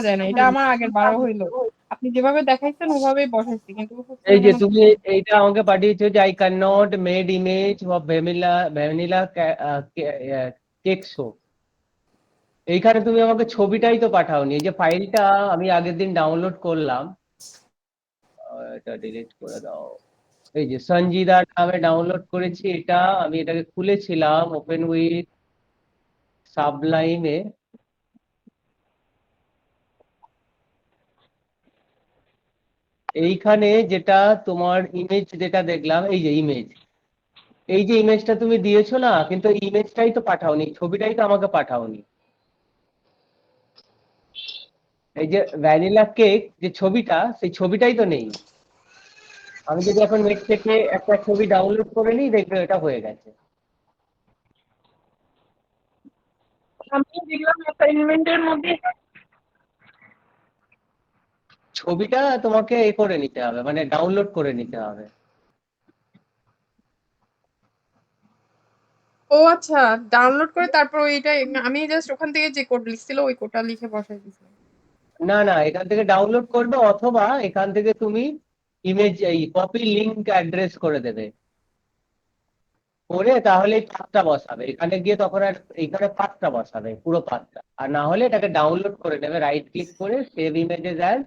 যায় না, এটা আমার আগের বারও হইলো। আপনি যেভাবে দেখাইছেন ওভাবেই বসাইছি, কিন্তু হচ্ছে এই না যে কেন। তুমি এইটা আমাকে পাঠিয়েছো যে I can not made image of vanilla vanilla cake show. এইখানে তুমি আমাকে ছবিটাই তো পাঠাওনি। এই যে ফাইলটা আমি আগের দিন ডাউনলোড করলাম, এটা ডিলিট করে দাও। এই যে সঞ্জিদার নামে ডাউনলোড করেছি এটা, আমি এটাকে খুলেছিলাম ওপেন উইথ সাবলাইমে। এইখানে যেটা তোমার ইমেজ যেটা দেখলাম, এই যে ইমেজ, এই যে ইমেজটা তুমি দিয়েছো না, কিন্তু ইমেজটাই তো পাঠাওনি, ছবিটাই তো আমাকে পাঠাওনি। এই যে ভ্যানিলা কেক যে ছবিটা, সেই ছবিটাই তো নেই। আমি যদি এখন নেট থেকে একটা ছবি ডাউনলোড করে নিই, দেখবে এটা হয়ে গেছে। আমি দেখলাম অ্যাসাইনমেন্টের মধ্যে। ছবিটা তোমাকে এ করে নিতে হবে, মানে ডাউনলোড করে নিতে হবে। ও আচ্ছা, ডাউনলোড করে তারপর ওইটা আমি জাস্ট ওখান থেকে যে কোড লিখছিল ওই কোডটা লিখে বসাই দিছি। না না, এখান থেকে ডাউনলোড করবে, অথবা এখান থেকে তুমি ইমেজ এই কপি লিংক অ্যাড্রেস করে দেবে, করে তাহলে পাথটা বসাবে এখানে গিয়ে, তখন আর এইখানে পাথটা বসাবে, পুরো পাথটা। আর না হলে এটাকে ডাউনলোড করে নেবে, রাইট ক্লিক করে সেভ ইমেজেস অ্যাজ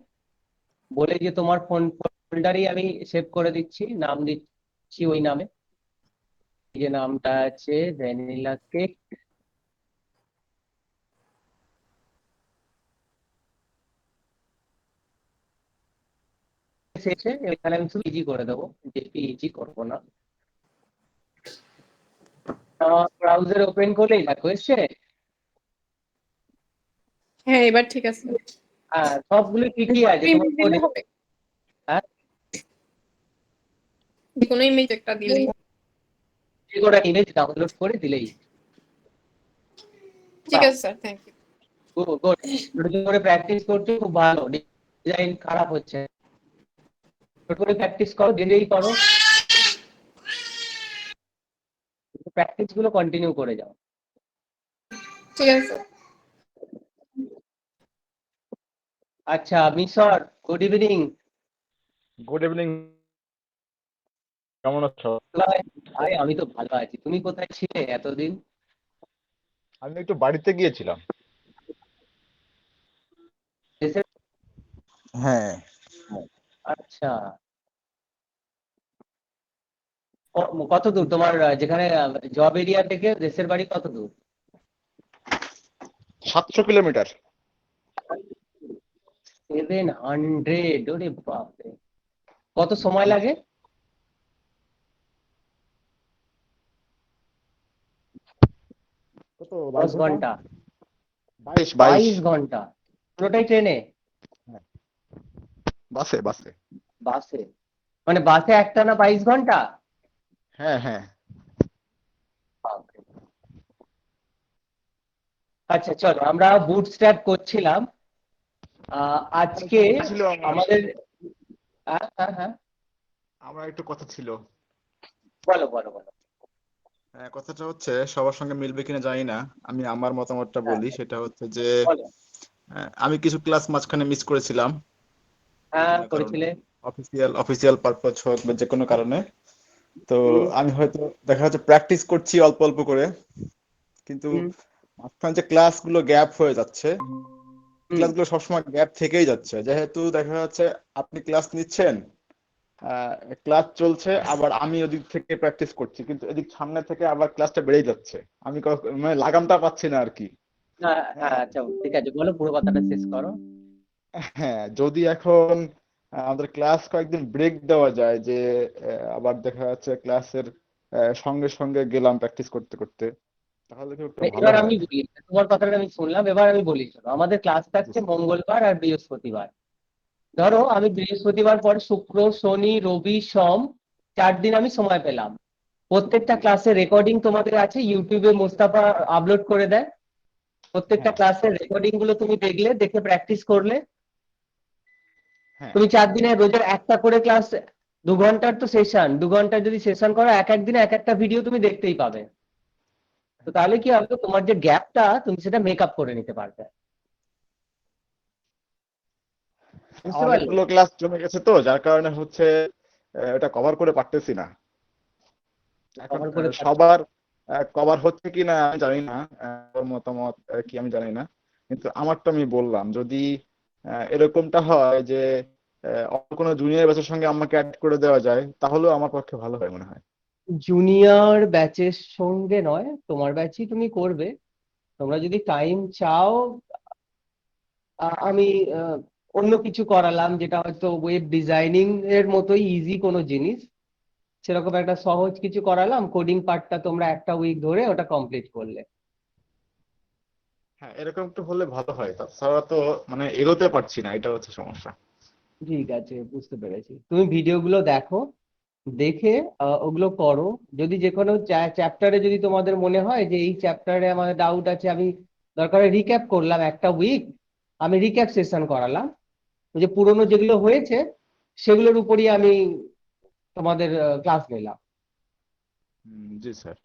বলে, যে তোমার ফোল্ডারই আমি সেভ করে দিচ্ছি, নাম দিচ্ছি ওই নামে, যে নামটা আছে ভ্যানিলা কেক। শেষে এখানে আমি শুধু ইজি করে দেবো, জেপিইজি করবো না। ব্রাউজার ওপেন করলেই দেখো এসছে। হ্যাঁ, এবার ঠিক আছে। হ্যাঁ, সবগুলো ঠিকই আছে তোমার ইমেজ দিলে কোডে। হবে, হ্যাঁ, যে কোনো ইমেজ একটা দিলেই হবে। যে কোনো ইমেজ ডাউনলোড করে দিলেই। ঠিক আছে sir, thank you. Good good, ছোট করে প্র্যাকটিস করছো, খুব ভালো। ডিজাইন খারাপ হচ্ছে, ছোট করে প্র্যাকটিস করো, ধীরেই করো, প্র্যাকটিস গুলো কন্টিনিউ করে যাও। ঠিক আছে। আচ্ছা মিশর, গুড ইভিনিং। গুড ইভিনিং, কেমন আছো? আরে আমি তো ভালো আছি, তুমি কোথায় ছিলে এতদিন? আমি একটু বাড়িতে গিয়েছিলাম। দেশের? হ্যাঁ, আচ্ছা, কত দূর তোমার যেখানে জব এরিয়া থেকে দেশের বাড়ি কত দূর? 700 কিলোমিটার। 700? ওরে বাপরে, কত সময় লাগে? কত, 10 22 ঘন্টা? ঘন্টা? 22 22 ঘন্টা? পুরোটাই ট্রেনে? হ্যাঁ, বাসে বাসে। বাসে? মানে বাসে একটানা 22 ঘন্টা? হ্যাঁ হ্যাঁ। বাপরে। আচ্ছা চলো, আমরা বুটস্ট্র্যাপ করছিলাম আজকে কথা ছিল আমাদের। হ্যাঁ হ্যাঁ হ্যাঁ, আমার একটু কথা ছিল। বলো বলো বলো। হ্যাঁ, কথাটা হচ্ছে সবার সঙ্গে মিলবে কিনা জানি না। আমি আমার মতামতটা হ্যাঁ বলি, সেটা হচ্ছে যে বলো। আমি কিছু ক্লাস মাঝখানে মিস করেছিলাম, যে হ্যাঁ কোনো কারণে, করেছিলে। অফিসিয়াল পারপাস হোক বা যে কোনো কারণে। তো হুম আমি হয়তো দেখা যাচ্ছে প্র্যাকটিস করছি অল্প অল্প করে, কিন্তু হুম মাঝখানে যে ক্লাসগুলো গ্যাপ হয়ে যাচ্ছে, হুম। ক্লাসগুলো সবসময় গ্যাপ থেকেই যাচ্ছে। যেহেতু দেখা যাচ্ছে আপনি ক্লাস নিচ্ছেন, ক্লাস চলছে, আবার আমি ওদিক থেকে প্র্যাকটিস করছি, কিন্তু এদিক সামনে থেকে আবার ক্লাসটা বেড়েই যাচ্ছে। আমি মানে লাগামটা পাচ্ছি না আর কি। হ্যাঁ হ্যাঁ, হ্যাঁ। আচ্ছা ঠিক আছে, বলো, পুরো কথাটা শেষ করো। হ্যাঁ, যদি এখন আমাদের ক্লাস কয়েকদিন ব্রেক দেওয়া যায়, যে আবার দেখা যাচ্ছে ক্লাসের সঙ্গে সঙ্গে গেলাম প্র্যাকটিস করতে করতে, তাহলে কি একটু ভালো এবার আমি হয়। বলি, তোমার কথাটা আমি শুনলাম, এবার আমি বলি শোনো, আমাদের ক্লাস থাকছে মঙ্গলবার আর বৃহস্পতিবার। ধরো আমি বৃহস্পতিবার পর শুক্র শনি রবি সোম 4 দিন আমি সময় পেলাম। প্রত্যেকটা ক্লাসের রেকর্ডিং তোমাদের আছে ইউটিউবে, মোস্তাফা আপলোড করে দেয়। প্রত্যেকটা হ্যাঁ ক্লাসের রেকর্ডিং গুলো তুমি দেখলে, দেখে প্র্যাকটিস করলে। হ্যাঁ তুমি 4 দিনে রোজের একটা করে ক্লাস, 2 ঘন্টার তো সেশন, 2 ঘন্টার যদি সেশন করো, এক এক দিনে এক একটা ভিডিও তুমি দেখতেই পাবে। তো তাহলে কি হবে, তোমার যে গ্যাপটা তুমি সেটা মেক আপ করে নিতে পারবে। বুঝতে পারলে? অনেকগুলো ক্লাস জমে গেছে তো, যার কারণে হচ্ছে এটা কভার করে পারতেছি না। এখন কভার করে সবার কভার হচ্ছে কি না আমি জানি না, ওর মতামত কি আমি জানি না, কিন্তু আমারটা আমি বললাম যদি এরকমটা হয় যে অন্য কোনো জুনিয়র ব্যাচের সঙ্গে আমাকে অ্যাড করে দেওয়া যায়, তাহলেও আমার পক্ষে ভালো হয় মনে হয়। জুনিয়র ব্যাচের সঙ্গে নয়, তোমার ব্যাচই তুমি করবে। তোমরা যদি টাইম চাও, আমি অন্য কিছু করালাম, যেটা হয়তো ওয়েব ডিজাইনিং এর মতোই ইজি কোনো জিনিস, সেরকম একটা সহজ কিছু করালাম, কোডিং পার্টটা তোমরা একটা উইক ধরে ওটা কমপ্লিট করলে। হ্যাঁ, এরকম একটু হলে ভালো হয়, তাছাড়া তো মানে এগোতে পারছি না, এটা হচ্ছে সমস্যা। ঠিক আছে, বুঝতে পেরেছি। তুমি ভিডিওগুলো দেখো, দেখে ওগুলো করো। যদি যে কোনো চ্যাপ্টারে যদি তোমাদের মনে হয় যে এই চ্যাপ্টারে আমার ডাউট আছে, আমি দরকারে রিক্যাপ করলাম একটা উইক, আমি রিক্যাপ সেশন করালাম, যে পুরোনো যেগুলো হয়েছে সেগুলোর উপরই আমি তোমাদের ক্লাস নিলাম। জি স্যার,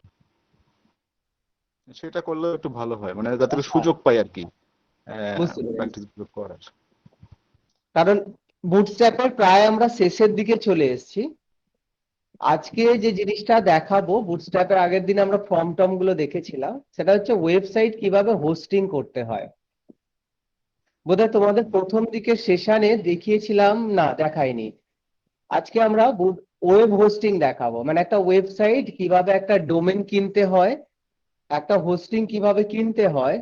সেটা করলে একটু ভালো হয়, মানে যাতে করে হ্যাঁ, সুযোগ পাই আর কি বুঝতে পেরেছি। প্র্যাকটিস গুলো করার। কারণ বুটস্ট্র্যাপের প্রায় আমরা শেষের দিকে চলে এসেছি। আজকে যে জিনিসটা দেখাবো, বুটস্ট্র্যাপের আগের দিন আমরা ফর্ম টর্ম গুলো দেখেছিলাম, সেটা হচ্ছে ওয়েবসাইট কিভাবে হোস্টিং করতে হয়। বোধহয় তোমাদের প্রথম দিকের সেশনে দেখিয়েছিলাম, না দেখাইনি। আজকে আমরা ওয়েব হোস্টিং দেখাবো, মানে একটা ওয়েবসাইট কিভাবে একটা ডোমেন কিনতে হয়, একটা হোস্টিং কিভাবে কিনতে হয়,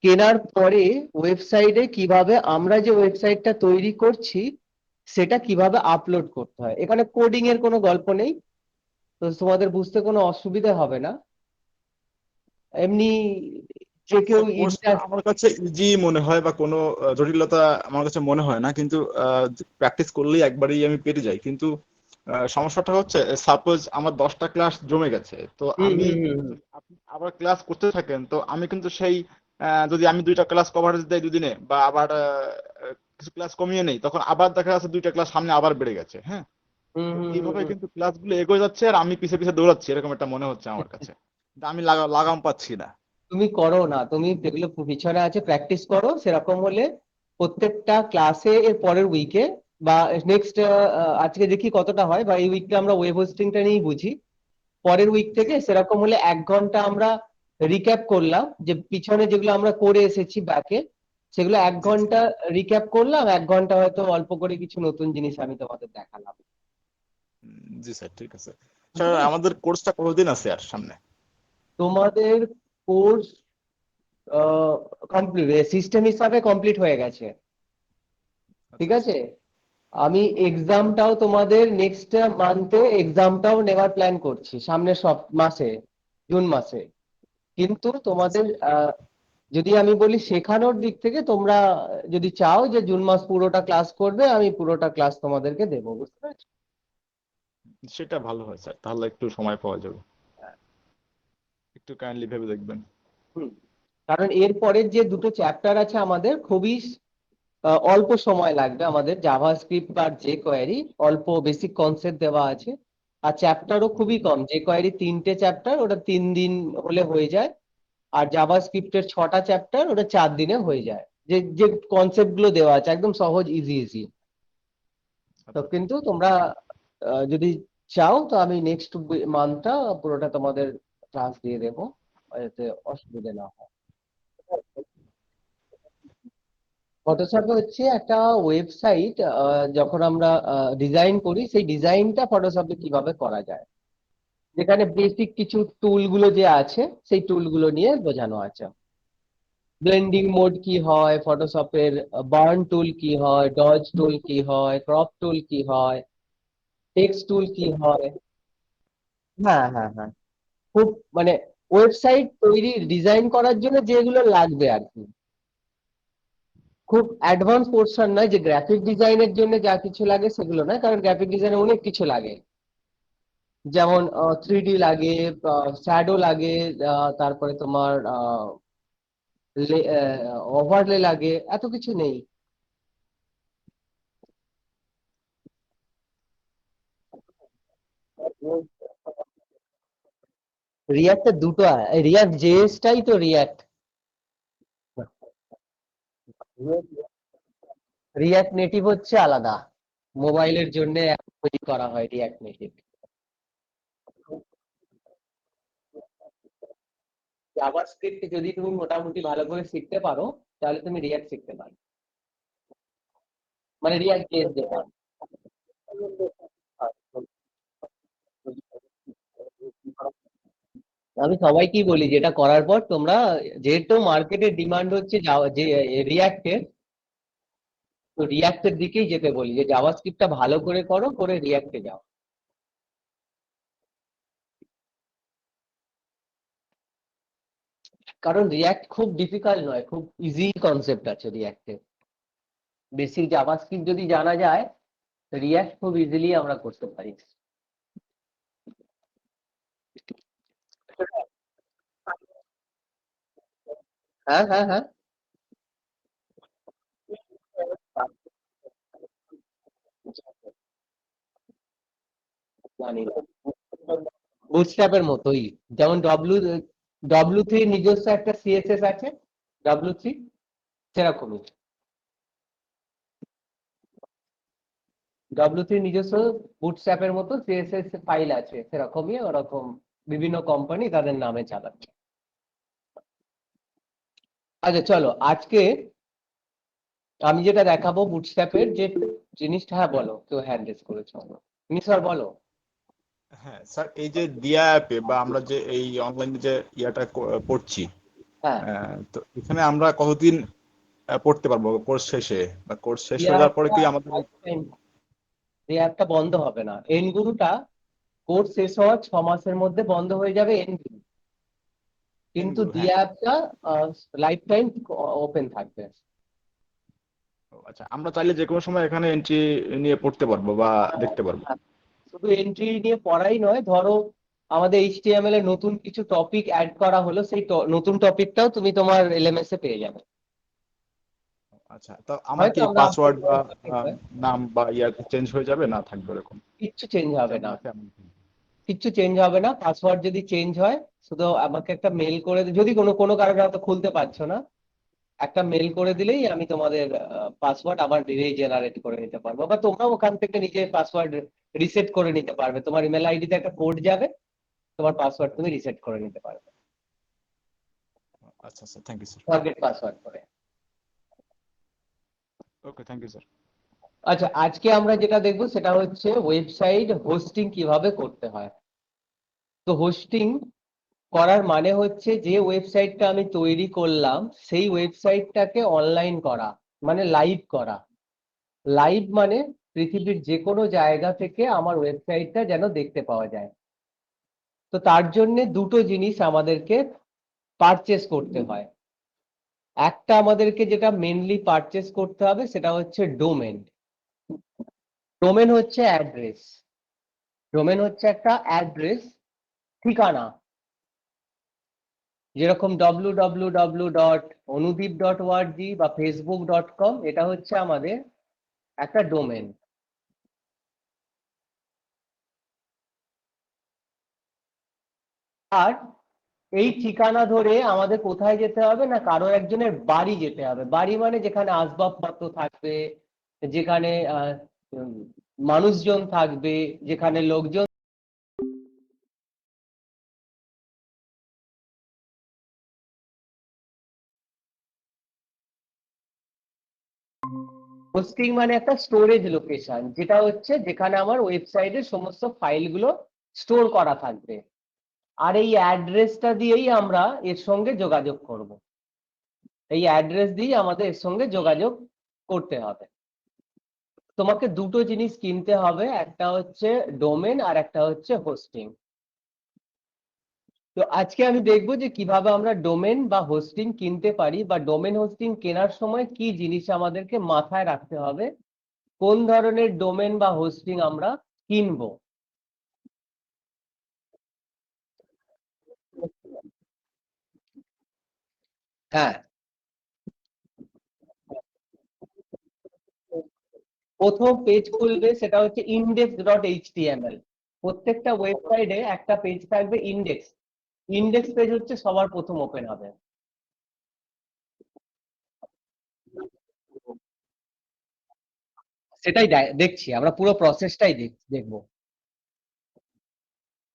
কেনার পরে ওয়েবসাইটে কিভাবে আমরা যে ওয়েবসাইটটা তৈরি করছি সেটা কিভাবে আপলোড করতে হয়। এখানে কোডিং এর কোনো গল্প নেই, তো তোমাদের বুঝতে কোনো অসুবিধা হবে না। এমনি যে কেউ স্যার, কোর্সটা ইন্টারেস্ট। আমার কাছে ইজি মনে হয়, বা কোনো জটিলতা আমার কাছে মনে হয় না, কিন্তু প্র্যাকটিস করলেই একবারই আমি পেরে যাই। কিন্তু সমস্যাটা হচ্ছে, সাপোজ আমার 10টা ক্লাস জমে গেছে, তো হুম আমি হুম হুম হুম। যদি আপনি আবার ক্লাস করতে থাকেন, তো আমি কিন্তু সেই যদি আমি 2টা ক্লাস কভারেজ দেই দুদিনে, বা আবার কিছু ক্লাস কমিয়ে নেই, তখন আবার দেখা যাচ্ছে 2টা ক্লাস সামনে আবার বেড়ে গেছে। হ্যাঁ, হুম তো হুম হুম এইভাবে হুম। কিন্তু ক্লাসগুলো এগিয়ে যাচ্ছে আর আমি পিছে পিছে দৌড়াচ্ছি, এরকম একটা মনে হচ্ছে আমার কাছে, কিন্তু আমি লাগাম পাচ্ছি না। তুমি করো না, তুমি যেগুলো পিছনে আছে প্র্যাকটিস করো, সেরকম হলে প্রত্যেকটা ক্লাসে এর পরের উইকে বা নেক্সট, আজকে দেখি কতটা হয়, বা এই উইকটা আমরা ওয়েব হোস্টিংটা নিয়েই বুঝি। পরের উইক জি থেকে সেরকম হলে 1 ঘন্টা আমরা রিক্যাপ করলাম, যে পিছনে যেগুলো আমরা করে এসেছি ব্যাকে, সেগুলো এক জি জি ঘন্টা রিক্যাপ করলাম, 1 ঘন্টা হয়তো অল্প করে কিছু নতুন জিনিস আমি তোমাদের দেখালাম। জি স্যার, ঠিক আছে বুঝতে স্যার। পেরেছো? আমাদের কোর্সটা কতদিন আছে আর সামনে? তোমাদের কোর্স কমপ্লিট, সিস্টেম হিসাবে কমপ্লিট হয়ে গেছে। ঠিক আচ্ছা আচ্ছা। আছে, আমি এক্সামটাও তোমাদের নেক্সট মান্থে এক্সামটাও নেওয়ার প্ল্যান করছি, সামনের সব মাসে, জুন মাসে। কিন্তু আচ্ছা তোমাদের স্যার, যদি আমি বলি শেখানোর দিক থেকে, তোমরা যদি চাও যে জুন মাস পুরোটা ক্লাস করবে, আমি পুরোটা ক্লাস তোমাদেরকে দেবো, বুঝতে পেরেছো? সেটা ভালো হয় স্যার, তাহলে একটু সময় পাওয়া যাবে। একটু কাইন্ডলি ভেবে দেখবেন। হুম। কারণ এর পরের যে দুটো চ্যাপ্টার আছে আমাদের, খুবই অল্প সময় লাগবে আমাদের। জাভাস্ক্রিপ্ট আর যে কোয়ারি, অল্প বেসিক কনসেপ্ট দেওয়া আছে, আর চ্যাপ্টারও খুবই কম। যে কোয়ারি 3টে চ্যাপ্টার, ওটা 3 দিন হলে হয়ে যায়। আর জাভাস্ক্রিপ্টের 6টা চ্যাপ্টার, ওটা 4 দিনে হয়ে যায়। যে যে কনসেপ্ট গুলো দেওয়া আছে একদম সহজ, ইজি ইজি। তো আচ্ছা আচ্ছা। কিন্তু তোমরা যদি চাও, তো আমি নেক্সট মান্থটা পুরোটা তোমাদের ক্লাস দিয়ে দেবো, এতে অসুবিধা না হয়। ফটোশপ হচ্ছে একটা ওয়েবসাইট, যখন আমরা ডিজাইন করি, সেই ডিজাইনটা ফটোশপে কিভাবে করা যায়, যেখানে বেসিক কিছু টুল গুলো যে আছে সেই টুল গুলো নিয়ে বোঝানো আছে। ব্লেন্ডিং মোড কি হয় ফটোশপের, বার্ন টুল কি হয়, ডজ টুল কি হয়, ক্রপ টুল কি হয়, টেক্সট টুল কি হয়। হ্যাঁ হ্যাঁ হ্যাঁ, খুব মানে ওয়েবসাইট তৈরি ডিজাইন করার জন্য যেগুলো লাগবে আর কি, খুব অ্যাডভান্স পোর্শন নয়। যে গ্রাফিক ডিজাইনের জন্য যা কিছু লাগে সেগুলো নয়, কারণ গ্রাফিক ডিজাইনে অনেক কিছু লাগে। যেমন 3D লাগে, শ্যাডো লাগে, তারপরে তোমার ওভারলে লাগে, এত কিছু নেই। রিয়াক্টের দুটো, রিয়াক্ট জেএসটাই তো রিয়াক্ট। রিয়াক্ট নেটিভ হচ্ছে আলাদা, মোবাইলের জন্য তৈরি করা হয় রিয়াক্ট নেটিভ। জাভাস্ক্রিপ্ট যদি তুমি মোটামুটি ভালো করে শিখতে পারো তাহলে তুমি রিয়াক্ট শিখতে পারো, মানে রিয়াক্ট জেএস যেটা। আমি সবাইকেই বলি যেটা করার পর তোমরা, যেহেতু মার্কেটের ডিমান্ড হচ্ছে যে রিয়াক্টের, তো রিয়াক্টের দিকেই যেতে বলি, যে জাভাস্ক্রিপ্টটা ভালো করে করো, করে রিয়াক্টে যাও। কারণ রিয়াক্ট খুব ডিফিকাল্ট নয়, খুব ইজি কনসেপ্ট আছে রিয়াক্টে। বেসিক জাভাস্ক্রিপ্ট যদি জানা যায়, রিয়াক্ট খুব ইজিলি আমরা করতে পারি। হ্যাঁ হ্যাঁ হ্যাঁ, জানি না। বুটস্ট্র্যাপের মতোই, যেমন ডব্লিউ থ্রি নিজস্ব একটা সিএসএস আছে, ডব্লিউ3 সেরকমই। ডব্লিউ3 নিজস্ব বুটস্ট্র্যাপের মতো সিএসএস ফাইল আছে, সেরকমই ওরকম বিভিন্ন কোম্পানি তাদের নামে চালাচ্ছে। আচ্ছা চলো, আজকে আমি যেটা দেখাবো বুটস্ট্র্যাপের যে জিনিসটা, হ্যাঁ বলো, কেউ হ্যান্ড রেজ করেছো, স্যার বলো। হ্যাঁ স্যার, এই যে দিয়া অ্যাপে বা আমরা যে এই অনলাইনে যে ইয়াটা পড়ছি, হ্যাঁ, তো এখানে আমরা কতদিন পড়তে পারবো কোর্স শেষে, বা কোর্স শেষ হয়ে যাওয়ার পরে কি আমাদের এই অ্যাপটা বন্ধ হবে না। এন গুরুটা কোর্স শেষ হওয়ার 6 মাসের মধ্যে বন্ধ হয়ে যাবে এন গুরু, কিন্তু এনগুলো? হ্যাঁ। দিয়া অ্যাপটা লাইফ টাইম ওপেন থাকবে। ও আচ্ছা, আমরা চাইলে যে কোনো সময় এখানে এন্ট্রি নিয়ে পড়তে পারবো বা দেখতে পারবো? শুধু এন্ট্রি নিয়ে পড়াই নয়, ধরো আমাদের এইচটিএমএল এর নতুন কিছু টপিক অ্যাড করা হলো, সেই নতুন টপিকটাও তুমি তোমার এলএমএস এ পেয়ে যাবে। আচ্ছা, তো আমার হয়তো কি আমরা পাসওয়ার্ড বা নাম বা ইয়া চেঞ্জ হয়ে যাবে, না থাকবে এরকম কিচ্ছু চেঞ্জ হবে যেমন না, আছে এমন? কিচ্ছু চেঞ্জ হবে না। পাসওয়ার্ড যদি চেঞ্জ হয়, শুধু আমাকে একটা মেল করে যদি কোনো কোনো কারণে হয়তো খুলতে পারছো না, একটা মেল করে দিলেই আমি তোমাদের পাসওয়ার্ড আবার জেনারেট করে নিতে পারবো, বা তোমরাও ওখান থেকে নিজের পাসওয়ার্ড রিসেট করে নিতে পারবে। তোমার ইমেল আইডিতে একটা কোড যাবে, তোমার পাসওয়ার্ড তুমি রিসেট করে নিতে পারবে আচ্ছা sir, thank you sir. Forget password করে। Okay, thank you sir. আচ্ছা, আজকে আমরা যেটা দেখবো সেটা হচ্ছে ওয়েবসাইট হোস্টিং কিভাবে করতে হয়। তো হোস্টিং করার মানে হচ্ছে যে ওয়েবসাইটটা আমি তৈরি করলাম সেই ওয়েবসাইটটাকে অনলাইন করা, মানে লাইভ করা। লাইভ মানে পৃথিবীর যে কোনো জায়গা থেকে আমার ওয়েবসাইটটা যেন দেখতে পাওয়া যায়। তো তার জন্য দুটো জিনিস আমাদেরকে পারচেস করতে হয়। একটা আমাদেরকে যেটা মেনলি পারচেস করতে হবে সেটা হচ্ছে ডোমেন। ডোমেন হচ্ছে অ্যাড্রেস, ডোমেন হচ্ছে একটা অ্যাড্রেস, ঠিকানা। যেরকম www.অনুদীপ.org বা facebook.com, এটা হচ্ছে আমাদের একটা ডোমেন। আর এই ঠিকানা ধরে আমাদের কোথায় যেতে হবে না, কারো একজনের বাড়ি যেতে হবে। বাড়ি মানে যেখানে আসবাবপত্র থাকবে, যেখানে উম, মানুষজন থাকবে, যেখানে লোকজন। হোস্টিং মানে একটা স্টোরেজ লোকেশন, যেটা হচ্ছে যেখানে আমার ওয়েবসাইটের সমস্ত ফাইলগুলো স্টোর করা থাকবে। আর এই অ্যাড্রেসটা দিয়েই আমরা এর সঙ্গে যোগাযোগ করব, এই অ্যাড্রেস দিয়েই আমাদের এর সঙ্গে যোগাযোগ করতে হবে। তোমাকে দুটো জিনিস কিনতে হবে, একটা হচ্ছে ডোমেন আর একটা হচ্ছে হোস্টিং। তো আজকে আমি দেখবো যে কিভাবে আমরা ডোমেন বা হোস্টিং কিনতে পারি, বা ডোমেন হোস্টিং কেনার সময় কি জিনিস আমাদেরকে মাথায় রাখতে হবে, কোন ধরনের ডোমেন বা হোস্টিং আমরা কিনবো। হ্যাঁ, প্রথম পেজ খুলবে সেটা হচ্ছে index.html। প্রত্যেকটা ওয়েবসাইটে একটা পেজ থাকবে ইন্ডেক্স, ইন্ডেক্স পেজ হচ্ছে সবার প্রথম ওপেন হবে। সেটাই দেখছি, আমরা পুরো প্রসেসটাই দেখবো।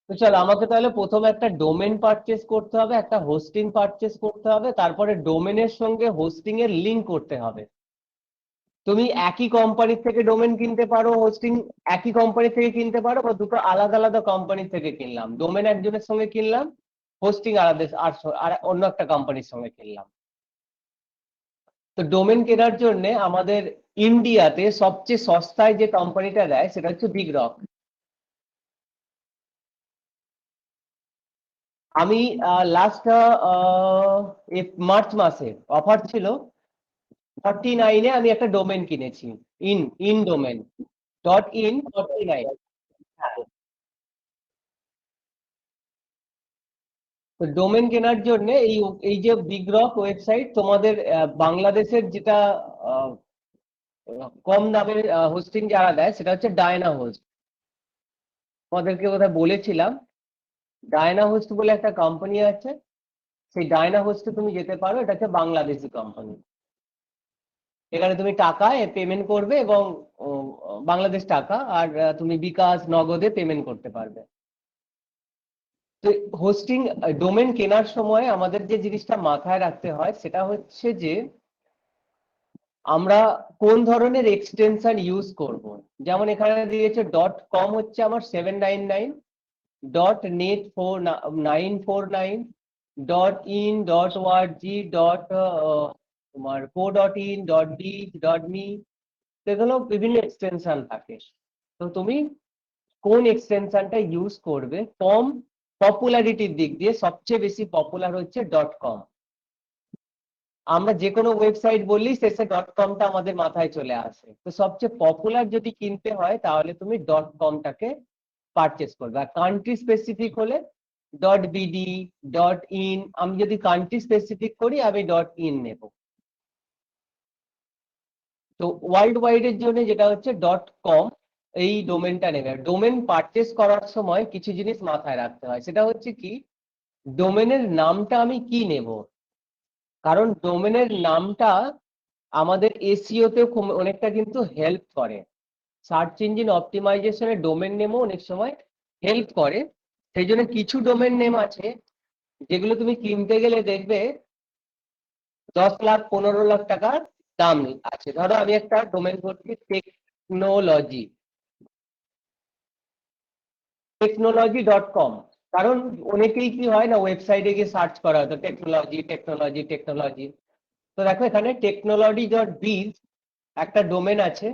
তো চলো, আমাকে তাহলে প্রথমে একটা ডোমেন পারচেস করতে হবে, একটা হোস্টিং পারচেস করতে হবে, তারপরে ডোমেনের সঙ্গে হোস্টিং এর লিঙ্ক করতে হবে। তুমি একই কোম্পানি থেকে ডোমেন কিনতে পারো, হোস্টিং একই কোম্পানি থেকে কিনতে পারো, বা দুটো আলাদা আলাদা কোম্পানি থেকে কিনলাম, ডোমেন একজনের সঙ্গে কিনলাম, হোস্টিং আলাদা আর অন্য একটা কোম্পানির সঙ্গে কিনলাম। তো ডোমেন কেনার জন্য আমাদের ইন্ডিয়াতে সবচেয়ে সস্তায় যে কোম্পানিটা দেয় সেটা হচ্ছে বিগ রক। আমি লাস্ট মার্চ মাসে অফার ছিল, 49-এ আমি একটা ডোমেন কিনেছি, ইন ডোমেন .in 49। তো ডোমেন কেনার জন্য এই যে বিগ রক ওয়েবসাইট, তোমাদের বাংলাদেশের যেটা কম দামে হোস্টিং যারা দেয় সেটা হচ্ছে ডায়না হোস্ট। তোমাদেরকে বোধহয় বলেছিলাম, ডায়না হোস্ট বলে একটা কোম্পানি আছে, সেই ডায়না হোস্টে তুমি যেতে পারো। এটা হচ্ছে বাংলাদেশি কোম্পানি। এখানে তুমি টাকায় পেমেন্ট করবে এবং বাংলাদেশ টাকা, আর তুমি বিকাশ নগদে পেমেন্ট করতে পারবে। তো হোস্টিং ডোমেন কেনার সময় আমাদের যে জিনিসটা মাথায় রাখতে হয় সেটা হচ্ছে যে আমরা কোন ধরনের এক্সটেনশন ইউজ করব। যেমন এখানে দিয়েছে .com হচ্ছে আমার 799, .net 949, .in, .org, তোমার co.in, .biz, .me, সেগুলো বিভিন্ন এক্সটেনশন থাকে। তো তুমি কোন এক্সটেনশনটা ইউজ করবে, কম পপুলারিটির দিক দিয়ে সবচেয়ে বেশি পপুলার হচ্ছে .com। আমরা যে কোনো ওয়েবসাইট বললেই শেষে .comটা আমাদের মাথায় চলে আসে। তো সবচেয়ে পপুলার যদি কিনতে হয় তাহলে তুমি .comটাকে পারচেস করবে। আর কান্ট্রি স্পেসিফিক হলে .bd, .in। আমি যদি কান্ট্রি স্পেসিফিক করি আমি .in নেব। তো ওয়ার্ল্ড ওয়াইড এর জন্য যেটা হচ্ছে .com, এই ডোমেনটা নেবে। ডোমেন পারচেস করার সময় কিছু জিনিস মাথায় রাখতে হয়, সেটা হচ্ছে কি, ডোমেনের নামটা আমি কি নেব। কারণ ডোমেনের নামটা আমাদের এসইও তে অনেকটা কিন্তু হেল্প করে। সার্চ ইঞ্জিন অপটিমাইজেশনে ডোমেন নেমও অনেক সময় হেল্প করে। সেই জন্য কিছু ডোমেন নেম আছে যেগুলো তুমি কিনতে গেলে দেখবে 10 লাখ 15 লাখ টাকার দাম আছে। ধরো আমি একটা ডোমেন করছি টেকনোলজি.com। কারণ অনেকেই কি হয় না, ওয়েবসাইটে গিয়ে সার্চ করা হতো টেকনোলজি টেকনোলজি টেকনোলজি। তো দেখো এখানে টেকনোলজি.biz একটা ডোমেন আছে,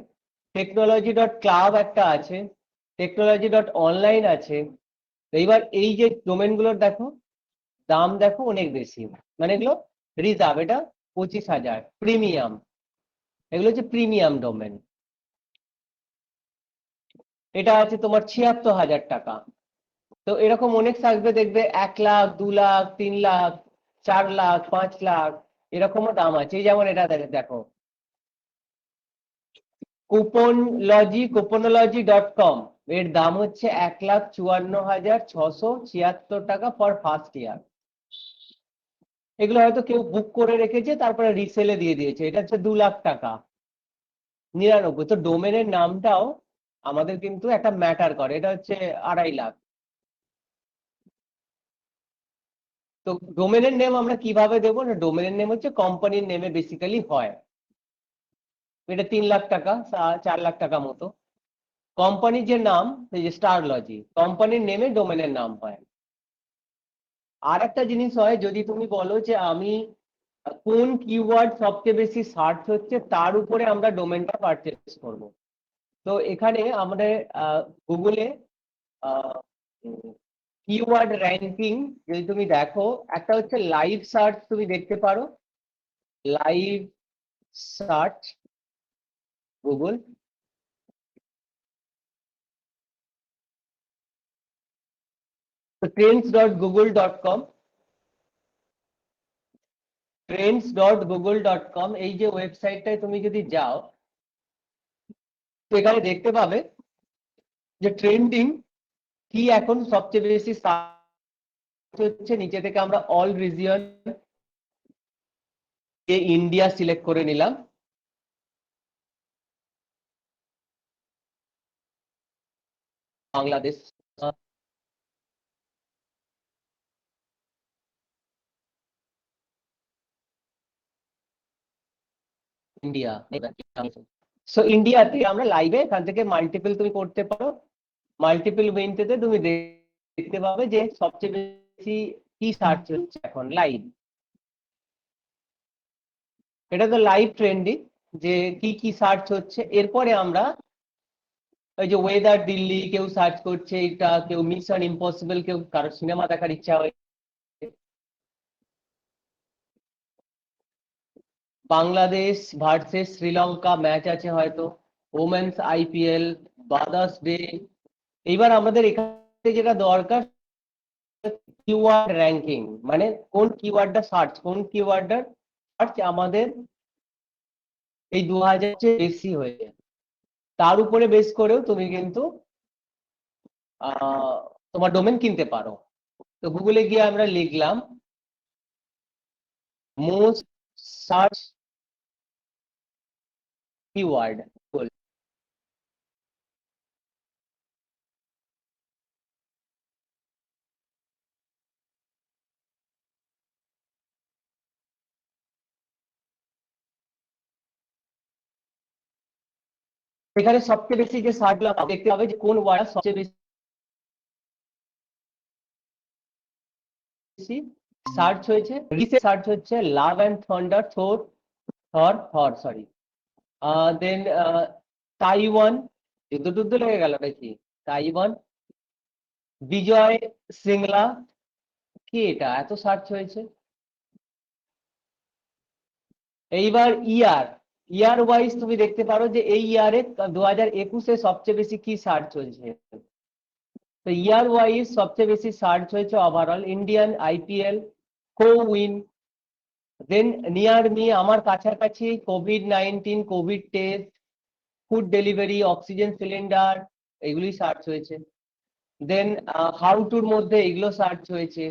টেকনোলজি.club একটা আছে, টেকনোলজি.online আছে। এইবার এই যে ডোমেন গুলোর দেখো দাম দেখো অনেক বেশি, মানে এগুলো রিজার্ভ, এটা 25,000 প্রিমিয়াম, এগুলো হচ্ছে প্রিমিয়াম ডোমেন। এটা আছে তোমার 76,000 টাকা। তো এরকম অনেক থাকবে, দেখবে 1 লাখ 2 লাখ 3 লাখ 4 লাখ 5 লাখ এরকমও দাম আছে। এই যেমন এটা দেখো কুপনোলজি.com, এর দাম হচ্ছে 1,54,676 টাকা ফর ফার্স্ট ইয়ার। এগুলো হয়তো কেউ বুক করে রেখেছে তারপরে রিসেলে দিয়ে দিয়েছে, এটা হচ্ছে 2 লাখ টাকা 99। তো ডোমেনের নামটাও আমাদের কিন্তু একটা ম্যাটার করে, এটা হচ্ছে 2.5 লাখ। তো ডোমেনের নেম আমরা কিভাবে দেবো না, ডোমেনের নেম হচ্ছে কোম্পানির নেমে বেসিক্যালি হয়। এটা 3 লাখ টাকা 4 লাখ টাকা মতো। কোম্পানির যে নাম, এই যে স্টারলজি, কোম্পানির নেমে ডোমেনের নাম হয়। আর একটা জিনিস হয়, যদি তুমি বলো যে আমি কোন কিওয়ার্ড সবচেয়ে বেশি সার্চ হচ্ছে তার উপরে আমরা ডোমেনটা পারচেস করব। তো এখানে আমাদের গুগলে কিওয়ার্ড র্যাঙ্কিং যদি তুমি দেখো, একটা হচ্ছে লাইভ সার্চ, তুমি দেখতে পারো লাইভ সার্চ গুগল। তো trends.google.com, trends.google.com এই যে ওয়েবসাইটটায় তুমি যদি যাও, তো এখানে দেখতে পাবে যে ট্রেন্ডিং কি এখন সবচেয়ে বেশি হচ্ছে। নিচে থেকে আমরা অল রিজিয়ন ইন্ডিয়া সিলেক্ট করে নিলাম। বাংলাদেশ, ইন্ডিয়া। সো ইন্ডিয়াতে আমরা লাইভে এখান থেকে মাল্টিপল তুমি করতে পারো, মাল্টিপল উইন্ডোতে তুমি দেখতে পাবে যে সবচেয়ে বেশি কি সার্চ হচ্ছে এখন লাইভ। এটা তো লাইভ ট্রেন্ডিং যে কি কি সার্চ হচ্ছে। এরপরে আমরা ওই যে ওয়েদার দিল্লি কেউ সার্চ করছে, এটা কেউ মিশন ইম্পসিবল, কেউ কারো সিনেমা দেখার ইচ্ছা হয়, বাংলাদেশ ভার্সেস শ্রীলঙ্কা ম্যাচ আছে হয়তো, ওমেন্স আইপিএল, ফাদার্স ডে। এইবার আমাদের এখানে যেটা দরকার কিওয়ার্ড র্যাঙ্কিং, মানে কোন কিওয়ার্ডটা সার্চ, কোন কিওয়ার্ডটা সার্চ আমাদের এই 2000 চেয়ে বেশি হয়ে যায়। তার উপরে বেস করেও তুমি কিন্তু তোমার ডোমেন কিনতে পারো। তো গুগলে গিয়ে আমরা লিখলাম মোস্ট সার্চ কিওয়ার্ড, এখানে সবচেয়ে বেশি যে সার্চ দেখতে হবে যে কোন ওয়ার্ড সবচেয়ে বেশি সার্চ হয়েছে। রিসেন্ট সার্চ হচ্ছে Love and Thunder, sorry, then Taiwan, যুদ্ধ লেগে গেল নাকি, তাইওয়ান, বিজয় সিংলা, কি এটা এত সার্চ হয়েছে। এইবার ইয়ার ওয়াইজ তুমি দেখতে পারো যে এই ইয়ারে 2021-এ সবচেয়ে বেশি কি সার্চ হয়েছে। তো ইয়ার ওয়াইজ সবচেয়ে বেশি সার্চ হয়েছে overall Indian IPL, CoWIN, then near me আমার কাছাকাছি, কোভিড-19, covid test, food delivery, oxygen cylinder, এগুলি সার্চ হয়েছে। দেন হাউ টুর মধ্যে এগুলো সার্চ হয়েছে।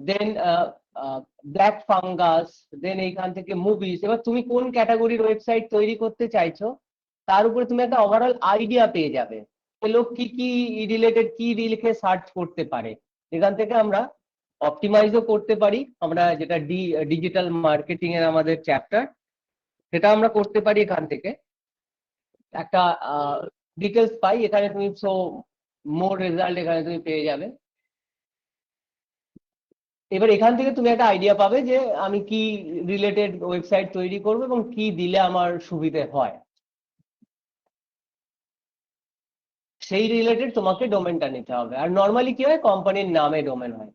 দেন ব্ল্যাক ফাঙ্গাস, দেন এইখান থেকে মুভিজ। এবার তুমি কোন ক্যাটাগরির ওয়েবসাইট তৈরি করতে চাইছো তার উপরে তুমি একটা ওভারঅল আইডিয়া পেয়ে যাবে লোক কি কি রিলেটেড কি লিখে সার্চ করতে পারে। এখান থেকে আমরা অপটিমাইজও করতে পারি, আমরা যেটা ডিজিটাল মার্কেটিং এর আমাদের চ্যাপ্টার, সেটা আমরা করতে পারি। এখান থেকে একটা ডিটেলস পাই, এখানে তুমি সো মোর রেজাল্ট এখানে তুমি পেয়ে যাবে। এবার এখান থেকে তুমি একটা আইডিয়া পাবে যে আমি কি রিলেটেড ওয়েবসাইট তৈরি করবো এবং কি দিলে আমার সুবিধে হয়, সেই রিলেটেড তোমাকে ডোমেনটা নিতে হবে। আর নর্মালি কি হয়, কোম্পানির নামে ডোমেন হয়।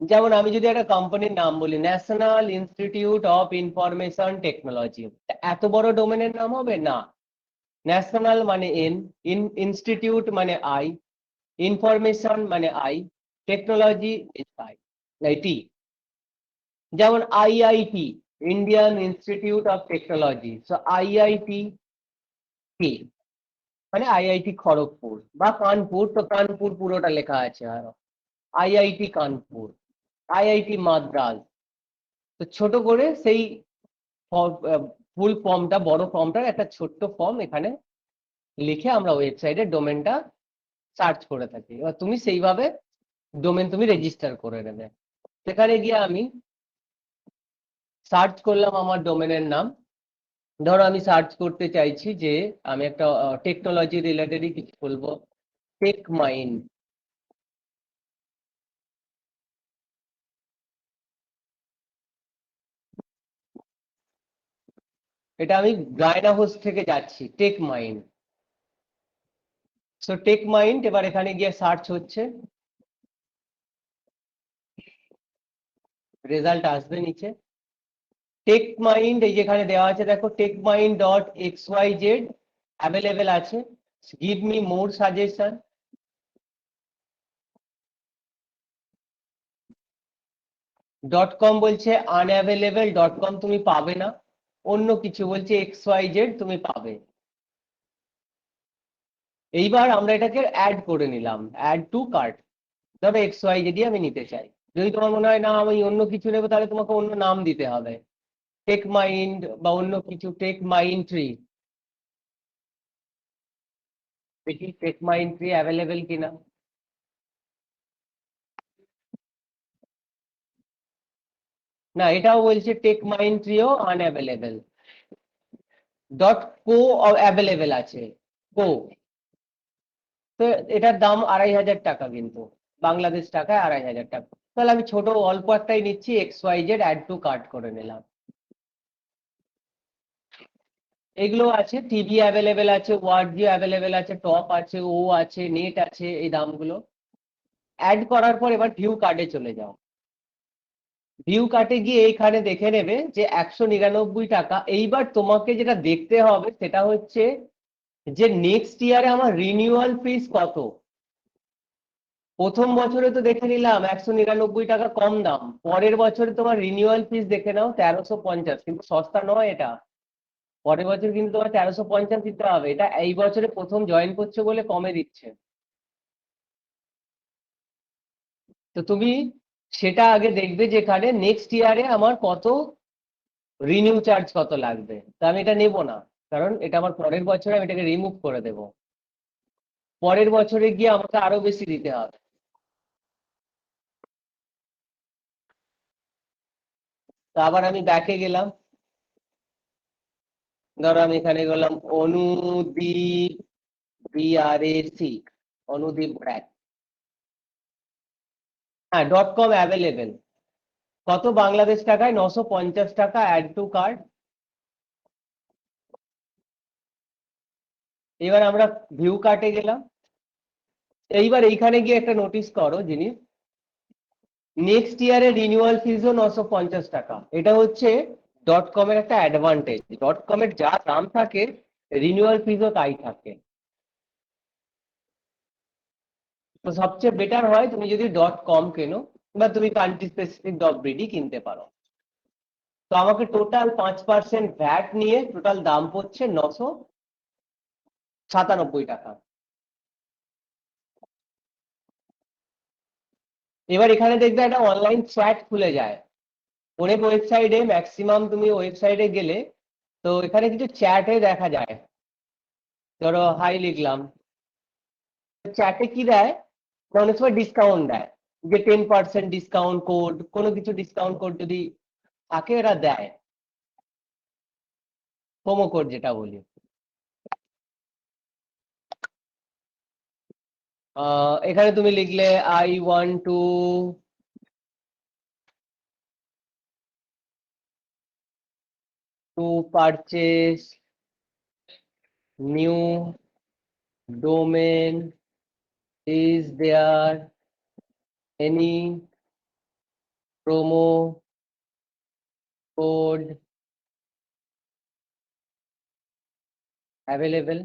যেমন আমি যদি একটা কোম্পানির নাম বলি national institute of information technology, এত বড় ডোমেনের নাম হবে না। ন্যাশনাল মানে ইনস্টিটিউট মানে আই, ইনফরমেশন মানে আই, টেকনোলজি ইজ টি। যেমন IIT, Indian Institute of Technology, so IIT কে মানে আইআইটি খড়গপুর বা কানপুর, তো কানপুর পুরোটা লেখা আছে। আর আইআইটি কানপুর, আইআইটি মাদ্রাজ, তো ছোট করে সেই ফুল ফর্মটা, বড় ফর্মটার একটা ছোট্ট ফর্ম এখানে লিখে আমরা ওয়েবসাইটের ডোমেনটা সার্চ করে থাকি। এবার তুমি সেইভাবে ডোমেন তুমি রেজিস্টার করে নেবে। সেখানে গিয়ে আমি সার্চ করলাম আমার ডোমেনের নাম। ধরো আমি সার্চ করতে চাইছি যে আমি একটা টেকনোলজি রিলেটেডই কিছু বলবো, টেক মাইন্ড। এটা আমি গায়না হোস্ট থেকে যাচ্ছি, tech mind. So tech mind, এবার এখানে গিয়ে সার্চ হচ্ছে, রেজাল্ট আসবে নিচে। টেক মাইন্ড এই যেখানে দেওয়া আছে দেখো, techmind.xyz অ্যাভেলেবেল আছে, give me more suggestion. .com বলছে আনঅ্যাভেলেবেল, .com তুমি পাবে না। অন্য কিছু বলছে XYZ তুমি পাবে। এইবার আমরা এটাকে অ্যাড করে নিলাম, অ্যাড টু কার্ট। ধরো XYZ আমি নিতে চাই, যদি তোমার মনে হয় না আমি অন্য কিছু নেবো তাহলে তোমাকে অন্য নাম দিতে হবে, টেক মাইন্ড বা অন্য কিছু, টেক মাইন্ড ট্রি। দেখি টেক মাই এন্ট্রি অ্যাভেলেবেল কিনা। না, এটাও বলছে টেক মাই এন্ট্রিও আনঅ্যাভেলেবেল। ডট কো অ্যাভেলেবেল আছে, কো। তো এটার দাম 2500 টাকা, কিন্তু বাংলাদেশ টাকায় 2500 টাকা। তাহলে আমি ছোট অল্প একটাই নিচ্ছি, XYZ অ্যাড টু কার্ট করে নিলাম। এগুলো আছে, টিভি অ্যাভেলেবেল আছে, ওয়ার্ড জিও অ্যাভেলেবেল আছে, টপ আছে, ও আছে, নেট আছে, এই দামগুলো অ্যাড করার পর এবার ভিউ কার্ডে চলে যাও। ভিউ কার্ডে গিয়ে এইখানে দেখে নেবে যে 199 টাকা। এইবার তোমাকে যেটা দেখতে হবে সেটা হচ্ছে যে নেক্সট ইয়ারে আমার রিনিউয়াল ফিস কত। প্রথম বছরে তো দেখে নিলাম 199 টাকা কম দাম, পরের বছরে তোমার রিনিউয়াল ফিস দেখে নাও 1350, কিন্তু সস্তা নয় এটা। পরের বছর কিন্তু তোমার 1350 দিতে হবে, এটা এই বছরে প্রথম জয়েন করছো বলে কমে দিচ্ছে। তো তুমি সেটা আগে দেখবে যেখানে নেক্সট ইয়ারে আমার কত রিনিউ চার্জ কত লাগবে। তা আমি এটা নেব না, কারণ এটা আমার পরের বছরে আমি এটাকে রিমুভ করে দেব। পরের বছরে গিয়ে আমাকে আরো বেশি দিতে হবে। তো আবার আমি ব্যাকে গেলাম, ধরো আমি এখানে গেলাম অনুদীপ, BRAC, অনুদীপ ব্র্যাক। হ্যাঁ, .com অ্যাভেলেবেল। কত বাংলাদেশ টাকায়? 950 টাকা, অ্যাড টু কার্ট। এবার আমরা ভিউ কার্টে গেলাম। এইবার এইখানে গিয়ে একটা নোটিস করো জিনিস, নেক্সট ইয়ারে রিনিউয়াল ফিজও 950 টাকা। এটা হচ্ছে .com এর একটা অ্যাডভান্টেজ। .com এর যা দাম থাকে রিনিউয়াল ফিজও তাই থাকে। তো সবচেয়ে বেটার হয় তুমি যদি .com কেনো, বা তুমি কান্ট্রি স্পেসিফিক .bd কিনতে পারো। তো আমাকে টোটাল 5% ভ্যাট নিয়ে টোটাল দাম পড়ছে 997 টাকা। এবার এখানে দেখবে একটা অনলাইন চ্যাট খুলে যায়। অনেক ওয়েবসাইটে, ম্যাক্সিমাম তুমি ওয়েবসাইটে গেলে তো এখানে কিছু চ্যাটে দেখা যায়। ধরো হাই লিখলাম, চ্যাটে কি দেয়, অনেক সময় ডিসকাউন্ট দেয়, যে 10% ডিসকাউন্ট কোড, কোনো কিছু ডিসকাউন্ট কোড যদি থাকে এরা দেয়, প্রোমো কোড যেটা বলি। এখানে তুমি লিখলে I want to purchase new domain, is there any promo code available.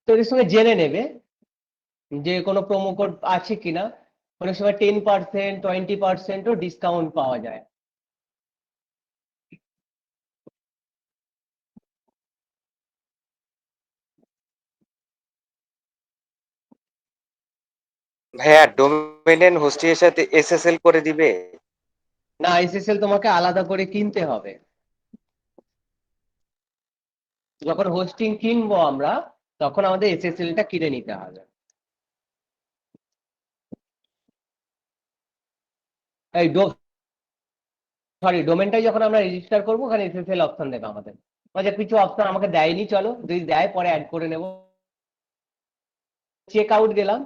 তো এর সঙ্গে জেনে নেবে যে কোনো প্রোমো কোড আছে কিনা। অনেক সময় 10%, 20%ও ডিসকাউন্ট পাওয়া যায়। ভাইয়া ডোমেন এন্ড হোস্টিং এর সাথে SSL করে দিবে? না, SSL তোমাকে আলাদা করে কিনতে হবে। যখন হোস্টিং কিনবো আমরা, তখন আমাদের SSL টা কিনে নিতে হবে। এই সরি, ডোমেনটাই যখন আমরা রেজিস্টার করবো ওখানে SSL অপশন দেবে আমাদের। মানে কিছু অপশন আমাকে দেয়নি, চলো যদি দেয় পরে অ্যাড করে নেব। চেক আউট গেলাম,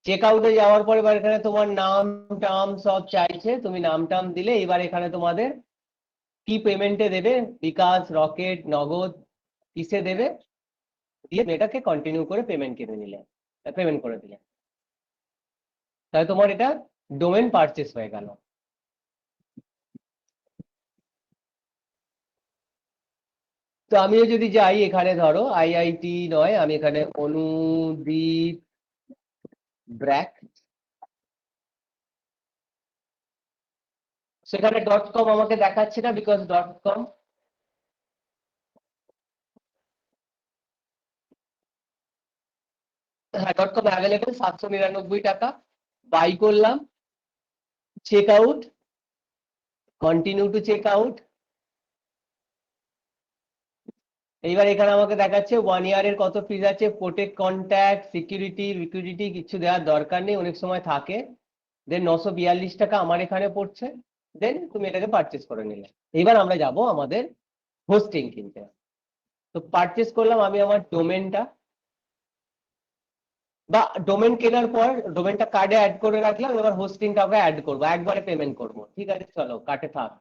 চেক আউটে যাওয়ার পর এবার এখানে তোমার নাম টাম সব চাইছে, তুমি নাম টাম দিলে এবার এখানে তোমাদের কি পেমেন্টে দেবে, বিকাশ, রকেট, নগদ, কিসে দেবে, দিয়ে এটাকে কন্টিনিউ করে পেমেন্ট কিনে নিলে, পেমেন্ট করে দিলে, তাহলে তোমার এটা ডোমেন পারচেস হয়ে গেল। তো আমিও যদি যাই এখানে, ধরো IIT নয়, আমি এখানে অনুদীপ ব্র্যাক, সেখানে .com আমাকে দেখাচ্ছে না, বিকজ .com হ্যাঁ .com অ্যাভেলেবেল 799 টাকা। বাই করলাম, check out, continue to check out. এইবার এখানে আমাকে দেখাচ্ছে 1 ইয়ারের কত ফিজ আছে, প্রোটেক্ট কন্ট্যাক্ট, সিকিউরিটি, লিকুইডিটি কিছু দেওয়ার দরকার নেই, অনেক সময় থাকে। দেন 942 টাকা আমার এখানে পড়ছে, দেন তুমি এটাকে পারচেস করে নিলে। এবার আমরা যাব আমাদের হোস্টিং কিনতে। তো পারচেস করলাম আমি আমার ডোমেনটা, বা ডোমেন কেনার পর ডোমেনটা কার্ডে অ্যাড করে রাখলাম, এবার হোস্টিংটা আমরা অ্যাড করবো, একবারে পেমেন্ট করব, ঠিক আছে চলো কার্ডে থাক।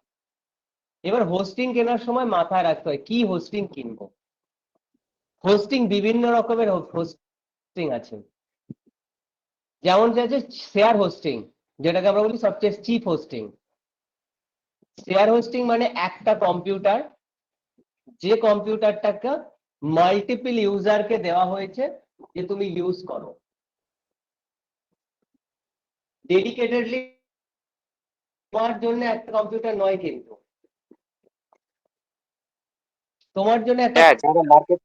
এবার হোস্টিং কেনার সময় মাথায় রাখতে হয় কি হোস্টিং কিনবো। হোস্টিং বিভিন্ন রকমের হোস্টিং আছে, যেমন আছে শেয়ার হোস্টিং, যেটাকে আমরা বলি সবচেয়ে চিপ হোস্টিং। শেয়ার হোস্টিং মানে একটা কম্পিউটার, যে কম্পিউটারটাকে মাল্টিপল ইউজারকে দেওয়া হয়েছে যে তুমি ইউজ করো, ডেডিকেটেডলি তোমার জন্য একটা কম্পিউটার নয়, কিন্তু তোমার জন্য একটা, হ্যাঁ, যারা মার্কেট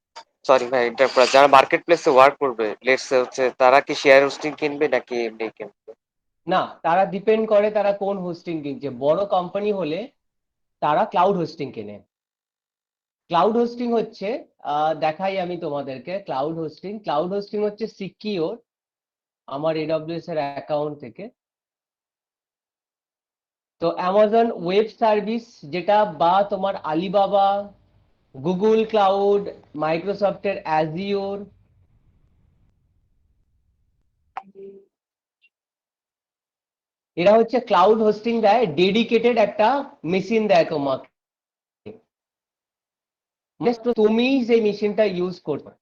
সরি ভাই ইন্টারপ্রাইজ, যারা মার্কেট প্লেসে ওয়ার্ক করবে লেটস সে হচ্ছে তারা কি শেয়ার হোস্টিং কিনবে নাকি এমনি কিনবে? না তারা ডিপেন্ড করে তারা কোন হোস্টিং কিনছে। বড় কোম্পানি হলে তারা ক্লাউড হোস্টিং কেনে। ক্লাউড হোস্টিং হচ্ছে দেখাই আমি তোমাদেরকে। ক্লাউড হোস্টিং হচ্ছে সিকিউর। আমার AWS এর অ্যাকাউন্ট থেকে, তো অ্যামাজন ওয়েব সার্ভিস যেটা, বা তোমার আলিবাবা, গুগল ক্লাউড, মাইক্রোসফটের অ্যাজিওর, এরা হচ্ছে ক্লাউড হোস্টিং দেয়, ডেডিকেটেড একটা মেশিন দেয় তোমাকে, তুমি সেই মেশিনটা ইউজ করবে।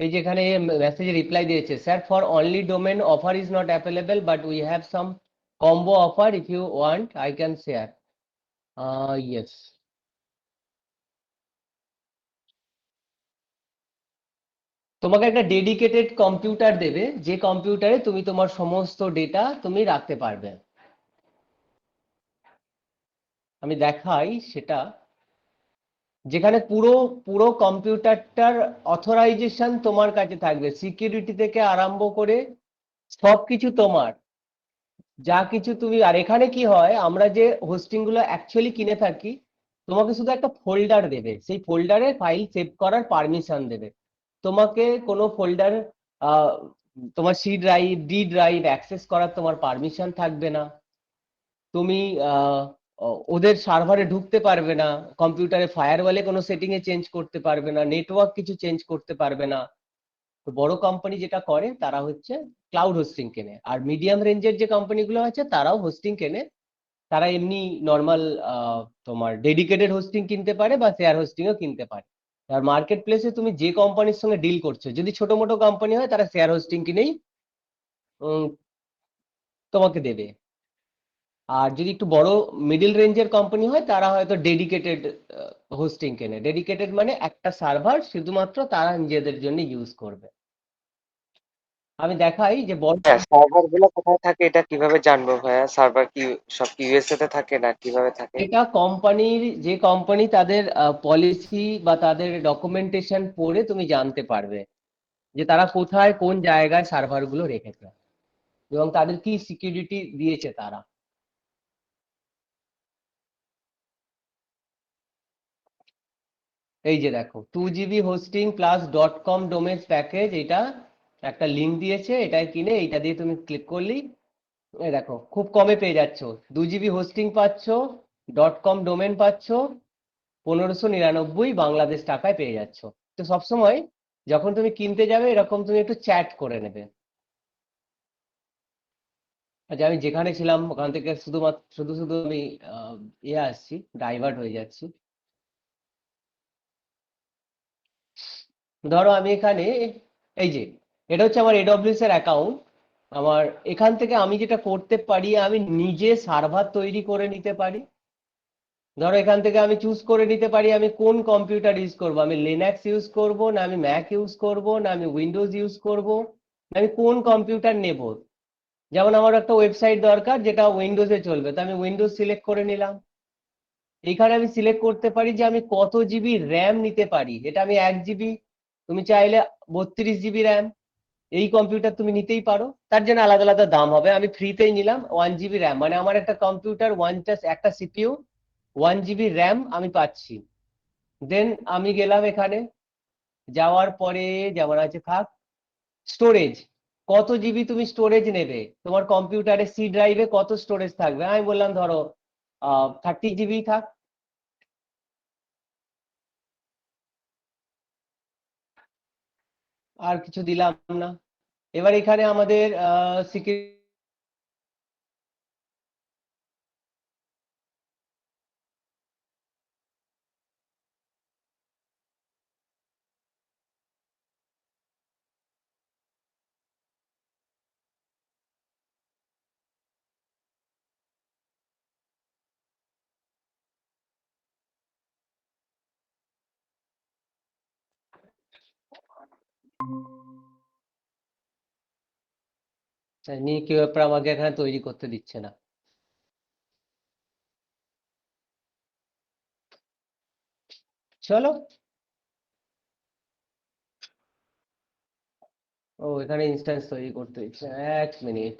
এই যেখানে মেসেজে রিপ্লাই দিয়েছে, sir for only domain offer is not available but we have some combo offer, if you want I can share. Yes, তোমাকে একটা ডেডিকেটেড কম্পিউটার দেবে, যে কম্পিউটারে তুমি তোমার সমস্ত ডেটা তুমি রাখতে পারবে। আমি দেখাই সেটা, যেখানে পুরো পুরো কম্পিউটারটার অথরাইজেশন তোমার কাছে থাকবে, সিকিউরিটি থেকে আরম্ভ করে সবকিছু তোমার, যা কিছু তুমি। আর এখানে কি হয়, আমরা যে হোস্টিং গুলো অ্যাকচুয়ালি কিনে থাকি, তোমাকে শুধু একটা ফোল্ডার দেবে, সেই ফোল্ডারে ফাইল সেভ করার পারমিশন দেবে। তোমাকে কোনো ফোল্ডার, তোমার C drive, D drive access করার তোমার পারমিশন থাকবে না। তুমি ওদের সার্ভারে ঢুকতে পারবে না, কম্পিউটারে ফায়ারওয়ালে কোনো সেটিং এ চেঞ্জ করতে পারবে না, নেটওয়ার্ক কিছু চেঞ্জ করতে পারবে না। তো বড় কোম্পানি যেটা করে তারা হচ্ছে ক্লাউড হোস্টিং কেনে। আর মিডিয়াম রেঞ্জের যে কোম্পানিগুলো আছে তারাও হোস্টিং কেনে, তারা এমনি নর্মাল তোমার ডেডিকেটেড হোস্টিং কিনতে পারে বা শেয়ার হোস্টিং ও কিনতে পারে। আর মার্কেট প্লেসে তুমি যে কোম্পানির সঙ্গে ডিল করছো, যদি ছোট মোটো কোম্পানি হয় তারা শেয়ার হোস্টিং কিনেই তোমাকে দেবে। আর যদি একটু বড় মিডল রেঞ্জের কোম্পানি হয় তারা হয়তো ডেডিকেটেড হোস্টিং কেনে। ডেডিকেটেড মানে একটা সার্ভার শুধুমাত্র তারা নিজেদের জন্য ইউজ করবে। আমি দেখাই যে বড়, হ্যাঁ, সার্ভার গুলো কোথায় থাকে এটা কিভাবে জানবো ভাইয়া? সার্ভার কি সব কি ইউএসএ তে থাকে না কিভাবে থাকে? এটা কোম্পানির, যে কোম্পানি তাদের পলিসি বা তাদের ডকুমেন্টেশন পড়ে তুমি জানতে পারবে যে তারা কোথায় কোন জায়গায় সার্ভার গুলো রেখেছে এবং তাদের কি সিকিউরিটি দিয়েছে তারা। এই যে দেখো 2GB hosting plus .com domain package, এটা একটা লিঙ্ক দিয়েছে, এটাই কিনে এইটা দিয়ে তুমি ক্লিক করলেই এই দেখো খুব কমে পেয়ে যাচ্ছ, 2GB হোস্টিং পাচ্ছ, .com ডোমেন পাচ্ছ 1599 বাংলাদেশ টাকায় পেয়ে যাচ্ছ। তো সবসময় যখন তুমি কিনতে যাবে এরকম তুমি একটু চ্যাট করে নেবে। আচ্ছা, আমি যেখানে ছিলাম ওখান থেকে শুধুমাত্র শুধু শুধু আমি আসছি, ডাইভার্ট হয়ে যাচ্ছি। ধরো আমি এখানে, এই যে এটা হচ্ছে আমার AWS এর অ্যাকাউন্ট। আমার এখান থেকে আমি যেটা করতে পারি, আমি নিজে সার্ভার তৈরি করে নিতে পারি। ধরো এখান থেকে আমি চুজ করে নিতে পারি আমি কোন কম্পিউটার ইউজ করব, আমি লিনাক্স ইউজ করব না আমি ম্যাক ইউজ করব না আমি উইন্ডোজ ইউজ করব, আমি কোন কম্পিউটার নেব। যেমন আমার একটা ওয়েবসাইট দরকার যেটা উইন্ডোজে চলবে, তো আমি উইন্ডোজ সিলেক্ট করে নিলাম। এইখানে আমি সিলেক্ট করতে পারি যে আমি কত জিবি র্যাম নিতে পারি। এটা আমি 1 জিবি, তুমি চাইলে 32 জিবি র্যাম এই কম্পিউটার তুমি নিতেই পারো, তার জন্য আলাদা আলাদা দাম হবে। আমি ফ্রিতেই নিলাম 1 জিবি র্যাম, মানে আমার একটা কম্পিউটার একটা সিপিইউ 1 জিবি র্যাম আমি পাচ্ছি। দেন আমি গেলাম এখানে, যাওয়ার পরে যেমন আছে থাক স্টোরেজ, কত জিবি তুমি স্টোরেজ নেবে, তোমার কম্পিউটারে সি ড্রাইভে কত স্টোরেজ থাকবে। আমি বললাম ধরো 30 জিবি থাক। আর কিছু দিলাম না। এবার এখানে আমাদের সিকিউরিটি নিয়ে কেউ ব্যাপার আমাকে এখানে তৈরি করতে দিচ্ছে না। চলো, ও এখানে ইনস্ট্যান্স তৈরি করতে দিচ্ছে, 1 মিনিট।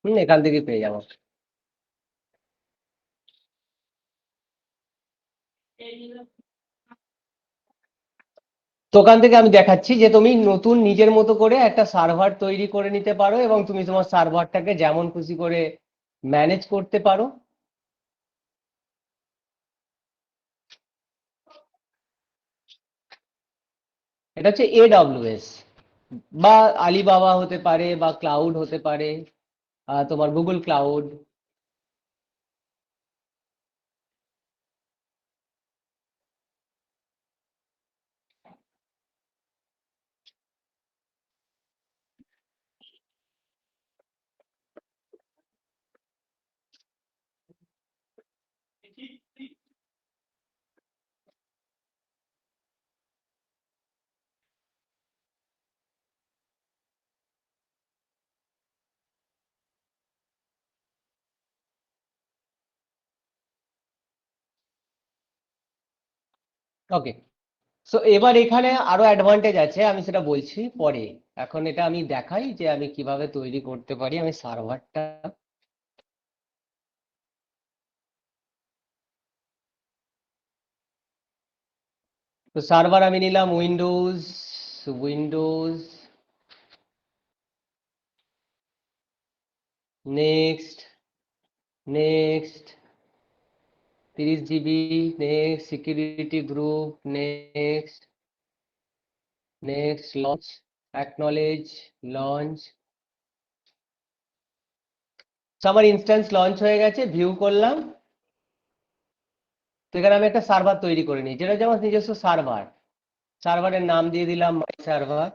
এখান থেকে পেয়ে যাবো। তো ওখান থেকে আমি দেখাচ্ছি যে তুমি নতুন নিজের মতো করে একটা সার্ভার তৈরি করে নিতে পারো এবং তুমি তোমার সার্ভারটাকে যেমন খুশি করে ম্যানেজ করতে পারো। এটা হচ্ছে AWS বা আলিবাবা হতে পারে বা ক্লাউড হতে পারে, তোমার গুগল ক্লাউড। ওকে, সো এবার এখানে আরো অ্যাডভান্টেজ আছে, আমি সেটা বলছি পরে। এখন এটা আমি দেখাই যে আমি কিভাবে তৈরি করতে পারি আমি সার্ভারটা। তো সার্ভার আমি নিলাম Windows, Windows next, next 30 GB, next security group, next, next launch, acknowledge, launch. আমার ইনস্ট্যান্স লঞ্চ হয়ে গেছে, ভিউ করলাম। তো এখানে আমি একটা সার্ভার তৈরি করে নিই, যেটা যেমন নিজস্ব সার্ভার। সার্ভারের নাম দিয়ে দিলাম মাই সার্ভার।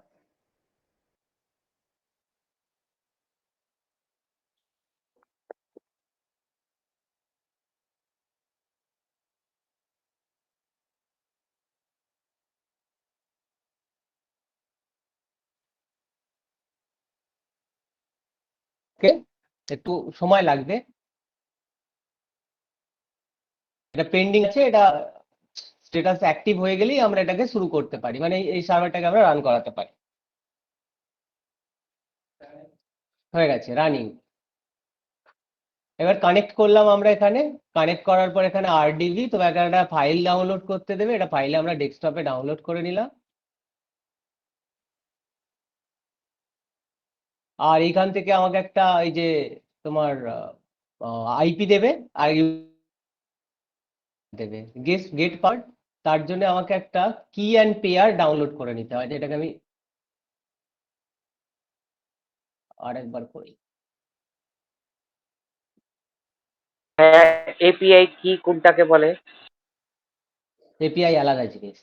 ওকে, একটু সময় লাগবে, এটা পেন্ডিং আছে। এটা স্ট্যাটাস অ্যাক্টিভ হয়ে গেলেই আমরা এটাকে শুরু করতে পারি, মানে এই সার্ভারটাকে আমরা রান করাতে পারি। হয়ে গেছে রানিং। এবার কানেক্ট করলাম আমরা এখানে। কানেক্ট করার পর এখানে আরডিবি, তো একটা ফাইল ডাউনলোড করতে দেবে, এটা ফাইলে আমরা ডেস্কটপে ডাউনলোড করে নিলাম। আর এইখান থেকে আমাকে একটা এই যে তোমার আইপি দেবে আর দেবে গেট পার্ট। তার জন্য আমাকে একটা কি অ্যান্ড পেয়ার ডাউনলোড করে নিতে হয়, যেটাকে আমি আর একবার করি। হ্যাঁ, এপিআই কি কোনটাকে বলে? এপিআই আলাদা জিনিস,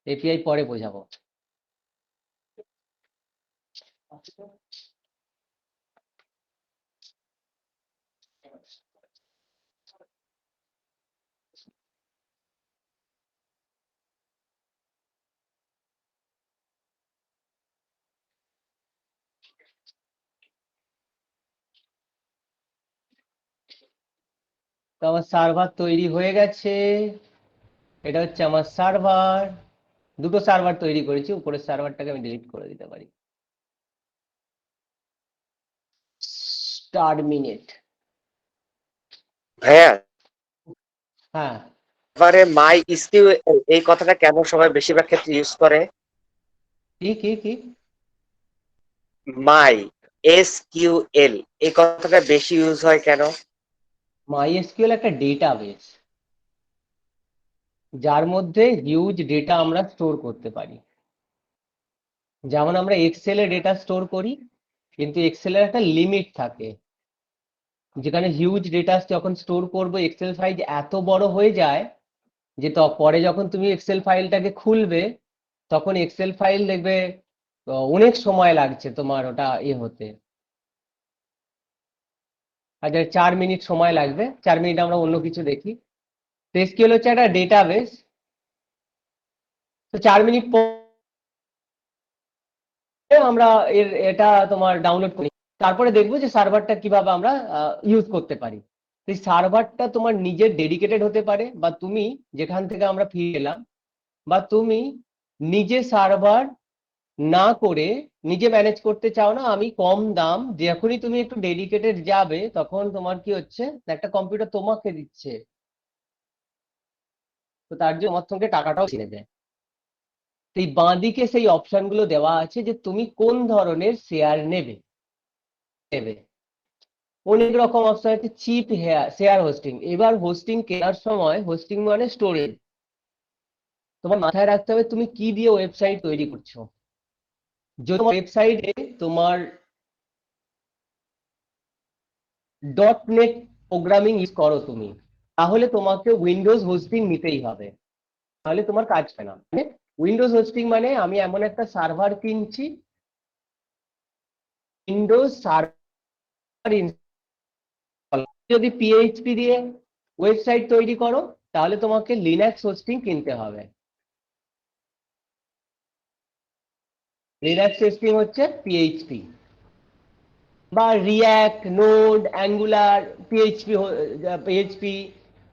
এপিআই পরে বোঝাবো। তো আমার সার্ভার তৈরি হয়ে গেছে, এটা হচ্ছে আমার সার্ভার। দুটো সার্ভার তৈরি করেছি, উপরের সার্ভারটাকে আমি ডিলিট করে দিতে পারি। Start minute. ভাইয়া, হ্যাঁ, এবারে মাই এসকিউএল এই কথাটা কেন সবাই বেশিরভাগ ক্ষেত্রে ইউজ করে? কি কি কি? মাই এসকিউএল এই কথাটা বেশি ইউজ হয় কেন? MySQL একটা ডেটাবেস, যার মধ্যে হিউজ ডেটা আমরা স্টোর করতে পারি। যেমন আমরা এক্সেলে ডেটা স্টোর করি, কিন্তু এক্সেলের একটা লিমিট থাকে, যেখানে হিউজ ডেটা যখন স্টোর করবো এক্সেল সাইজ এত বড় হয়ে যায় যে পরে যখন তুমি এক্সেল ফাইলটাকে খুলবে তখন এক্সেল ফাইল দেখবে অনেক সময় লাগছে তোমার ওটা হতে। আর 4 মিনিট সময় লাগবে, 4 মিনিট আমরা অন্য কিছু দেখি। এসকিউএল হচ্ছে একটা ডেটাবেস, তো 4 মিনিট পরে আমরা এটা তোমার ডাউনলোড করি, তারপরে দেখবো যে সার্ভারটা কিভাবে আমরা ইউজ করতে পারি। এই সার্ভারটা তোমার নিজের ডেডিকেটেড হতে পারে, বা তুমি যেখান থেকে আমরা ফিরে এলাম, বা তুমি নিজে সার্ভার না করে নিজে ম্যানেজ করতে চাও না, আমি কম দাম, যখনই তুমি একটু ডেডিকেটেড যাবে তখন তোমার কি হচ্ছে, একটা কম্পিউটার তোমাকে দিচ্ছে, তো তার জন্য তোমার সঙ্গে টাকাটাও ছিঁড়ে যায়। এই বাঁদিকে সেই অপশনগুলো দেওয়া আছে যে তুমি কোন ধরনের শেয়ার নেবে। অনেক রকম অপশন আছে, চিপ শেয়ার হোস্টিং। এবার হোস্টিং কেনার সময়, হোস্টিং মানে স্টোরেজ, তোমার মাথায় রাখতে হবে তুমি কি দিয়ে ওয়েবসাইট তৈরি করছো। যদি ওয়েবসাইটে তোমার .NET প্রোগ্রামিং ইউজ করো তুমি, তাহলে তোমাকে উইন্ডোজ হোস্টিং নিতেই হবে, তাহলে তোমার কাজ হবে না। উইন্ডোজ হোস্টিং মানে আমি এমন একটা সার্ভার কিনছি, উইন্ডোজ সার্ভার। যদি পিএইচপি দিয়ে ওয়েবসাইট তৈরি করো তাহলে তোমাকে লিনাক্স হোস্টিং কিনতে হবে। লিনাক্স হোস্টিং হচ্ছে পিএইচপি, বা রিয়াক্ট, নোড, অ্যাঙ্গুলার, পিএইচপি,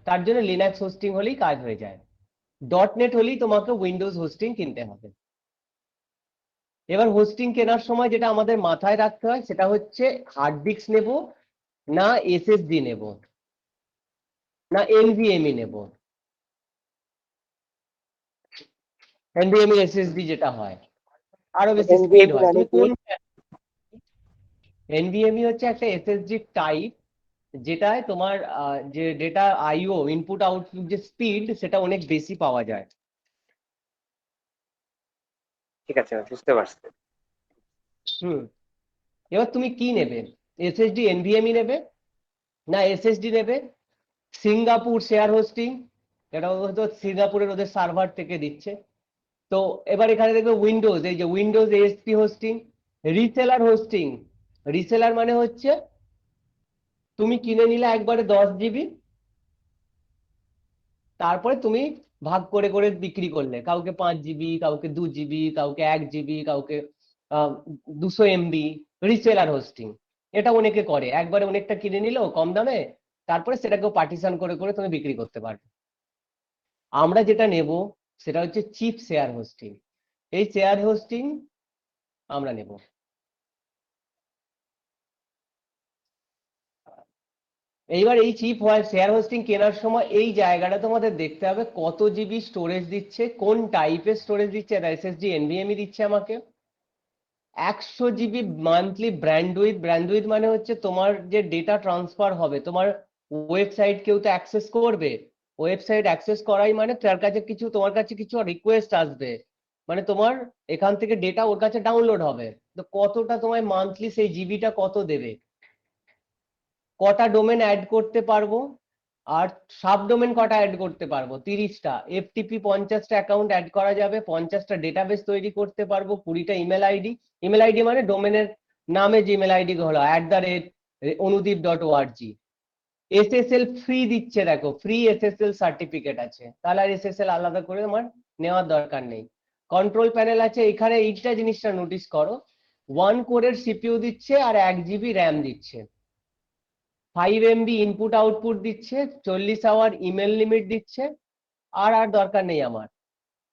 তার জন্য লিনাক্স হোস্টিং হলেই কাজ হয়ে যায়। .NET হলেই তোমাকে উইন্ডোজ হোস্টিং কিনতে হবে। এবার হোস্টিং কেনার সময় যেটা আমাদের মাথায় রাখতে হয় সেটা হচ্ছে হার্ড ডিস্ক নেব না এসএসডি নেব না এনভিএমই নেব। এনভিএমই এসএসডি যেটা হয় আরো বেশি স্পিড হয়। তুমি কোন এনভিএমই হচ্ছে একটা এসএসডি টাইপ, যেটায় তোমার যে ডেটা আইও ইনপুট আউটপুট যে স্পিড সেটা অনেক বেশি পাওয়া যায়। ঠিক আছে, বুঝতে পারছি। এবার তুমি কি নেবে, এসএসডি এনভিএমই নেবে না এসএসডি নেবে সিঙ্গাপুর শেয়ার হোস্টিং, এটা হয়তো সিঙ্গাপুরের ওদের সার্ভার থেকে দিচ্ছে। তো এবার এখানে দেখবে উইন্ডোজ, এই যে Windows ASP hosting, reseller hosting. Reseller মানে হচ্ছে তুমি কিনে নিলে একবারে 10 GB, তারপরে তুমি ভাগ করে করে বিক্রি করলে, কাউকে 5 GB, কাউকে 2 GB, কাউকে 1 GB, কাউকে 200 MB। রিসেলার হোস্টিং এটা অনেকে করে, একবারে অনেকটা কিনে নিল কম দামে, তারপরে সেটাকেও পার্টিশন করে করে তুমি বিক্রি করতে পারবে। আমরা যেটা নেব সেটা হচ্ছে চিপ শেয়ার হোস্টিং। এই শেয়ার হোস্টিং আমরা নেব। এইবার এই চিপ শেয়ার হোস্টিং কেনার সময় এই জায়গাটা তোমাদের দেখতে হবে কত জিবি স্টোরেজ দিচ্ছে, কোন টাইপের স্টোরেজ দিচ্ছে। এসএসডি এনভিএমই দিচ্ছে আমাকে 100 GB মান্থলি ব্র্যান্ডউইথ। ব্র্যান্ডউইথ মানে হচ্ছে তোমার যে ডেটা ট্রান্সফার হবে, তোমার ওয়েবসাইট কেউ তো অ্যাক্সেস করবে, ওয়েবসাইট অ্যাক্সেস করাই মানে তার কাছে কিছু, তোমার কাছে কিছু রিকোয়েস্ট আসবে, মানে তোমার এখান থেকে ডেটা ওর কাছে ডাউনলোড হবে, তো কতটা তোমায় মান্থলি সেই জিবিটা কত দেবে, কটা ডোমেন অ্যাড করতে পারবো, আর সাব ডোমেন কটা অ্যাড করতে পারবো, 30টা, এফটিপি 50টা অ্যাকাউন্ট অ্যাড করা যাবে, 50টা ডেটাবেস তৈরি করতে পারবো, 20টা ইমেল আইডি মানে ডোমেনের নামে যে ইমেল আইডি হলো @অনুদীপ.org। এসএসএল ফ্রি দিচ্ছে, দেখো ফ্রি এসএসএল সার্টিফিকেট আছে, তাহলে আর এসএসএল আলাদা করে আমার নেওয়ার দরকার নেই। কন্ট্রোল প্যানেল আছে, এখানে এইটা জিনিসটা নোটিস করো, 1 কোরের সিপিইউ দিচ্ছে আর 1 জিবি র্যাম দিচ্ছে, 5 MB ইনপুট আউটপুট দিচ্ছে, 40 আওয়ার ইমেল লিমিট দিচ্ছে, আর দরকার নেই আমার।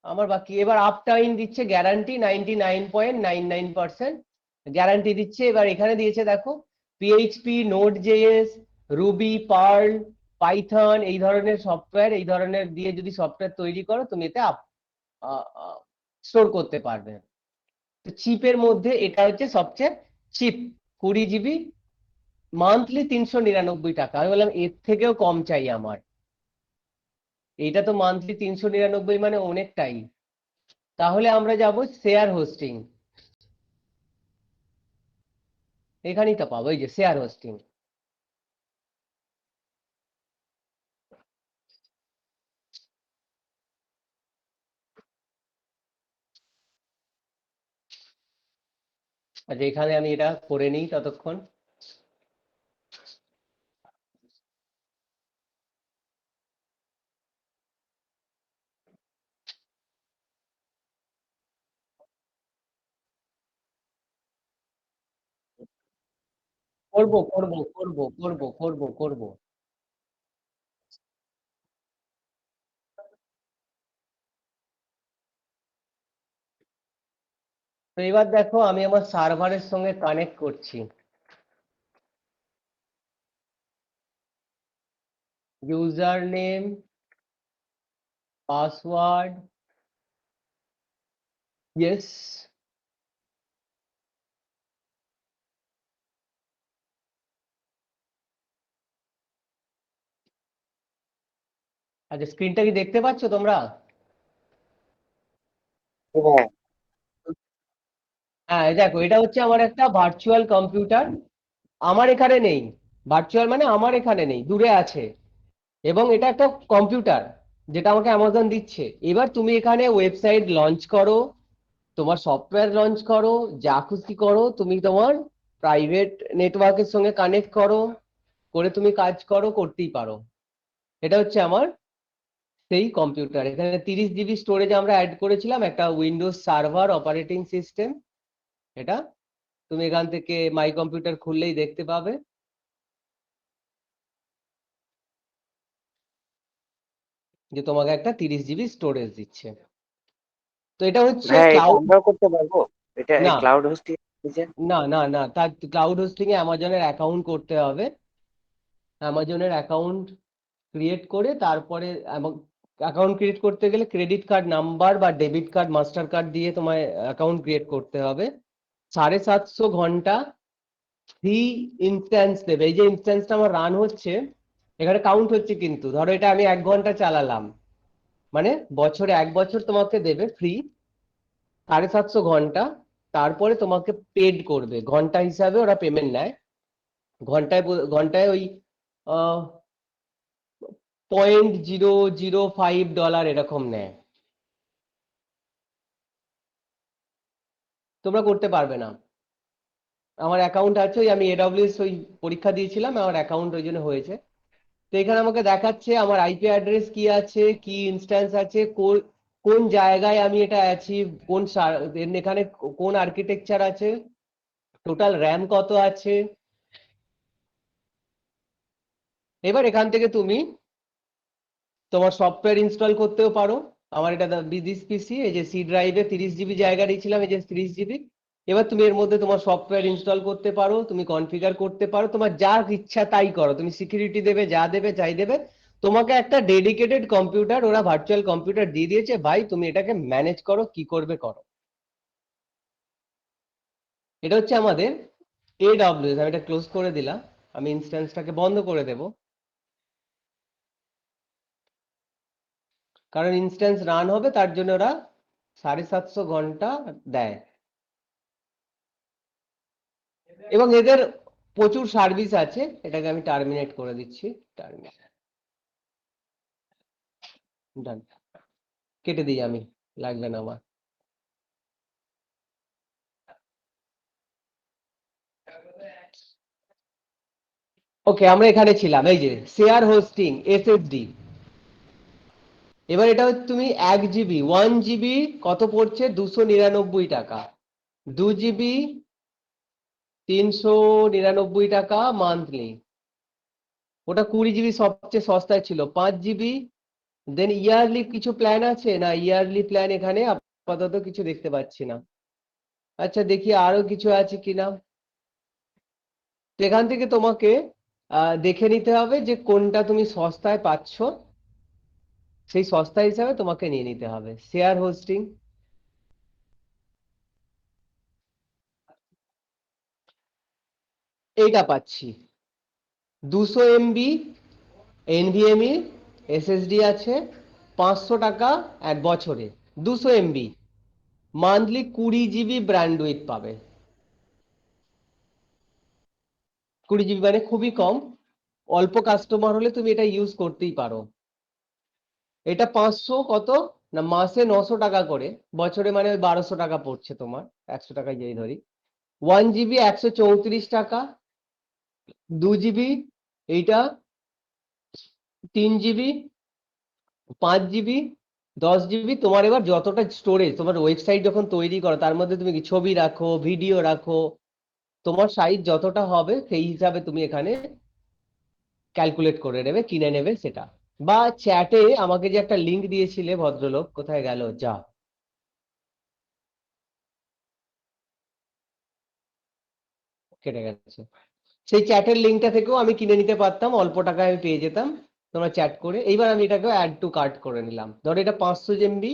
আমার বাকি এবার আপ টাইম দিচ্ছে, গ্যারান্টি 99.99% গ্যারান্টি দিচ্ছে। এবার এখানে দিয়েছে দেখো PHP, node JS, ruby, perl, python, এই ধরনের সফটওয়্যার, এই ধরনের দিয়ে যদি সফটওয়্যার তৈরি করো তুমি এতে স্টোর করতে পারবে। তো চিপের মধ্যে এটা হচ্ছে সবচেয়ে চিপ, 20 জিবি, মান্থলি 399 টাকা। আমি বললাম এর থেকেও কম চাই আমার, এইটা তো মান্থলি 399 মানে অনেকটাই। তাহলে আমরা যাব শেয়ার হোস্টিং, এখানেই তো পাবো, এই যে শেয়ার হোস্টিং। আচ্ছা এখানে আমি এটা করে নিই ততক্ষণ। করবো করবো করবো করবো করবো করবো। তো এবার দেখো আমি আমার সার্ভারের সঙ্গে কানেক্ট করছি, ইউজার নেম, পাসওয়ার্ড, ইয়েস। আচ্ছা স্ক্রিনটা কি দেখতে পাচ্ছ তোমরা? হ্যাঁ, হ্যাঁ দেখো এটা হচ্ছে আমার একটা ভার্চুয়াল কম্পিউটার, আমার এখানে নেই, ভার্চুয়াল মানে আমার এখানে নেই, দূরে আছে, এবং এটা একটা কম্পিউটার যেটা আমাকে অ্যামাজন দিচ্ছে। এবার তুমি এখানে ওয়েবসাইট লঞ্চ করো, তোমার সফটওয়্যার লঞ্চ করো, যা খুশি করো, তুমি তোমার প্রাইভেট নেটওয়ার্কের সঙ্গে কানেক্ট করো, করে তুমি কাজ করো, করতেই পারো। এটা হচ্ছে আমার সেই কম্পিউটার। এখানে 30 জিবি স্টোরেজ আমরা অ্যাড করেছিলাম, একটা উইন্ডোজ সার্ভার অপারেটিং সিস্টেম। এটা তুমি এখান থেকে মাই কম্পিউটার খুললেই দেখতে পাবে, যে তোমাকে একটা 30 জিবি স্টোরেজ দিচ্ছে। তো এটা হচ্ছে ভাইয়া এটা ক্লাউড। আমরাও করতে পারবো? এটা না ক্লাউড হোস্টিং? না না না, তার ক্লাউড হোস্টিং এ অ্যামাজনের অ্যাকাউন্ট করতে হবে, অ্যামাজনের অ্যাকাউন্ট ক্রিয়েট করে তারপরে অ্যাকাউন্ট ক্রিয়েট করতে গেলে ক্রেডিট কার্ড নাম্বার বা ডেবিট কার্ড, মাস্টার কার্ড দিয়ে তোমায় অ্যাকাউন্ট ক্রিয়েট করতে হবে। 750 ঘন্টা ফ্রি ইনস্ট্যান্স দেবে। এই যে ইনস্ট্যান্সটা আমার রান হচ্ছে, এখানে কাউন্ট হচ্ছে, কিন্তু ধরো এটা আমি 1 ঘন্টা চালালাম, মানে বছরে 1 বছর তোমাকে দেবে ফ্রি 750 ঘন্টা। তারপরে তোমাকে পেড করবে, ঘন্টা হিসাবে ওরা পেমেন্ট নেয়, ঘন্টায় ওই আহ $0.005 এরকম নেয়। তোমরা করতে পারবে না, আমার অ্যাকাউন্ট আছে, ওই আমি এডব্লিউএস ওই পরীক্ষা দিয়েছিলাম, আমার অ্যাকাউন্ট ওই জন্য হয়েছে। তো এখানে আমাকে দেখাচ্ছে আমার আইপি অ্যাড্রেস কি আছে, কি ইনস্ট্যান্স আছে, কোন জায়গায় আমি এটা আছি, এখানে কোন আর্কিটেকচার আছে, টোটাল র্যাম কত আছে। এবার এখান থেকে তুমি তোমার সফটওয়্যার ইনস্টল করতেও পারো। আমার এটা দিস পিসি, এই যে সি ড্রাইভে 30 জিবি জায়গা দিয়েছিলাম, এই যে 30 জিবি। এবার তুমি এর মধ্যে তোমার সফটওয়্যার ইনস্টল করতে পারো, তুমি কনফিগার করতে পারো, তোমার যা ইচ্ছা তাই করো, তুমি সিকিউরিটি দেবে, যা দেবে চাই দেবে। তোমাকে একটা ডেডিকেটেড কম্পিউটার, ওরা ভার্চুয়াল কম্পিউটার দিয়ে দিয়েছে, ভাই তুমি এটাকে ম্যানেজ করো, কি করবে করো। এটা হচ্ছে আমাদের AWS। আমি এটা ক্লোজ করে দিলাম, আমি ইনস্ট্যান্সটাকে বন্ধ করে দেব, কারণ ইনস্ট্যান্স রান হবে তার জন্য ওরা 750 ঘন্টা দেয় এবং এদের প্রচুর সার্ভিস আছে। এটাকে আমি টার্মিনেট করে দিচ্ছি, ডান, কেটে দিই আমি, লাগবে না আমার। ওকে, আমরা এখানে ছিলাম, এই যে শেয়ার হোস্টিং এসএসডি। এবার এটা হচ্ছে তুমি 1 GB 1 GB কত পড়ছে, 299 টাকা। 2 GB 399 টাকা মান্থলি। ওটা 20 GB সবচেয়ে সস্তায় ছিল। 5 GB, দেন ইয়ারলি কিছু প্ল্যান আছে না? ইয়ারলি প্ল্যান এখানে আপাতত কিছু দেখতে পাচ্ছি না। আচ্ছা দেখি আরো কিছু আছে কিনা। তো এখান থেকে তোমাকে দেখে নিতে হবে যে কোনটা তুমি সস্তায় পাচ্ছ, সেই সস্তা হিসাবে তোমাকে নিয়ে নিতে হবে। শেয়ার হোস্টিং, এইটা পাচ্ছি 200 MB NVMe SSD আছে, 500 টাকা এক বছরে। 200 MB মান্থলি 20 GB ব্র্যান্ডউইথ পাবে। 20 GB মানে খুবই কম। অল্প কাস্টমার হলে তুমি এটা ইউজ করতেই পারো। এটা 500 কত না, মাসে 900 টাকা করে, বছরে মানে ওই 1200 টাকা পড়ছে তোমার, 100 টাকা যেই ধরি। 1 GB 134 টাকা। 2 GB এইটা, 3 GB, 5 GB, 10 GB। তোমার এবার যতটা স্টোরেজ, তোমার ওয়েবসাইট যখন তৈরি করো তার মধ্যে তুমি কি ছবি রাখো, ভিডিও রাখো, তোমার সাইজ যতটা হবে সেই হিসাবে তুমি এখানে ক্যালকুলেট করে নেবে, কিনে নেবে সেটা। বা চ্যাটে আমাকে যে একটা লিংক দিয়েছিলে ভদ্রলোক, কোথায় গেল, যা, কেটে গেছে। সেই চ্যাটের লিঙ্কটা থেকেও আমি কিনে নিতে পারতাম, অল্প টাকায় আমি পেয়ে যেতাম তোমরা চ্যাট করে। এইবার আমি এটাকে অ্যাড টু কার্ট করে নিলাম। ধরো এটা 500 MB,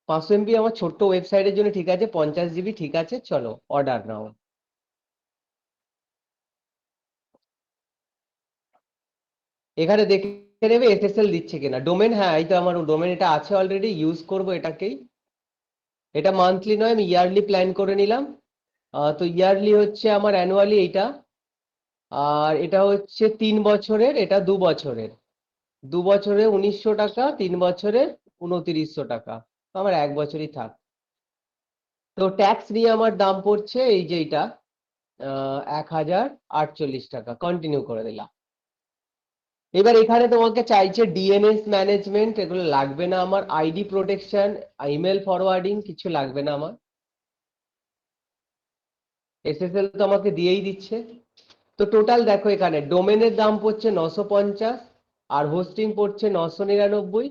500 MB আমার ছোট্ট ওয়েবসাইটের জন্য ঠিক আছে। 50 GB ঠিক আছে, চলো অর্ডার নাও। এখানে দেখে নেবে SSL দিচ্ছে কিনা। ডোমেন, হ্যাঁ এই তো আমার ডোমেন, এটা আছে অলরেডি, ইউজ করব এটাকেই। এটা মান্থলি নয়, আমি ইয়ারলি প্ল্যান করে নিলাম। তো ইয়ারলি হচ্ছে আমার অ্যানুয়ালি এইটা, আর এটা হচ্ছে 3 বছরের, এটা 2 বছরের। 2 বছরে 1900 টাকা, 3 বছরে 2900 টাকা, আমার 1 বছরই থাক। তো ট্যাক্স নিয়ে আমার দাম পড়ছে এই যে এটা 1048 টাকা। কন্টিনিউ করে দিলাম। এবার এখানে তোমাকে চাইছে ডিএনএস ম্যানেজমেন্ট, এগুলো লাগবে না আমার। আইডি প্রোটেকশন, ইমেল ফরওয়ার্ডিং কিছু লাগবে না আমার। এসএসএল তো আমাকে দিয়েই দিচ্ছে। তো টোটাল দেখো এখানে ডোমেনের দাম পড়ছে 950, আর হোস্টিং পড়ছে 999।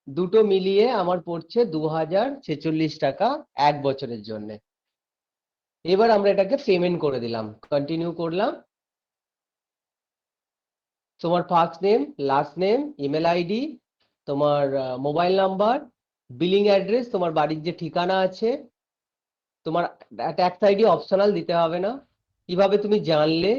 দুটো মিলিয়ে আমার পড়ছে 2046 টাকা 1 বছরের জন্য। এবার আমরা এটাকে পেমেন্ট করে দিলাম, কন্টিনিউ করলাম। তোমার first name, last name, email ID, তোমার মোবাইল নাম্বার, বিলিং অ্যাড্রেস, তোমার বাড়ির যে ঠিকানা আছে, তোমার ট্যাক্স আইডি অপশনাল, দিতে হবে না। কিভাবে তুমি জানলে?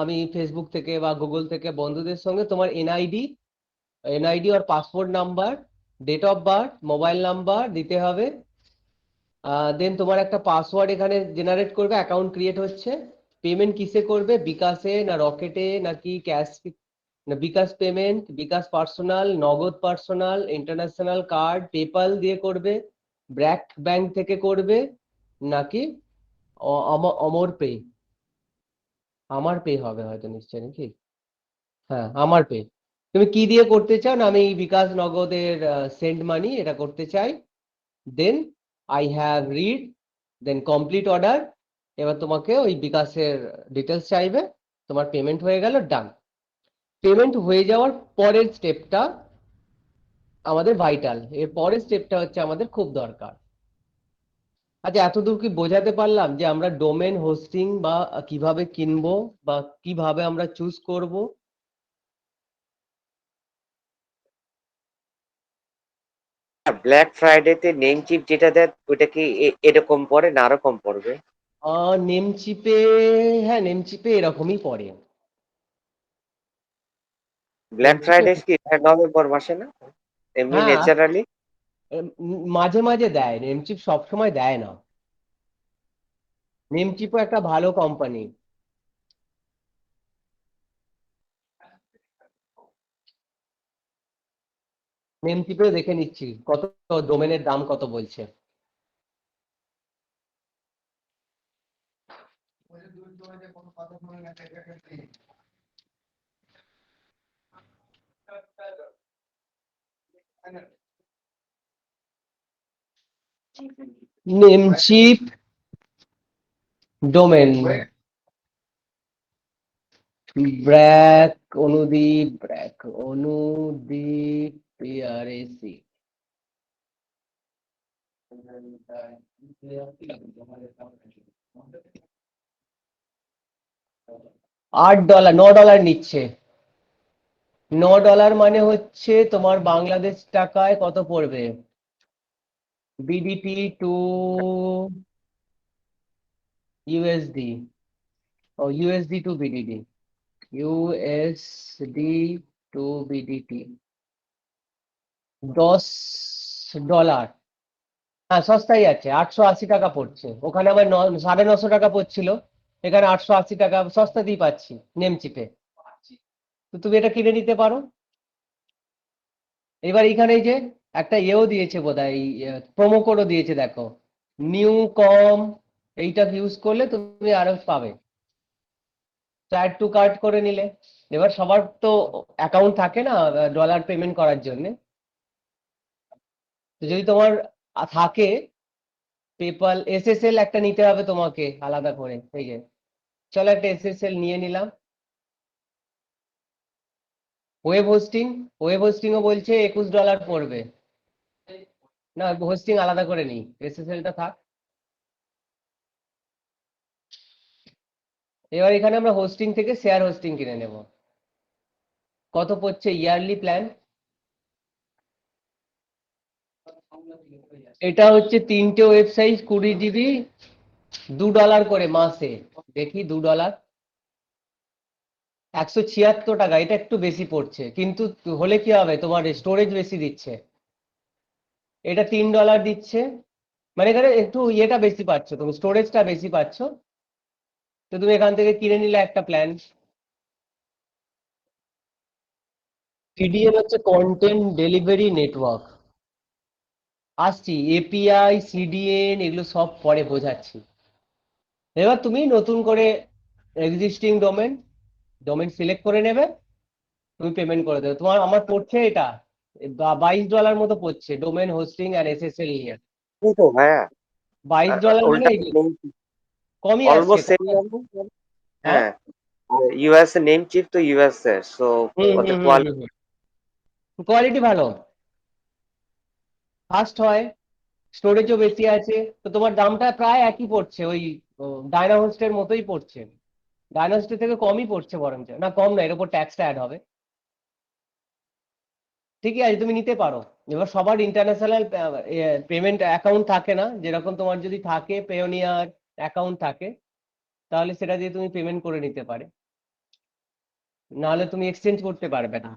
আমি ফেসবুক থেকে বা গুগল থেকে বন্ধুদের সঙ্গে। তোমার এনআইডি আর passport number, date of birth, mobile number দিতে হবে। দেন তোমার একটা পাসওয়ার্ড এখানে জেনারেট করবে, অ্যাকাউন্ট ক্রিয়েট হচ্ছে। পেমেন্ট কিসে করবে, বিকাশে না রকেটে নাকি ক্যাশ, না বিকাশ পেমেন্ট, বিকাশ পার্সোনাল, নগদ পার্সোনাল, ইন্টারন্যাশনাল কার্ড, পেপাল দিয়ে করবে, ব্র্যাক ব্যাংক থেকে করবে, নাকি অমর পে? আমার পে হবে হয়তো, নিশ্চয় নাকি? হ্যাঁ আমার পে। তুমি কি দিয়ে করতে চাও? না আমি বিকাশ নগদের সেন্ড মানি এটা করতে চাই। Then I have read, then complete order. এবার তোমাকে ওই বিকাশের ডিটেলস চাইবে, তোমার পেমেন্ট হয়ে গেল, ডান। পেমেন্ট হয়ে যাওয়ার পরের স্টেপটা আমাদের ভাইটাল। এর পরের স্টেপটা হচ্ছে আমাদের খুব দরকার। আচ্ছা এতদূর কি বোঝাতে পারলাম যে আমরা ডোমেন হোস্টিং বা কিভাবে কিনবো বা কিভাবে আমরা চুজ করব? ব্ল্যাক ফ্রাইডেতে নেম চিপ যেটা দেয় ওইটা কি এরকম পড়ে না আরো কম পড়বে? নেমচিপে, হ্যাঁ নেমচিপে এরকমই পড়ে। ব্ল্যাক নেমচিপে, ফ্রাইডে কি নভেম্বর মাসে না এমনি হ্যাঁ ন্যাচারালি? মাঝে মাঝে দেয়, নেমচিপ সবসময় দেয় না। নেমচিপও একটা ভালো কোম্পানি। নেমচিপেও দেখে নিচ্ছি কত ডোমেনের দাম কত বলছে। Namecheap domain BRAC Anudeep PRAC। 8 dollar, $9 নিচ্ছে। $9 মানে হচ্ছে তোমার বাংলাদেশ টাকায় কত পড়বে? বিডিটি টু ইউএসডি, ও USD to BDT, USD to BDT $10। হ্যাঁ সস্তাই আছে, 880 টাকা পড়ছে। ওখানে আবার 950 টাকা পড়ছিল, এখানে 880 টাকা সস্তাতেই পাচ্ছি নেমচিপে। তো তুমি এটা কিনে নিতে পারো। এবার এখানে এই যে একটা ইয়েও দিয়েছে বোধহয়, প্রোমো কোডও দিয়েছে দেখো, নিউ কম, এইটা ইউজ করলে তুমি আরো পাবে। অ্যাড টু কার্ট করে নিলে, এবার সবার তো অ্যাকাউন্ট থাকে না ডলার পেমেন্ট করার জন্য। তো যদি তোমার থাকে পেপাল, SSL একটা নিতে হবে তোমাকে আলাদা করে। এই যে চলো একটা SSL নিয়ে নিলাম। ওয়েব হোস্টিংও বলছে $21 পড়বে। না হোস্টিং আলাদা করে নিই, SSL-টা থাক। এবার এখানে আমরা হোস্টিং থেকে শেয়ার হোস্টিং কিনে নেব। কত পড়ছে ইয়ারলি প্ল্যান? এটা হচ্ছে 3টে ওয়েবসাইট 20 GB, $2 করে মাসে। দেখি $2, 176 টাকা। এটা একটু বেশি পড়ছে, কিন্তু হলে কি হবে, তোমার স্টোরেজ বেশি দিচ্ছে। এটা $3 দিচ্ছে, মানে এখানে একটু ইয়েটা বেশি পাচ্ছ, তুমি স্টোরেজটা বেশি পাচ্ছ। তো তুমি এখান থেকে কিনে নিলে একটা প্ল্যান। CDN হচ্ছে কন্টেন্ট ডেলিভারি নেটওয়ার্ক। আসছি, API CDN এগুলো সব পরে বোঝাচ্ছি। এবার তুমি নতুন করে এক্সিস্টিং ডোমেন সিলেক্ট করে নেবে, তুমি পেমেন্ট করে দেবে। তোমার আমার পড়ছে এটা $22 মতো পড়ছে, ডোমেন হোস্টিং আর SSL নিয়ে। এই তো ভাইয়া, $22 মানে উল্টা এই যে কমই আসছে, অলমোস্ট সেম। হ্যাঁ। হ্যাঁ, ইউএস নেম চিপ তো ইউএস এর, সো ওদের কোয়ালিটি কোয়ালিটি ভালো, ফাস্ট হয়, স্টোরেজও বেশি আছে। তো তোমার দামটা প্রায় একই পড়ছে, ওই ডায়নাহোস্টের মতোই পড়ছে। ডায়নাহোস্টের থেকে কমই পড়ছে বরঞ্চ, না কম না, এর উপর ট্যাক্সটা অ্যাড হবে। ঠিকই আছে, তুমি নিতে পারো। এবার সবার ইন্টারন্যাশনাল পেমেন্ট অ্যাকাউন্ট থাকে না, যেরকম তোমার যদি থাকে পেওনিয়ার অ্যাকাউন্ট থাকে, তাহলে সেটা দিয়ে তুমি পেমেন্ট করে নিতে পারে। নাহলে তুমি এক্সচেঞ্জ করতে পারবে না,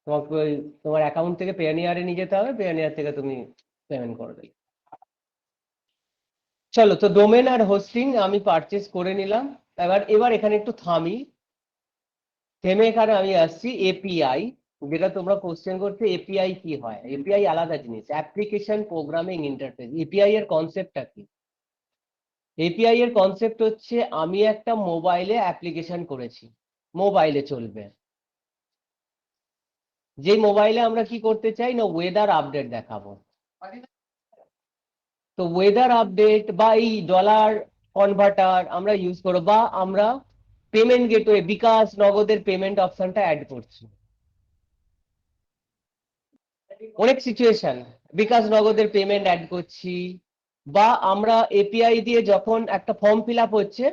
তোমাকে তোমার অ্যাকাউন্ট থেকে পেওনিয়ারে নিয়ে যেতে হবে, পেওনিয়ার থেকে তুমি পেমেন্ট করে দেবে। চলো, তো ডোমেন আর হোস্টিং আমি পারচেস করে নিলাম। এবার এখানে একটু থামি, থেমে এখানে আমি আসছি এপিআই। যেটা তোমরা কোশ্চেন করতে, এপিআই কি হয়? এপিআই আলাদা জিনিস, অ্যাপ্লিকেশন প্রোগ্রামিং ইন্টারফেস। এপিআই এর কনসেপ্টটা কি? এপিআই এর কনসেপ্ট হচ্ছে, আমি একটা মোবাইলে অ্যাপ্লিকেশন করেছি, মোবাইলে চলবে, যে মোবাইলে আমরা কি করতে চাই না, ওয়েদার আপডেট দেখাবো। তো ওয়েদার আপডেট বা এই ডলার কনভার্টার আমরা ইউজ করবো, বা আমরা পেমেন্ট গেটওয়ে বিকাশ নগদের পেমেন্ট অপশনটা অ্যাড করছি। অনেক সিচুয়েশন, বিকাশ নগদের পেমেন্ট অ্যাড করছি, বা আমরা এপিআই দিয়ে যখন একটা ফর্ম ফিল আপ হচ্ছে,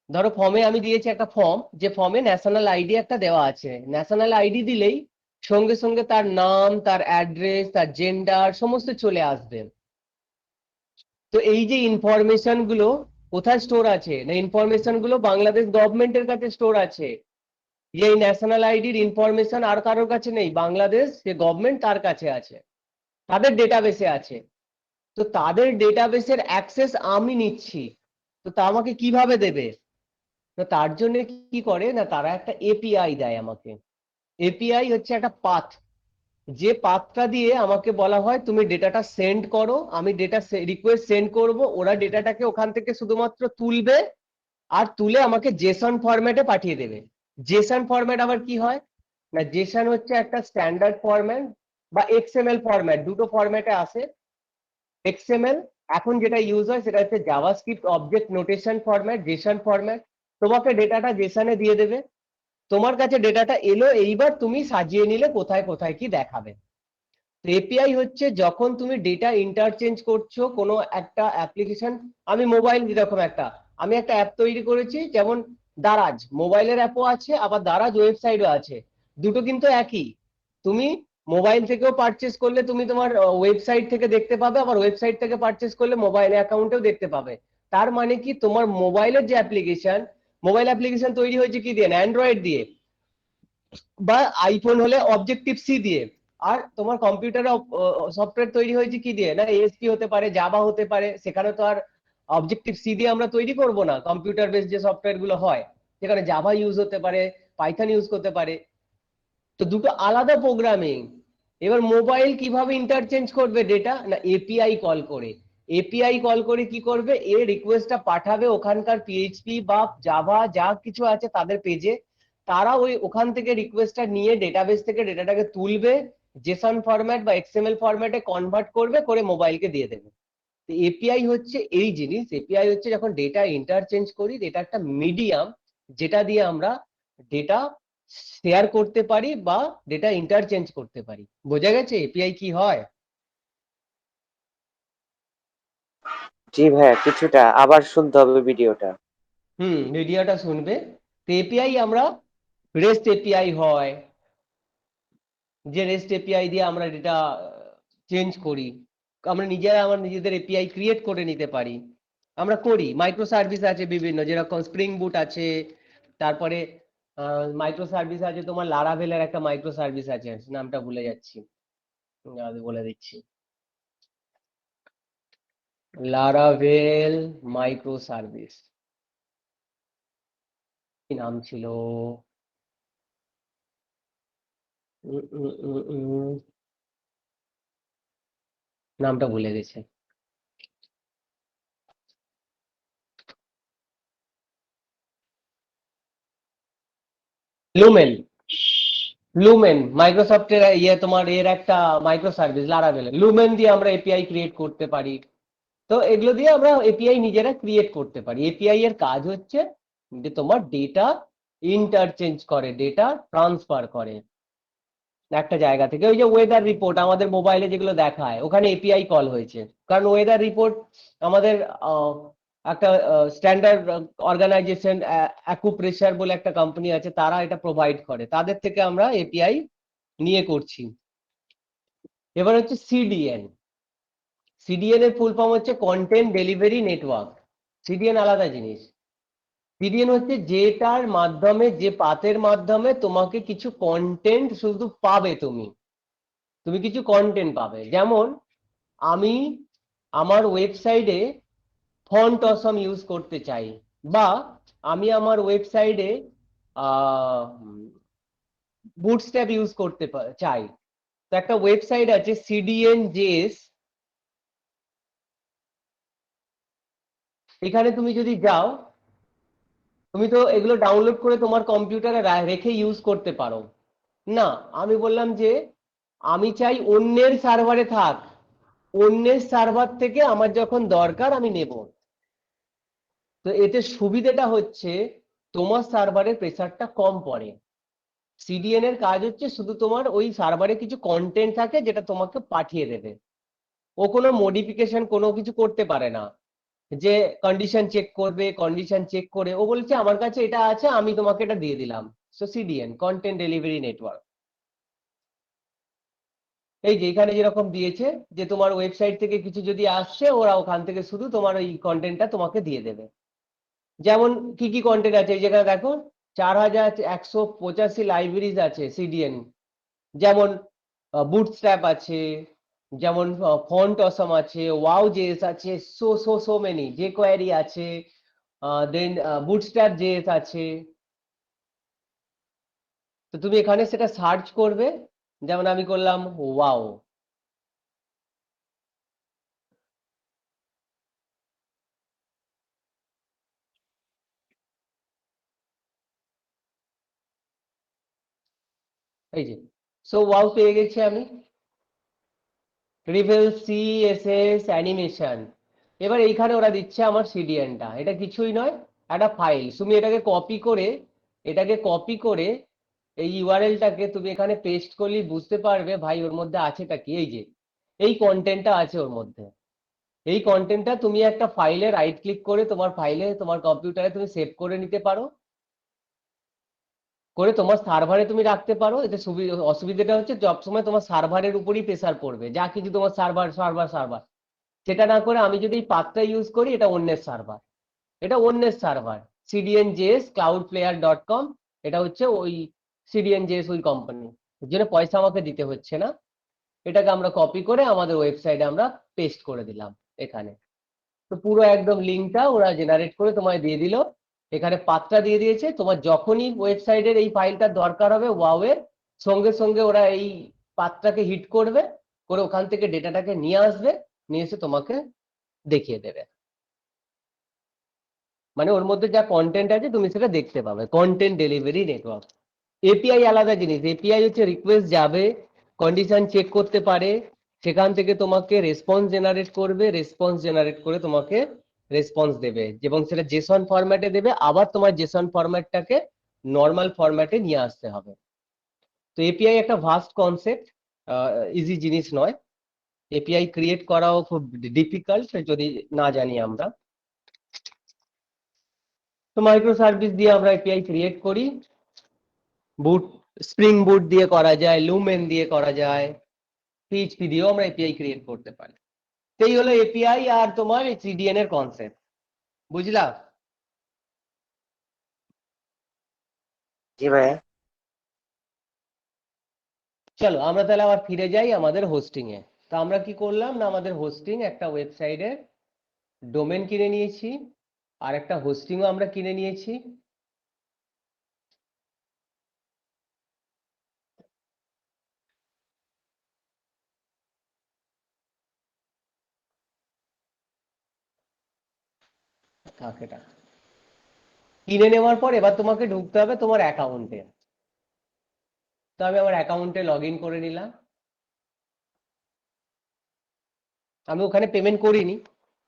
ধরো ফর্মে আমি দিয়েছি একটা ফর্ম, যে ফর্মে ন্যাশনাল আইডি একটা দেওয়া আছে, ন্যাশনাল আইডি দিলেই সঙ্গে সঙ্গে তার নাম, তার অ্যাড্রেস, তার জেন্ডার সমস্ত চলে আসবে। তো এই যে ইনফরমেশন গুলো কোথায় স্টোর আছে না, ইনফরমেশন গুলো বাংলাদেশ গভর্নমেন্টের কাছে স্টোর আছে। এই ন্যাশনাল আইডির ইনফরমেশন আর কারোর কাছে নেই, বাংলাদেশ যে গভর্নমেন্ট তার কাছে আছে। তাদের ডেটাবেসে আছে। তো তাদের ডেটাবেসের অ্যাক্সেস আমি নিচ্ছি, তো তা আমাকে কিভাবে দেবে? তো তার জন্য কি করে না, তারা একটা এপিআই দেয় আমাকে। এপিআই হচ্ছে একটা পাথ, যে পাথটা দিয়ে আমাকে বলা হয় তুমি ডেটাটা সেন্ড করো, আমি ডেটা রিকোয়েস্ট সেন্ড করব, ওরা ডেটাটাকে ওখান থেকে শুধুমাত্র তুলবে আর তুলে আমাকে জেসন ফরম্যাটে পাঠিয়ে দেবে। জেসন ফরম্যাট আবার কি হয় না, জেসন হচ্ছে একটা স্ট্যান্ডার্ড ফরম্যাট বা এক্সএমএল ফরম্যাট, দুটো ফরম্যাটে আসে। এক্সএমএল এখন যেটা ইউজ হয় সেটা হচ্ছে JavaScript object notation format, Jason format. তোমাকে ডেটাটা জেসনে দিয়ে দেবে, তোমার কাছে ডেটাটা এলো, এইবার তুমি সাজিয়ে নিলে কোথায় কোথায় কি দেখাবে। এপিআই হচ্ছে যখন তুমি ডেটা ইন্টারচেঞ্জ করছো কোনো একটা অ্যাপ্লিকেশন, আমি মোবাইল যেরকম আমি একটা অ্যাপ তৈরি করেছি, যেমন দারাজ মোবাইলের অ্যাপও আছে, আবার দারাজ ওয়েবসাইটও আছে, দুটো কিন্তু একই। তুমি মোবাইল থেকেও পারচেস করলে তুমি তোমার ওয়েবসাইট থেকে দেখতে পাবে, আবার ওয়েবসাইট থেকে পারচেস করলে মোবাইল অ্যাকাউন্টেও দেখতে পাবে। তার মানে কি, তোমার মোবাইলের যে অ্যাপ্লিকেশন, মোবাইল অ্যাপ্লিকেশন তৈরি হয়েছে কি দিয়ে, অ্যান্ড্রয়েড দিয়ে, বা আইফোন হলে অবজেক্টিভ সি দিয়ে। আর তোমার কম্পিউটারে সফটওয়্যার তৈরি হয়েছে কি দিয়ে না, এএসপি হতে পারে, জাভা হতে পারে, সেখানে তো আর অবজেক্টিভ সি দিয়ে আমরা তৈরি করব না। কম্পিউটার বেস যে সফটওয়্যার গুলো হয় সেখানে জাভা ইউজ হতে পারে, পাইথন ইউজ করতে পারে। তো দুটো আলাদা প্রোগ্রামিং। এবার মোবাইল কিভাবে ইন্টারচেঞ্জ করবে ডেটা না, এপিআই কল করে। এপিআই কল করে কি করবে, এ রিকোয়েস্টটা পাঠাবে ওখানকার পিএইচপি বা জাভা যা কিছু আছে তাদের পেজে, তারা ওই ওখান থেকে রিকোয়েস্টটা নিয়ে ডেটাবেস থেকে ডেটাটাকে তুলবে, জেসন ফরম্যাট বা এক্সএমএল ফরম্যাটে কনভার্ট করবে, করে মোবাইলকে দিয়ে দেবে। এপিআই হচ্ছে এই জিনিস, এপিআই হচ্ছে যখন ডেটা ইন্টারচেঞ্জ করি, ডেটা একটা মিডিয়াম যেটা দিয়ে আমরা ডেটা শেয়ার করতে পারি বা ডেটা ইন্টারচেঞ্জ করতে পারি। বোঝা গেছে এপিআই কি হয়? জি ভাইয়া, কিছুটা আবার শুনতে হবে ভিডিওটা। ভিডিওটা শুনবে। তো এপিআই আমরা রেস্ট এপিআই হয়, যে রেস্ট এপিআই দিয়ে আমরা ডেটা চেঞ্জ করি, আমরা নিজেরা আমার নিজেদের এপিআই ক্রিয়েট করে নিতে পারি, আমরা করি। মাইক্রো সার্ভিস আছে বিভিন্ন, যেরকম স্প্রিং বুট আছে, তারপরে মাইক্রো সার্ভিস আছে তোমার, লারাভেলের একটা মাইক্রো সার্ভিস আছে, নামটা ভুলে যাচ্ছি, আমি বলে দিচ্ছি। লারাভেল মাইক্রো সার্ভিস, কি নাম ছিল, নামটা ভুলে গেছে। লুমেন, লুমেন মাইক্রোসফটের তোমার এর একটা মাইক্রো সার্ভিস লারাভেল, লুমেন দিয়ে আমরা এপিআই ক্রিয়েট করতে পারি। তো এগুলো দিয়ে আমরা এপিআই নিজেরা ক্রিয়েট করতে পারি। এপিআই এর কাজ হচ্ছে যে তোমার ডেটা ইন্টারচেঞ্জ করে, ডেটা ট্রান্সফার করে একটা জায়গা থেকে। ওই যে ওয়েদার রিপোর্ট আমাদের মোবাইলে যেগুলো দেখায়, ওখানে এপিআই কল হয়েছে, কারণ ওয়েদার রিপোর্ট আমাদের একটা স্ট্যান্ডার্ড অর্গানাইজেশন অ্যাকুপ্রেশার বলে একটা কোম্পানি আছে, তারা এটা প্রোভাইড করে, তাদের থেকে আমরা এপিআই নিয়ে করছি। এবার হচ্ছে সিডিএন। সিডিএন এর ফুল ফর্ম হচ্ছে কন্টেন্ট ডেলিভারি নেটওয়ার্ক। সিডিএন আলাদা জিনিস। সিডিএন হচ্ছে যেটার মাধ্যমে, যে পাথের মাধ্যমে তোমাকে কিছু কন্টেন্ট শুধু পাবে, তুমি কিছু কন্টেন্ট পাবে। যেমন আমি আমার ওয়েবসাইটে ফন্ট অসম ইউজ করতে চাই, বা আমি আমার ওয়েবসাইটে বুটস্ট্র্যাপ ইউজ করতে চাই। তো একটা ওয়েবসাইট আছে CDN.js, এখানে তুমি যদি যাও, তুমি তো এগুলো ডাউনলোড করে তোমার কম্পিউটারে রেখে ইউজ করতে পারো। না, আমি বললাম যে আমি চাই অন্যের সার্ভারে থাক, অন্যের সার্ভার থেকে আমার যখন দরকার আমি নেব। তো এতে সুবিধাটা হচ্ছে তোমার সার্ভারের প্রেসারটা কম পড়ে। সিডিএন এর কাজ হচ্ছে শুধু তোমার ওই সার্ভারে কিছু কন্টেন্ট থাকে যেটা তোমাকে পাঠিয়ে দেবে, ও কোনো মডিফিকেশন কোনো কিছু করতে পারে না, যে কন্ডিশন চেক করবে, কন্ডিশন চেক করে ও বলছে আমার কাছে এটা আছে আমি তোমাকে এটা দিয়ে দিলাম। So CDN content delivery network. এই যে এখানে যেরকম দিয়েছে যে তোমার ওয়েবসাইট থেকে কিছু যদি আসছে, ওরা ওখান থেকে শুধু তোমার ওই কন্টেন্টটা তোমাকে দিয়ে দেবে। যেমন কি কি কন্টেন্ট আছে, এই যেখানে দেখো 4185 লাইব্রেরিজ আছে সিডিএন, যেমন বুটস্ট্র্যাপ আছে, যেমন ফন্ট অসম আছে, ওয়াও জেএস আছে, সো সো সো মেনি, যে কোয়ারি আছে, দেন বুটস্ট্র্যাপ জেএস আছে। তো তুমি এখানে সেটা সার্চ করবে, যেমন আমি করলাম ওয়াও। এই যে সো ওয়াও পেয়ে গেছি আমি। Reveal CSS animation. এবার এইখানে ওরা দিচ্ছে আমার সিডিএনটা, এটা কিছুই নয়, একটা ফাইল। তুমি এটাকে কপি করে এই ইউআরএলটাকে তুমি এখানে পেস্ট করলে বুঝতে পারবে ভাই ওর মধ্যে আছেটা কি। এই যে এই কন্টেন্টটা আছে ওর মধ্যে। এই কন্টেন্টটা তুমি একটা ফাইলে রাইট ক্লিক করে তোমার ফাইলে তোমার কম্পিউটারে তুমি সেভ করে নিতে পারো, করে তোমার সার্ভারে তুমি রাখতে পারো। এতে অসুবিধাটা হচ্ছে সবসময় তোমার সার্ভারের উপরই প্রেসার পড়বে, যা কিছু তোমার সার্ভার সার্ভার সার্ভার। সেটা না করে আমি যদি এই পাথটা ইউজ করি, এটা অন্যের সার্ভার, এটা অন্যের সার্ভার, cdnjs.cloudflare.com। এটা হচ্ছে ওই cdnjs ওই কোম্পানি, এর জন্য পয়সা আমাকে দিতে হচ্ছে না। এটাকে আমরা কপি করে আমাদের ওয়েবসাইটে আমরা পেস্ট করে দিলাম এখানে। তো পুরো একদম লিঙ্কটা ওরা জেনারেট করে তোমায় দিয়ে দিল। এখানে পাথটা দিয়ে দিয়েছে, তোমার যখনই ওয়েবসাইটের এই ফাইলটার দরকার হবে ওয়াও এর, সঙ্গে সঙ্গে ওরা এই পাথটাকে হিট করবে, করে ওখান থেকে ডেটাটাকে নিয়ে আসবে, নিয়ে এসে তোমাকে দেখিয়ে দেবে। মানে ওর মধ্যে যা কন্টেন্ট আছে তুমি সেটা দেখতে পাবে। Content delivery network. এপিআই আলাদা জিনিস। এপিআই হচ্ছে রিকোয়েস্ট যাবে, কন্ডিশন চেক করতে পারে, সেখান থেকে তোমাকে রেসপন্স জেনারেট করবে, রেসপন্স জেনারেট করে তোমাকে রেসপন্স দেবে, এবং সেটা জেসন ফরম্যাটে দেবে। আবার তোমার জেসন ফরম্যাটটাকে নর্মাল ফরম্যাটে নিয়ে আসতে হবে। তো এপিআই একটা ভাস্ট কনসেপ্ট, ইজি জিনিস নয়। এপিআই ক্রিয়েট করাও খুব ডিফিকাল্ট যদি না জানি আমরা। তো মাইক্রো সার্ভিস দিয়ে আমরা এপিআই ক্রিয়েট করি। বুট, স্প্রিং বুট দিয়ে করা যায়, লুমেন দিয়ে করা যায়, পিএইচপি দিয়েও আমরা এপিআই ক্রিয়েট করতে পারি। এই হলো এপিআই আর তোমার সিডিএন এর কনসেপ্ট, বুঝলা? জি ভাইয়া। চলো আমরা তাহলে আবার ফিরে যাই আমাদের হোস্টিং এ। তো আমরা কি করলাম না, আমাদের হোস্টিং একটা ওয়েবসাইটের ডোমেন কিনে নিয়েছি, আর একটা হোস্টিংও আমরা কিনে নিয়েছি। থাক, এটা কিনে নেওয়ার পর এবার তোমাকে ঢুকতে হবে তোমার অ্যাকাউন্টে। তো আমি আমার অ্যাকাউন্টে লগ ইন করে নিলাম। আমি ওখানে পেমেন্ট করিনি,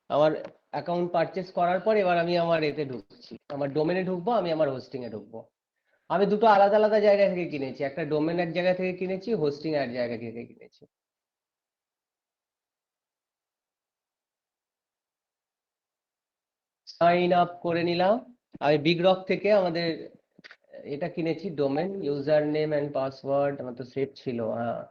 আমার অ্যাকাউন্ট পারচেস করার পর এবার আমি আমার এতে ঢুকছি, আমার ডোমেনে ঢুকবো, আমি আমার হোস্টিং এ ঢুকবো। আমি দুটো আলাদা আলাদা জায়গা থেকে কিনেছি, একটা ডোমেন এক জায়গা থেকে কিনেছি, হোস্টিং এক জায়গা থেকে কিনেছি। সাইন আপ করে নিলাম। আমি বিগ রক থেকে আমাদের এটা কিনেছি, domain user name and password আমার তো সেভ ছিল। হ্যাঁ,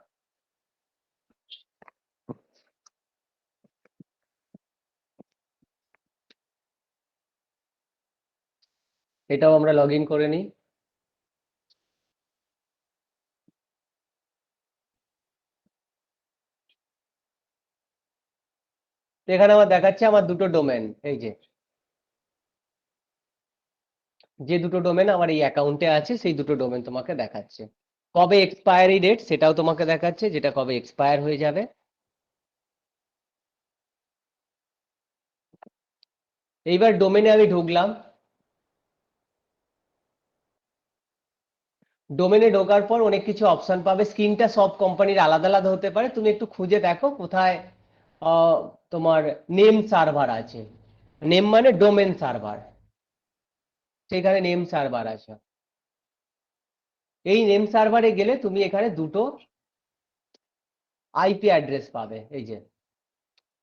এটাও আমরা লগ ইন করে নিই। এখানে আমার দেখাচ্ছে আমার দুটো ডোমেন, এই যে যে দুটো ডোমেন আমার এই অ্যাকাউন্টে আছে সেই দুটো ডোমেন তোমাকে দেখাচ্ছে। কবে এক্সপায়ারি ডেট সেটাও তোমাকে দেখাচ্ছে, যেটা কবে এক্সপায়ার হয়ে যাবে। এইবার ডোমেনে আমি ঢুকলাম। ডোমেনে ঢোকার পর অনেক কিছু অপশন পাবে। স্ক্রিনটা সব কোম্পানির আলাদা আলাদা হতে পারে, তুমি একটু খুঁজে দেখো কোথায় তোমার নেম সার্ভার আছে। নেম মানে ডোমেন সার্ভার, সেখানে নেম সার্ভার আছে। এই নেম সার্ভারে গেলে তুমি এখানে দুটো আইপি অ্যাড্রেস পাবে। এই যে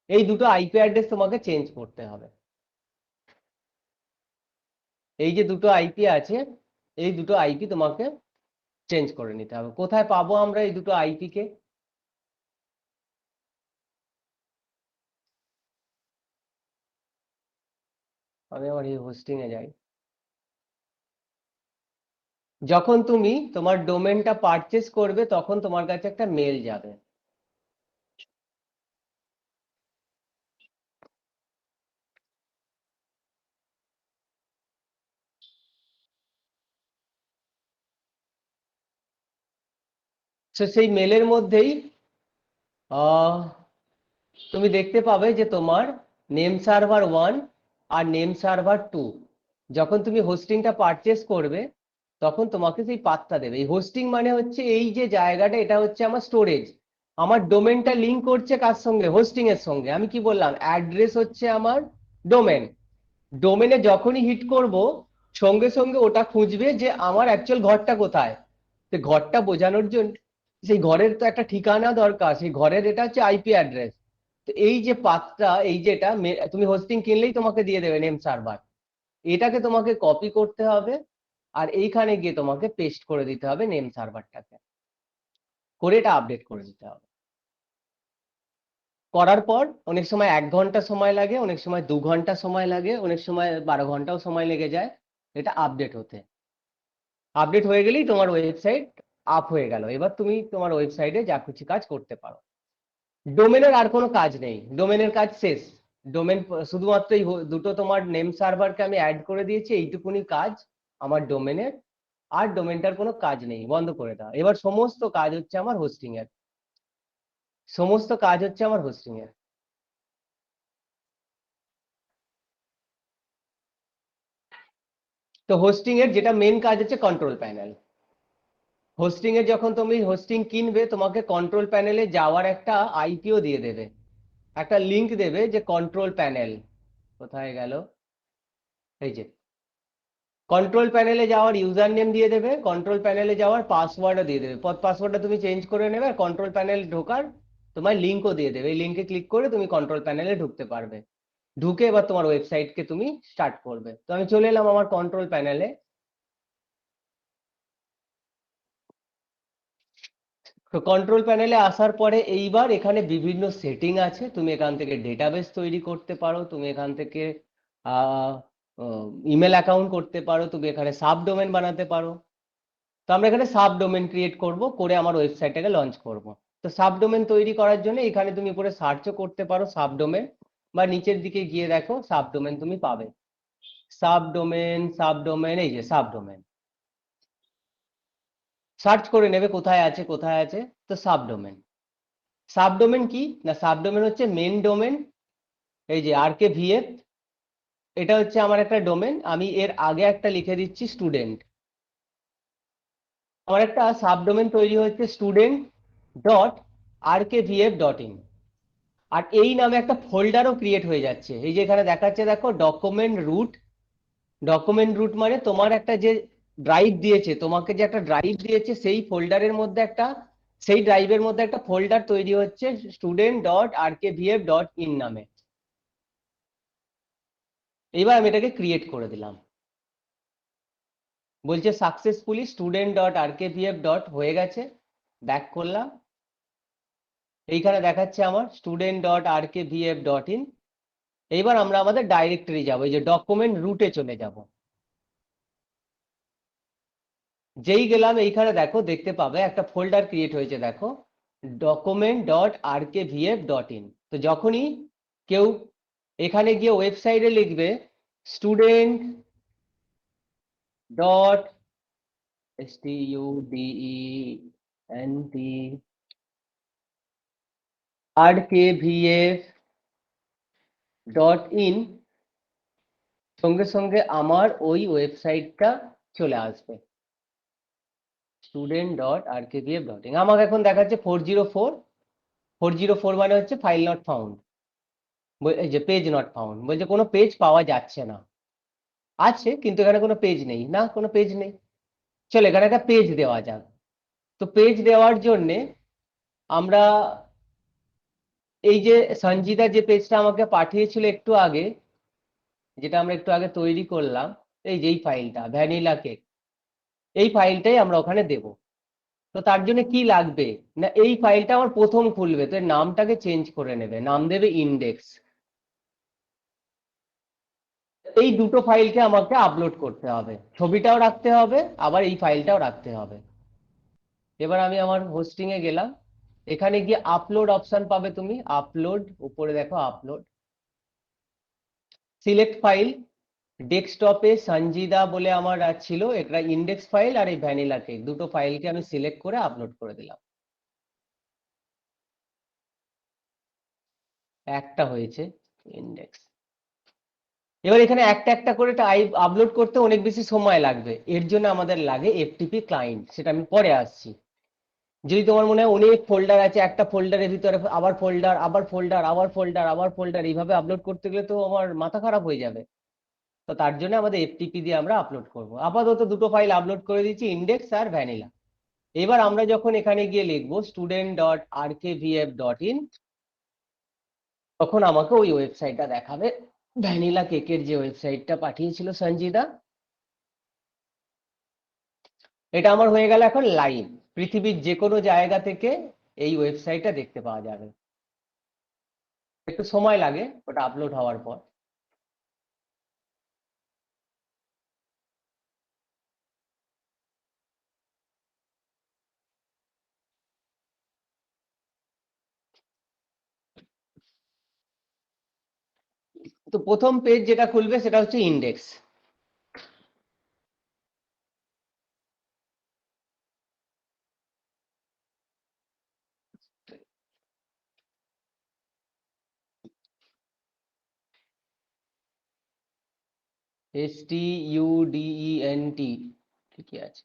এই দুটো আইপি অ্যাড্রেস তোমাকে চেঞ্জ করতে হবে। এই যে দুটো আইপি আছে, এই দুটো আইপি তোমাকে চেঞ্জ করে নিতে হবে। কোথায় পাবো আমরা এই দুটো আইপি কে? আমি আমার এই হোস্টিং এ যাই। যখন তুমি তোমার ডোমেনটা পারচেস করবে তখন তোমার কাছে একটা মেল যাবে। সেই মেলের মধ্যেই তুমি দেখতে পাবে যে তোমার নেম সার্ভার 1 আর নেম সার্ভার 2 যখন তুমি হোস্টিংটা পারচেস করবে তখন তোমাকে সেই পাথটা দেবে। এই হোস্টিং মানে হচ্ছে এই যে জায়গাটা, এটা হচ্ছে আমার স্টোরেজ। আমার ডোমেনটা লিঙ্ক করছে কার সঙ্গে? হোস্টিং এর সঙ্গে। আমি কি বললাম? অ্যাড্রেস হচ্ছে আমার ডোমেন। ডোমেনে যখনই হিট করব সঙ্গে সঙ্গে ওটা খুঁজবে যে আমার অ্যাকচুয়াল ঘরটা কোথায়। তো ঘরটা বোঝানোর জন্য সেই ঘরের তো একটা ঠিকানা দরকার, সেই ঘরের এটা হচ্ছে আইপি অ্যাড্রেস। তো এই যে পাথটা, এই যেটা তুমি হোস্টিং কিনলেই তোমাকে দিয়ে দেবে নেম সার্ভার, এটাকে তোমাকে কপি করতে হবে আর এইখানে গিয়ে তোমাকে পেস্ট করে দিতে হবে নেম সার্ভারটাকে, করে এটা আপডেট করে দিতে হবে। করার পর অনেক সময় 1 ঘন্টা সময় লাগে, অনেক সময় 2 ঘন্টা সময় লাগে, অনেক সময় 12 ঘন্টাও সময় লেগে যায় এটা আপডেট হতে। আপডেট হয়ে গেলেই তোমার ওয়েবসাইট আপ হয়ে গেল। এবার তুমি তোমার ওয়েবসাইটে যা কিছু কাজ করতে পারো। ডোমেনের আর কোনো কাজ নেই, ডোমেনের কাজ শেষ। ডোমেন শুধুমাত্র এই দুটো তোমার নেম সার্ভারকে আমি অ্যাড করে দিয়েছি, এইটুকুনি কাজ আমার ডোমেনের। আর ডোমেনটার কোনো কাজ নেই, বন্ধ করে দাও। এবার সমস্ত কাজ হচ্ছে আমার হোস্টিং এর, সমস্ত কাজ হচ্ছে আমার হোস্টিং এর। তো হোস্টিং এর যেটা মেন কাজ হচ্ছে কন্ট্রোল প্যানেল। হোস্টিং এর যখন তুমি হোস্টিং কিনবে তোমাকে কন্ট্রোল প্যানেলে যাওয়ার একটা আইপিও দিয়ে দেবে, একটা লিংক দেবে যে কন্ট্রোল প্যানেল কোথায় গেল, এই যে কন্ট্রোল প্যানেলে যাওয়ার ইউজার নেম দিয়ে দেবে, কন্ট্রোল প্যানেলে যাওয়ার পাসওয়ার্ডও দিয়ে দেবে। পাসওয়ার্ডটা তুমি চেঞ্জ করে নেবে, আর কন্ট্রোল প্যানেল ঢোকার তোমার লিঙ্কও দিয়ে দেবে। এই লিঙ্কে ক্লিক করে তুমি কন্ট্রোল প্যানেলে ঢুকতে পারবে। ঢুকে এবার তোমার ওয়েবসাইটকে তুমি স্টার্ট করবে। তো আমি চলে এলাম আমার কন্ট্রোল প্যানেলে। তো কন্ট্রোল প্যানেলে আসার পরে এইবার এখানে বিভিন্ন সেটিং আছে। তুমি এখান থেকে ডেটাবেস তৈরি করতে পারো, তুমি এখান থেকে ইমেল অ্যাকাউন্ট করতে পারো, তুমি এখানে সাব ডোমেন বানাতে পারো। তো আমরা এখানে সাব ডোমেন ক্রিয়েট করব, করে আমার ওয়েবসাইটটাকে লঞ্চ করব। তো সাব ডোমেন তৈরি করার জন্য এখানে তুমি উপরে সার্চও করতে পারো সাব ডোমেন, বা নিচের দিকে গিয়ে দেখো সাব ডোমেন তুমি পাবে। সাব ডোমেন, এই যে সাব ডোমেন সার্চ করে নেবে কোথায় আছে কোথায় আছে। তো সাব ডোমেন, সাবডোমেন কি না, সাবডোমেন হচ্ছে মেন ডোমেন। এই যে RKVF, এটা হচ্ছে আমার একটা ডোমেন। আমি এর আগে একটা লিখে দিচ্ছি স্টুডেন্ট। আমার একটা সাবডোমেন তৈরি হচ্ছে student.rkvf.in, আর এই নামে একটা ফোল্ডারও ক্রিয়েট হয়ে যাচ্ছে। এই যে এখানে দেখাচ্ছে দেখো ডকুমেন্ট রুট। ডকুমেন্ট রুট মানে তোমার একটা যে ড্রাইভ দিয়েছে, তোমাকে যে একটা ড্রাইভ দিয়েছে সেই ফোল্ডারের মধ্যে একটা, সেই ড্রাইভের মধ্যে একটা ফোল্ডার তৈরি হচ্ছে student.rkvf.in নামে। এইবার আমি এটাকে ক্রিয়েট করে দিলাম। বলছে সাকসেসফুলি student.rkvf. হয়ে গেছে। ব্যাক করলাম, এইখানে দেখাচ্ছে আমার student.rkvf.in। এইবার আমরা আমাদের ডাইরেক্টরি যাব, এই যে ডকুমেন্ট রুটে চলে যাব। যেই গেলাম এইখানে দেখো দেখতে পাবে একটা ফোল্ডার ক্রিয়েট হয়েছে, দেখো document.rkvf.in। তো যখনই কেউ এখানে গিয়ে ওয়েবসাইটে লিখবে student.rkvf.in, সঙ্গে সঙ্গে আমার ওই ওয়েবসাইটটা চলে আসবে student.rkvf.in। আমাকে এখন দেখাচ্ছে 404। 404 মানে হচ্ছে ফাইল নট ফাউন্ড, এই যে পেজ নট ফাউন্ড, বলছে কোনো পেজ পাওয়া যাচ্ছে না। আছে কিন্তু এখানে কোনো পেজ নেই, না কোনো পেজ নেই। চলো এখানে একটা পেজ দেওয়া যাক। তো পেজ দেওয়ার জন্য আমরা এই যে সঞ্জিতা যে পেজটা আমাকে পাঠিয়েছিল একটু আগে, যেটা আমরা একটু আগে তৈরি করলাম, এই যে এই ফাইলটা ভ্যানিলা কেক, এই ফাইলটাই আমরা ওখানে দেব। তো তার জন্য কি লাগবে না, এই ফাইলটা আমার প্রথম খুলবে, তো এর নামটাকে চেঞ্জ করে নেবে, নাম দেবে ইন্ডেক্স। এই দুটো ফাইলকে আমাকে আপলোড করতে হবে, ছবিটাও রাখতে হবে আবার এই ফাইলটাও রাখতে হবে। এবার আমি আমার হোস্টিং এ গেলাম, এখানে গিয়ে আপলোড অপশন পাবে তুমি, আপলোড, উপরে দেখো আপলোড, সিলেক্ট ফাইল। ডেস্কটপে সঞ্জিদা বলে আমার ছিল, এটা ইন্ডেক্স ফাইল আর এই ভ্যানিলা কেক, দুটো ফাইলকে আমি সিলেক্ট করে আপলোড করে দিলাম। একটা হয়েছে ইন্ডেক্স। এবার এখানে একটা একটা করে আপলোড করতে অনেক বেশি সময় লাগবে, এর জন্য আমাদের লাগে এফটিপি ক্লায়েন্ট, সেটা আমি পরে আসছি। যদি তোমার মনে হয় অনেক ফোল্ডার আছে, একটা ফোল্ডারের ভিতরে আবার ফোল্ডার, আবার ফোল্ডার, আবার ফোল্ডার, আবার ফোল্ডার, এইভাবে আপলোড করতে গেলে তো আমার মাথা খারাপ হয়ে যাবে। তো তার জন্য আমাদের এফটিপি দিয়ে আমরা আপলোড করব। আপাতত দুটো ফাইল আপলোড করে দিচ্ছি, ইন্ডেক্স আর ভ্যানিলা। এবার আমরা যখন এখানে গিয়ে লিখবো student.rkvf.in, তখন আমাকে ওই ওয়েবসাইটটা দেখাবে, ভ্যানিলা কেকের যে ওয়েবসাইটটা পাঠিয়েছিল সঞ্জিদা। এটা আমার হয়ে গেল এখন লাইভ, পৃথিবীর যে কোনো জায়গা থেকে এই ওয়েবসাইটটা দেখতে পাওয়া যাবে। একটু সময় লাগে ওটা আপলোড হওয়ার পর। তো প্রথম পেজ যেটা খুলবে সেটা হচ্ছে ইন্ডেক্স। STUDENT ঠিকই আছে।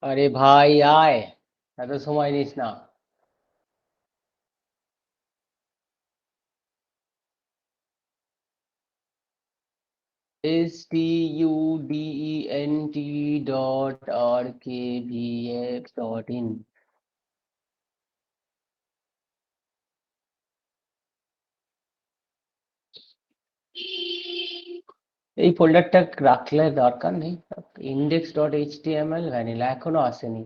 আরে ভাই আয়, এত সময় নিস না। student.rkvf.in। এই ফোল্ডারটা রাখলে দরকার নেই। index.html ভ্যানিলা এখনো আসেনি।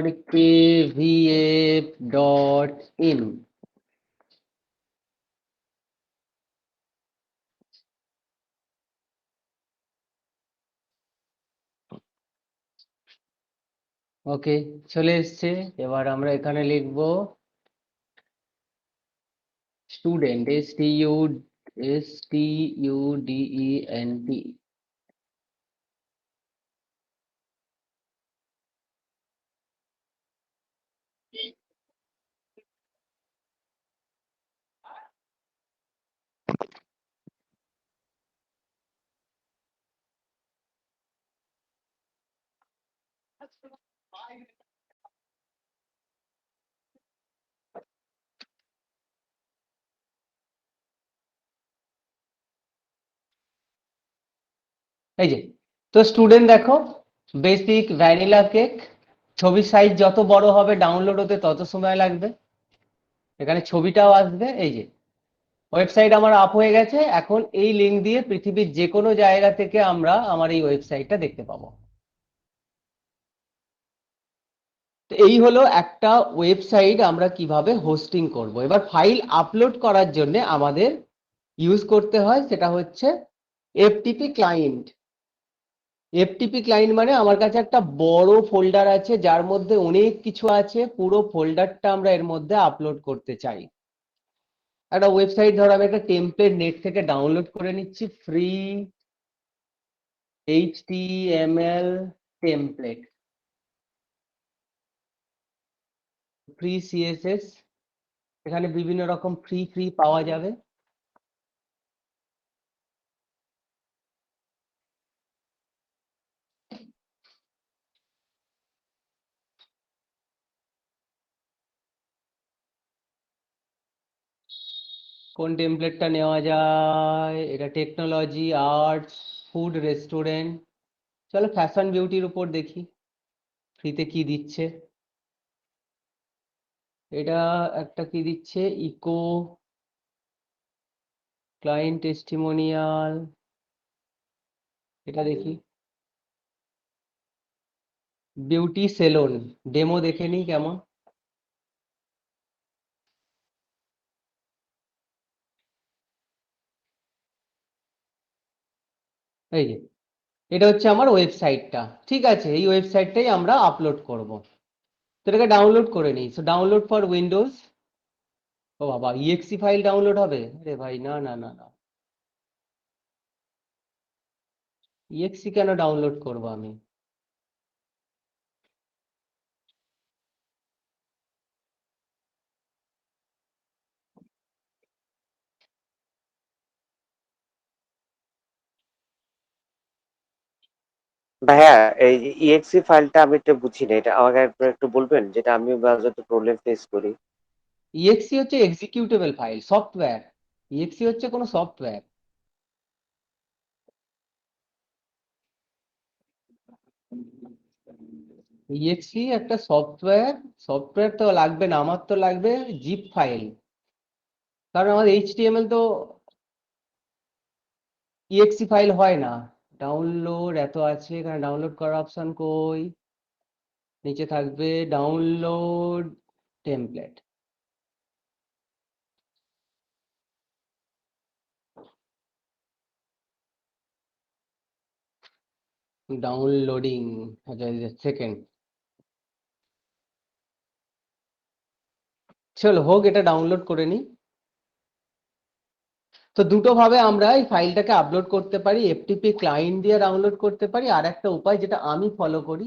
rkvf.in। ওকে, চলে এসছে। এবার আমরা এখানে লিখবো স্টুডেন্ট, STUDENT। এই যে, তো স্টুডেন্ট দেখো, বেসিক ভ্যানিলা কেক, ছবির সাইজ যত বড় হবে ডাউনলোড হতে তত সময় লাগবে। এখানে ছবিটাও আসবে। এই যে ওয়েবসাইট আমার আপ হয়ে গেছে। এখন এই লিঙ্ক দিয়ে পৃথিবীর যে কোনো জায়গা থেকে আমরা আমার এই ওয়েবসাইটটা দেখতে পাবো। তো এই হলো একটা ওয়েবসাইট আমরা কিভাবে হোস্টিং করব। এবার ফাইল আপলোড করার জন্য আমাদের ইউজ করতে হয় সেটা হচ্ছে এফটিপি ক্লায়েন্ট। এফটিপি ক্লায়েন্ট মানে আমার কাছে একটা বড় ফোল্ডার আছে যার মধ্যে অনেক কিছু আছে, পুরো ফোল্ডারটা আমরা এর মধ্যে আপলোড করতে চাই। একটা ওয়েবসাইট ধরো আমি একটা টেমপ্লেট নেট থেকে ডাউনলোড করে নিচ্ছি, free HTML template, free CSS, এখানে বিভিন্ন রকম ফ্রি পাওয়া যাবে। কোন টেমপ্লেটটা নেওয়া যায়? এটা টেকনোলজি, আর্টস, ফুড, রেস্টুরেন্ট। চলো ফ্যাশন বিউটির উপর দেখি ফ্রিতে কি দিচ্ছে। এটা একটা কি দিচ্ছে, ইকো ক্লায়েন্ট টেস্টিমোনিয়াল, এটা দেখি। বিউটি সেলুন ডেমো দেখে নিই কেমন। এই যে এটা হচ্ছে আমার ওয়েবসাইটটা, ঠিক আছে? এই ওয়েবসাইটটাই আমরা আপলোড করব। তো এটাকে ডাউনলোড করে নিই। So download for Windows. ও বাবা, ইএক্সি ফাইল ডাউনলোড হবে? আরে ভাই, না না না না, ইএক্সি কেন ডাউনলোড করব আমি? ভাইয়া, এই ইএক্সি ফাইলটা আমি একটু বুঝি না, এটা আমাকে একটু বলবেন, যেটা আমি যত প্রবলেম ফেস করি। ইএক্সি হচ্ছে এক্সিকিউটেবল ফাইল, সফটওয়্যার। ইএক্সি হচ্ছে কোনো সফটওয়্যার। ইএক্সি একটা সফটওয়্যার। সফটওয়্যার তো লাগবে না, আমার তো লাগবে জিপ ফাইল, কারণ আমার এইচটিএমএল তো ইএক্সি ফাইল হয় না। ডাউনলোড এত আছে, এখানে ডাউনলোড করার অপশন কই? নিচে থাকবে ডাউনলোড টেমপ্লেট। ডাউনলোডিং, আচ্ছা সেকেন্ড। চলো হোক, এটা ডাউনলোড করে নিই। তো দুটো ভাবে আমরা এই ফাইলটাকে আপলোড করতে পারি, এফটিপি ক্লায়েন্ট দিয়ে ডাউনলোড করতে পারি, আর একটা উপায় যেটা আমি ফলো করি,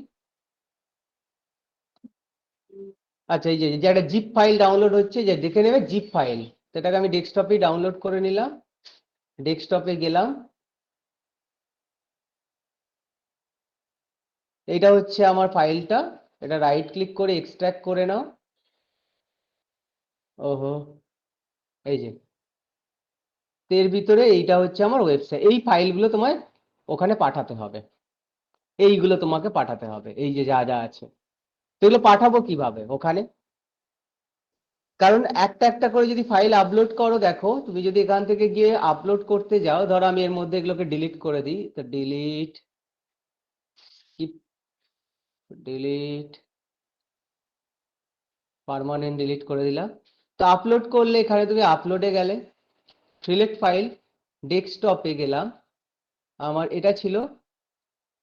আচ্ছা এই যে যে একটা জিপ ফাইল ডাউনলোড হচ্ছে, যে দেখে নেবে জিপ ফাইল, সেটাকে আমি ডেস্কটপে ডাউনলোড করে নিলাম। ডেস্কটপে গেলাম, এইটা হচ্ছে আমার ফাইলটা। এটা রাইট ক্লিক করে এক্সট্রাক্ট করে নাও। ওহো, এই যে এর ভিতরে এইটা হচ্ছে আমার ওয়েবসাইট। এই ফাইলগুলো তোমায় ওখানে পাঠাতে হবে, এইগুলো তোমাকে পাঠাতে হবে, এই যে যা যা আছে। তো এগুলো পাঠাবো কিভাবে ওখানে? কারণ একটা একটা করে যদি ফাইল আপলোড করো, দেখো তুমি যদি এখান থেকে গিয়ে আপলোড করতে যাও, ধরো আমি এর মধ্যে এগুলোকে ডিলিট করে দিই, তো ডিলিট, ডিলিট, পার্মানেন্ট ডিলিট করে দিলাম। তো আপলোড করলে এখানে তুমি আপলোডে গেলে, সিলেক্ট ফাইল, ডেস্কটপে গেলাম, আমার এটা ছিল।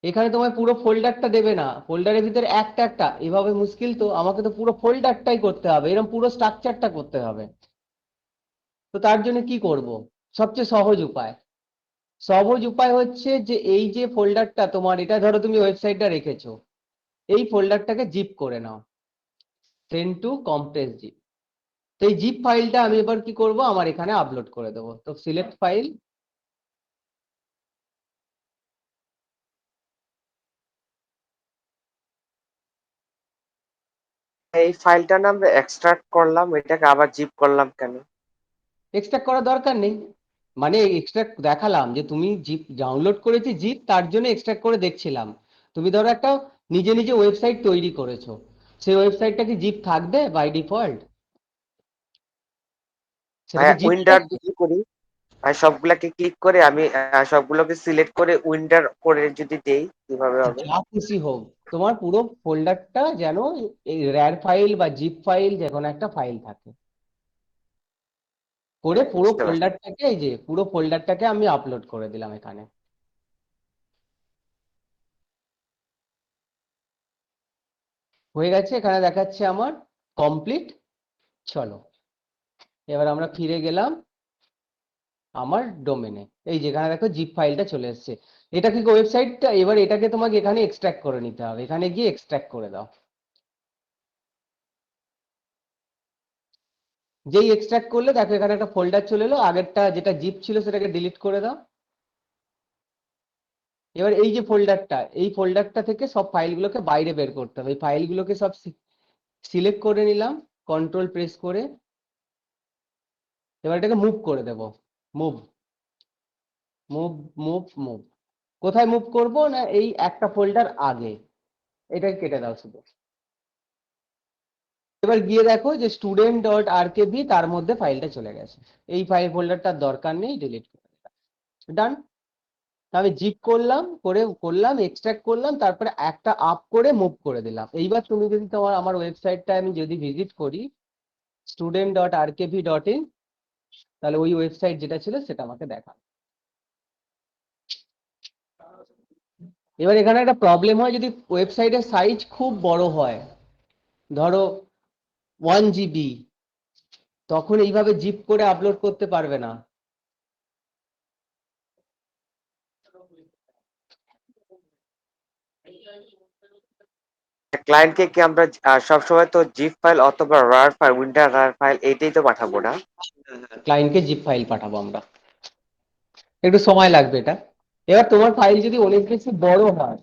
এখানে তোমার পুরো ফোল্ডারটা দেবে না, ফোল্ডারের ভিতরে একটা একটা এভাবে মুশকিল, তো আমাকে তো পুরো ফোল্ডারটাই করতে হবে, এরকম পুরো স্ট্রাকচারটা করতে হবে। তো তার জন্য কি করব? সবচেয়ে সহজ উপায় হচ্ছে যে এই যে ফোল্ডারটা তোমার, এটা ধরো তুমি ওয়েবসাইটটা রেখেছো, এই ফোল্ডারটাকে জিপ করে নাও, সেন্ড টু কম্প্রেস জিপ। তো এই জিপ ফাইলটা আমি এবার কি করব, আমার এখানে আপলোড করে দেবো। তো সিলেক্ট ফাইল, এই ফাইলটা না আমরা এক্সট্রাক্ট করলাম, এটাকে আবার জিপ করলাম কেন? এক্সট্রাক্ট করার দরকার নেই, মানে এক্সট্রাক্ট দেখালাম যে তুমি জিপ ডাউনলোড করেছি, জিপ তার জন্য এক্সট্রাক্ট করে দেখছিলাম। তুমি ধরো একটা নিজে নিজে ওয়েবসাইট তৈরি করেছো, সেই ওয়েবসাইটটা কি জিপ থাকবে বাই ডিফল্ট? সেটা কি ভাইয়া, জিপ? উইন্ডার যদি করি, আর সবগুলাকে ক্লিক করে আমি সবগুলোকে সিলেক্ট করে উইন্ডার করে যদি দেই, কিভাবে হবে? যা খুশি হোক, তোমার পুরো ফোল্ডারটা যেন এই র্যার ফাইল বা জিপ ফাইল যে কোনো একটা ফাইল থাকে, করে পুরো বুঝতে পারছি। ফোল্ডারটাকে, এই যে পুরো ফোল্ডারটাকে আমি আপলোড করে দিলাম এখানে। হয়ে গেছে, এখানে দেখাচ্ছে আমার কমপ্লিট। চলো এবার আমরা ফিরে গেলাম আমার ডোমেনে, এই যেখানে দেখো জিপ ফাইলটা চলে এসেছে। এটা কি ওয়েবসাইটটা? এবার এটাকে তোমাকে এখানে এক্সট্রাক্ট করে নিতে হবে, এখানে গিয়ে এক্সট্রাক্ট করে দাও। যেই এক্সট্রাক্ট করলে দেখো এখানে একটা ফোল্ডার চলে এলো, আগেরটা যেটা জিপ ছিল সেটাকে ডিলিট করে দাও। এবার এই যে ফোল্ডারটা, এই ফোল্ডারটা থেকে সব ফাইলগুলোকে বাইরে বের করতে হবে। এই ফাইলগুলোকে সব সিলেক্ট করে নিলাম, কন্ট্রোল প্রেস করে। এবার এটাকে মুভ করে দেব, মুভ, মুভ, মুভ, মুভ। কোথায় মুভ করব না, এই একটা ফোল্ডার আগে, এটাকে কেটে দাও শুধু। এবার গিয়ে দেখো যে student.rkb তার মধ্যে ফাইলটা চলে গেছে। এই ফাইল ফোল্ডারটার দরকার নেই, ডিলিট করে দিলাম। ডান। আমি জিপ করলাম এক্সট্রাক্ট করলাম, তারপরে একটা আপ করে মুভ করে দিলাম। এইবার তুমি যদি আমার ওয়েবসাইটটা আমি যদি ভিজিট করি student.rkb.in, তাহলে ওই ওয়েবসাইট যেটা ছিল সেটা আমাকে দেখাবে। এবার এখানে একটা প্রবলেম হয়, যদি ওয়েবসাইটের সাইজ খুব বড় হয়, ধরো 1 GB, তখন এইভাবে জিপ করে আপলোড করতে পারবে না। ক্লায়েন্টকে কি আমরা সবসময় তো জিপ ফাইল অথবা রার ফাইল, উইন্টার রার ফাইল এইটাই তো পাঠাবো না? ক্লায়েন্টকে জিপ ফাইল পাঠাবো আমরা, একটু সময় লাগবে এটা। এবার তোমার ফাইল যদি অনেক বেশি বড় হয়,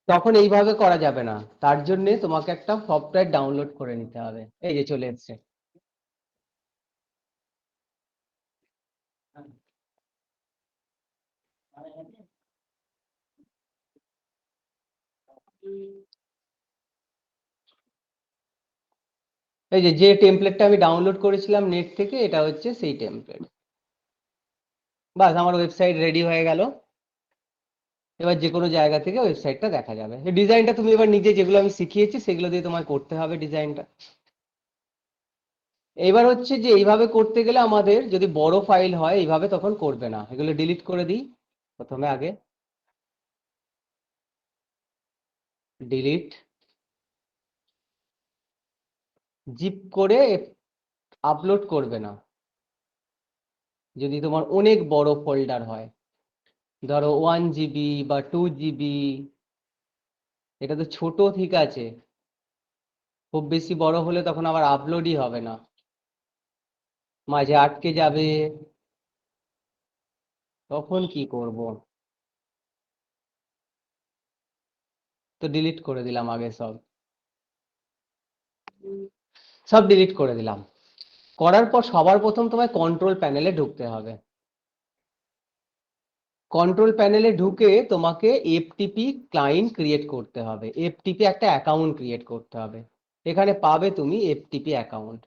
তখন এইভাবে করা যাবে না। তার জন্য তোমাকে একটা সফটওয়্যার ডাউনলোড করে নিতে হবে। এই যে চলে এসছে। এই যে টেমপ্লেটটা আমি ডাউনলোড করেছিলাম নেট থেকে, এটা হচ্ছে সেই টেমপ্লেট। বাস, আমার ওয়েবসাইট রেডি হয়ে গেল। এবার যে কোনো জায়গা থেকে ওয়েবসাইটটা দেখা যাবে। ডিজাইনটা তুমি এবার নিজে, যেগুলো আমি শিখিয়েছি সেগুলো দিয়ে তোমায় করতে হবে ডিজাইনটা। এবার হচ্ছে যে এইভাবে করতে গেলে আমাদের যদি বড় ফাইল হয় এইভাবে তখন করবে না। এগুলো ডিলিট করে দিই প্রথমে, আগে ডিলিট। জিপ করে আপলোড করবে না যদি তোমার অনেক বড় ফোল্ডার হয়, ধরো 1 GB বা 2 GB। এটা তো ছোট, ঠিক আছে, খুব বেশি বড় হলে তখন আবার আপলোডই হবে না, মাঝে আটকে যাবে, তখন কি করব? তো ডিলিট করে দিলাম আগে, সব ডিলিট করে দিলাম। করার পর সবার প্রথম তোমায় কন্ট্রোল প্যানেলে ঢুকতে হবে। কন্ট্রোল প্যানেলে ঢুকে তোমাকে এফটিপি ক্লায়েন্ট ক্রিয়েট করতে হবে, এফটিপি একটা অ্যাকাউন্ট ক্রিয়েট করতে হবে। এখানে পাবে তুমি FTP account.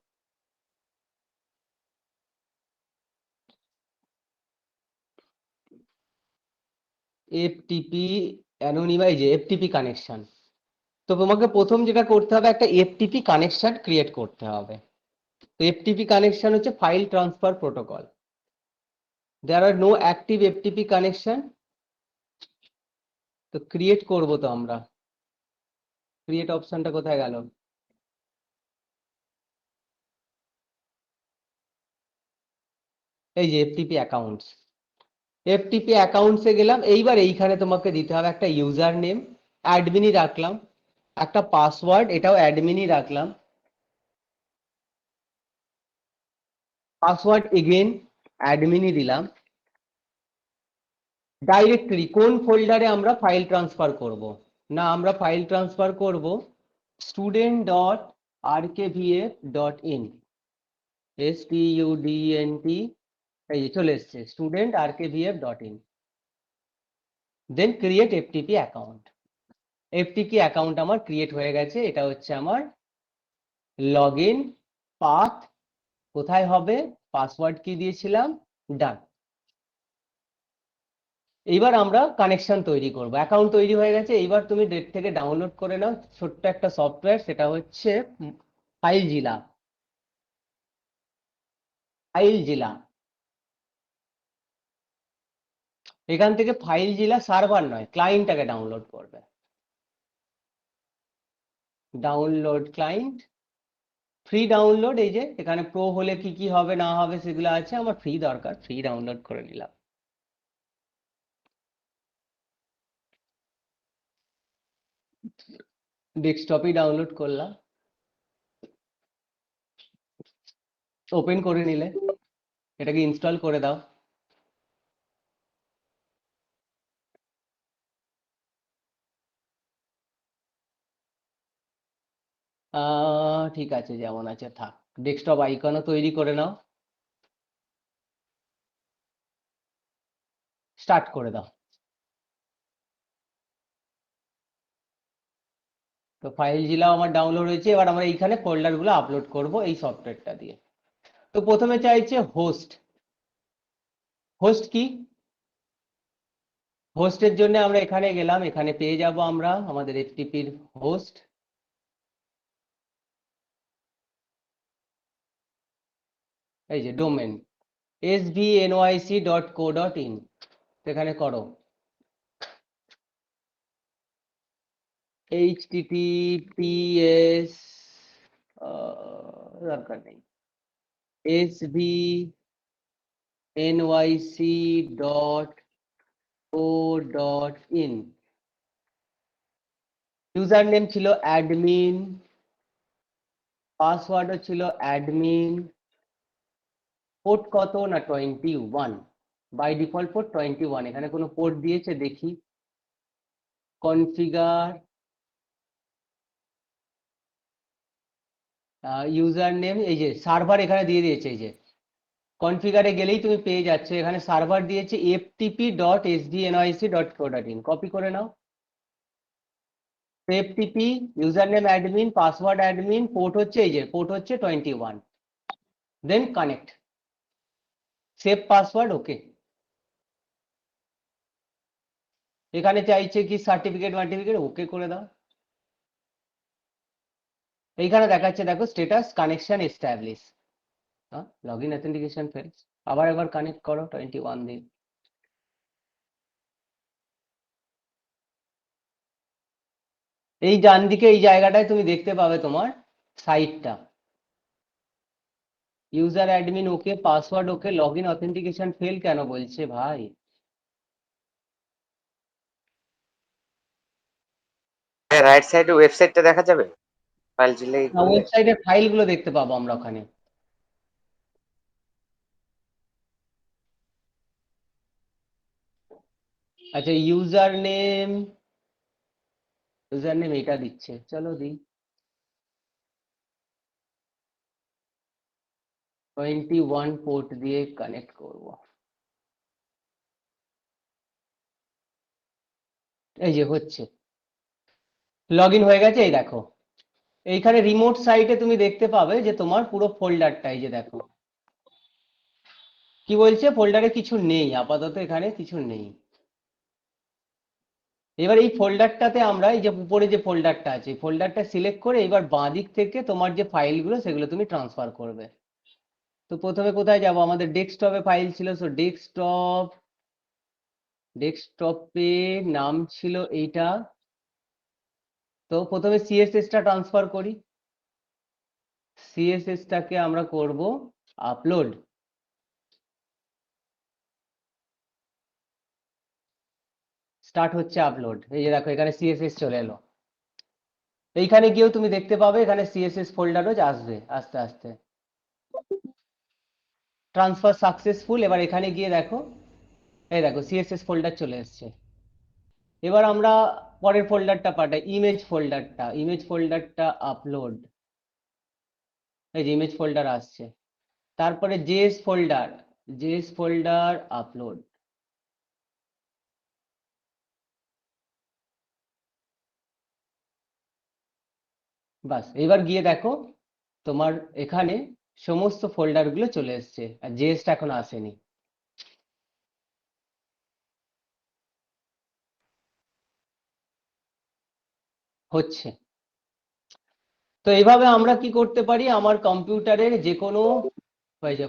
FTP anonymise, FTP connection. তো তোমাকে প্রথম যেটা করতে হবে, একটা এফটিপি কানেকশন ক্রিয়েট করতে হবে। তো এফটিপি কানেকশন হচ্ছে ফাইল ট্রান্সফার প্রোটোকল। দেয়ার আর নো অ্যাক্টিভ এফটিপি কানেকশন। তো ক্রিয়েট করব তো আমরা, ক্রিয়েট অপশনটা কোথায় গেল? এই যে এফটিপি অ্যাকাউন্টস, এফটিপি অ্যাকাউন্টসে গেলাম। এইবার এইখানে তোমাকে দিতে হবে একটা ইউজার নেম, অ্যাডমিনই রাখলাম, একটা পাসওয়ার্ড, এটাও অ্যাডমিনই রাখলাম, পাসওয়ার্ড এগেন অ্যাডমিনই দিলাম। ডাইরেক্টরি, কোন ফোল্ডারে আমরা ফাইল ট্রান্সফার করব? না, আমরা ফাইল ট্রান্সফার করব student.rkvf.in, student, এই যে চলে এসছে student.rkvf.in। Then create FTP account. FTP account আমার ক্রিয়েট হয়ে গেছে। এটা হচ্ছে আমার লগইন পাথ। কোথায় হবে? পাসওয়ার্ড কি দিয়েছিলাম, ডান। এইবার আমরা কানেকশন তৈরি করব। অ্যাকাউন্ট তৈরি হয়ে গেছে। এইবার তুমি নেট থেকে ডাউনলোড করে নাও ছোট্ট একটা সফটওয়্যার, সেটা হচ্ছে ফাইলজিলা। ফাইলজিলা, এখান থেকে ফাইলজিলা সার্ভার নয়, ক্লায়েন্টটাকে ডাউনলোড করবে। Download client, free download. এই যে এখানে প্রো হলে কি কি হবে না হবে সেগুলো আছে, আমার ফ্রি দরকার, ফ্রি ডাউনলোড করে নিলাম। ডেস্কটপেই ডাউনলোড করলাম, ওপেন করে নিলে এটাকে ইনস্টল করে দাও। ঠিক আছে, যেমন আছে থাক। ডেস্কটপ আইকনও তৈরি করে নাও, স্টার্ট করে দাও। তো ফাইলজিলা আমার ডাউনলোড হয়েছে, এবার আমরা এইখানে ফোল্ডার গুলো আপলোড করব এই সফটওয়্যারটা দিয়ে। তো প্রথমে চাইছে হোস্ট। হোস্ট কি? হোস্টের জন্য আমরা এখানে গেলাম, এখানে পেয়ে যাব আমরা আমাদের এফটিপির হোস্ট। এই যে ডোমেন svnyc.co.in, এখানে করো https দরকার নেই svnyc.co.in। ইউজার নেম ছিল অ্যাডমিন, পাসওয়ার্ডও ছিল অ্যাডমিন। পোর্ট কত না 21, বাই ডিফল্ট পোর্ট 21। এখানে কোনো পোর্ট দিয়েছে দেখি, কনফিগার ইউজার নেম, এই যে সার্ভার এখানে দিয়ে দিয়েছে, এই যে কনফিগারে গেলেই তুমি পেয়ে যাচ্ছ, এখানে সার্ভার দিয়েছে ftp.svnyc.co.in, কপি করে নাও। ftp user name admin, password admin, port হচ্ছে এই যে পোর্ট হচ্ছে 21, দেন কানেক্ট, সেভ পাসওয়ার্ড, ওকে। এখানে চাইছে কি সার্টিফিকেট মার্টিফিকেট, ওকে করে দাও। এইখানে দেখাচ্ছে দেখো status connection establish, login authentication fails. আবার একবার কানেক্ট করো 21 দিয়ে। এই ডান দিকে এই জায়গাটায় তুমি দেখতে পাবে তোমার সাইটটা, user admin okay, password okay, login authentication fail কেন বলছে ভাই? রাইট সাইডে ওয়েবসাইটটা দেখা যাবে ফাইল জিলাই না, ওয়েবসাইটের ফাইলগুলো দেখতে পাবো আমরা ওখানে। আচ্ছা ইউজার নেম এটা দিচ্ছে, চলো দিই 21 পোর্ট দিয়ে কানেক্ট করব। এই যে হচ্ছে, লগ ইন হয়ে গেছে। এই দেখো এইখানে রিমোট সাইটে তুমি দেখতে পাবে যে তোমার পুরো ফোল্ডারটা, এই যে দেখো কি বলছে, ফোল্ডারে কিছু নেই আপাতত, এখানে কিছু নেই। এবার এই ফোল্ডারটাতে আমরা এই যে উপরে যে ফোল্ডারটা আছে, ফোল্ডারটা সিলেক্ট করে এবার বাঁ দিক থেকে তোমার যে ফাইলগুলো সেগুলো তুমি ট্রান্সফার করবে। তো প্রথমে কোথায় যাব, আমাদের ডেস্কটপে ফাইল ছিল, সো ডেস্কটপে নাম ছিল এইটা। তো প্রথমে সিএসএস টা ট্রান্সফার করি, সিএসএস টাকে আমরা করব আপলোড। স্টার্ট হচ্ছে আপলোড, এই যে দেখো এখানে সিএসএস চলে এলো। এইখানে গিয়েও তুমি দেখতে পাবে এখানে সিএসএস ফোল্ডারও আসবে আস্তে আস্তে। Transfer successful. এবার এখানে গিয়ে দেখো, এই দেখো সিএসএস ফোল্ডার চলে এসছে। এবার আমরা পরের ফোল্ডারটা পাঠাই, ইমেজ ফোল্ডারটা আপলোড, এই যে ইমেজ ফোল্ডার আসছে। তারপরে জেএস ফোল্ডার আপলোড। বাস, এবার গিয়ে দেখো তোমার এখানে সমস্ত ফোল্ডার গুলো চলে এসছে, আর জেএসটা এখন আসেনি। হচ্ছে। তো এইভাবে আমরা কি করতে পারি, আমার কম্পিউটারের যে কোনো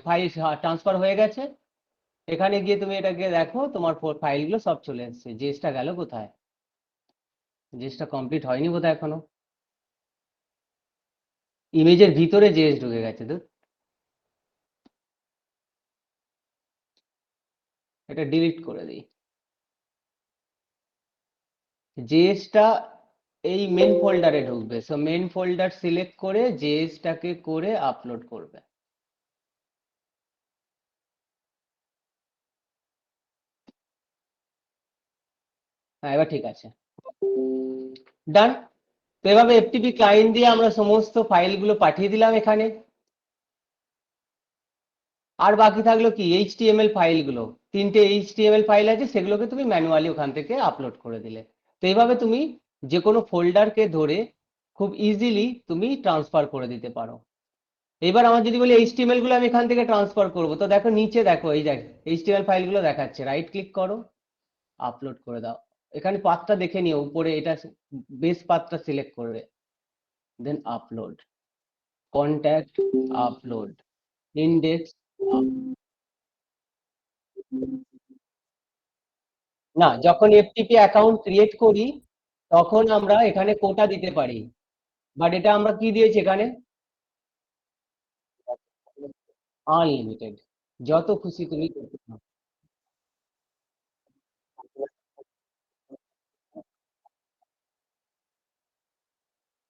ফাইল ট্রান্সফার হয়ে গেছে, এখানে গিয়ে তুমি এটাকে দেখো তোমার ফাইলগুলো সব চলে এসছে। জেএসটা গেল কোথায়? জেএসটা কমপ্লিট হয়নি বোধহয় এখনো, ইমেজের ভিতরে জেএস ঢুকে গেছে। তো এটা ডিলিট করে দিই। জেএসটা এই মেন ফোল্ডারে ঢুকবে, সো মেন ফোল্ডার সিলেক্ট করে জেএসটাকে করে আপলোড করবে। হ্যাঁ এবার ঠিক আছে, ডান। তো এভাবে এফটিপি ক্লায়েন্ট দিয়ে আমরা সমস্ত ফাইলগুলো পাঠিয়ে দিলাম এখানে। আর বাকি থাকলো কি, এইচটিএমএল ফাইলগুলো, 3টে এইচটিএমএল ফাইল আছে, সেগুলোকে তুমি ম্যানুয়ালি ওখান থেকে আপলোড করে দিলে। তো এইভাবে তুমি যে কোনো ফোল্ডারকে ধরে খুব ইজিলি তুমি ট্রান্সফার করে দিতে পারো। এবার আমার যদি বলি এইচটিএমএল গুলো আমি এখান থেকে ট্রান্সফার করবো, তো দেখো নিচে দেখো এই দেখ এইচটিএমএল ফাইলগুলো দেখাচ্ছে, রাইট ক্লিক করো, আপলোড করে দাও। এখানে পাথটা দেখে নিও, উপরে এটা বেস পাথটা সিলেক্ট করবে, then upload, contact upload, index না, যখন এফটিপি অ্যাকাউন্ট ক্রিয়েট করি তখন আমরা এখানে কোটা দিতে পারি, বাট এটা আমরা কি দিয়েছি এখানে আনলিমিটেড, যত খুশি তুমি করতে পারো।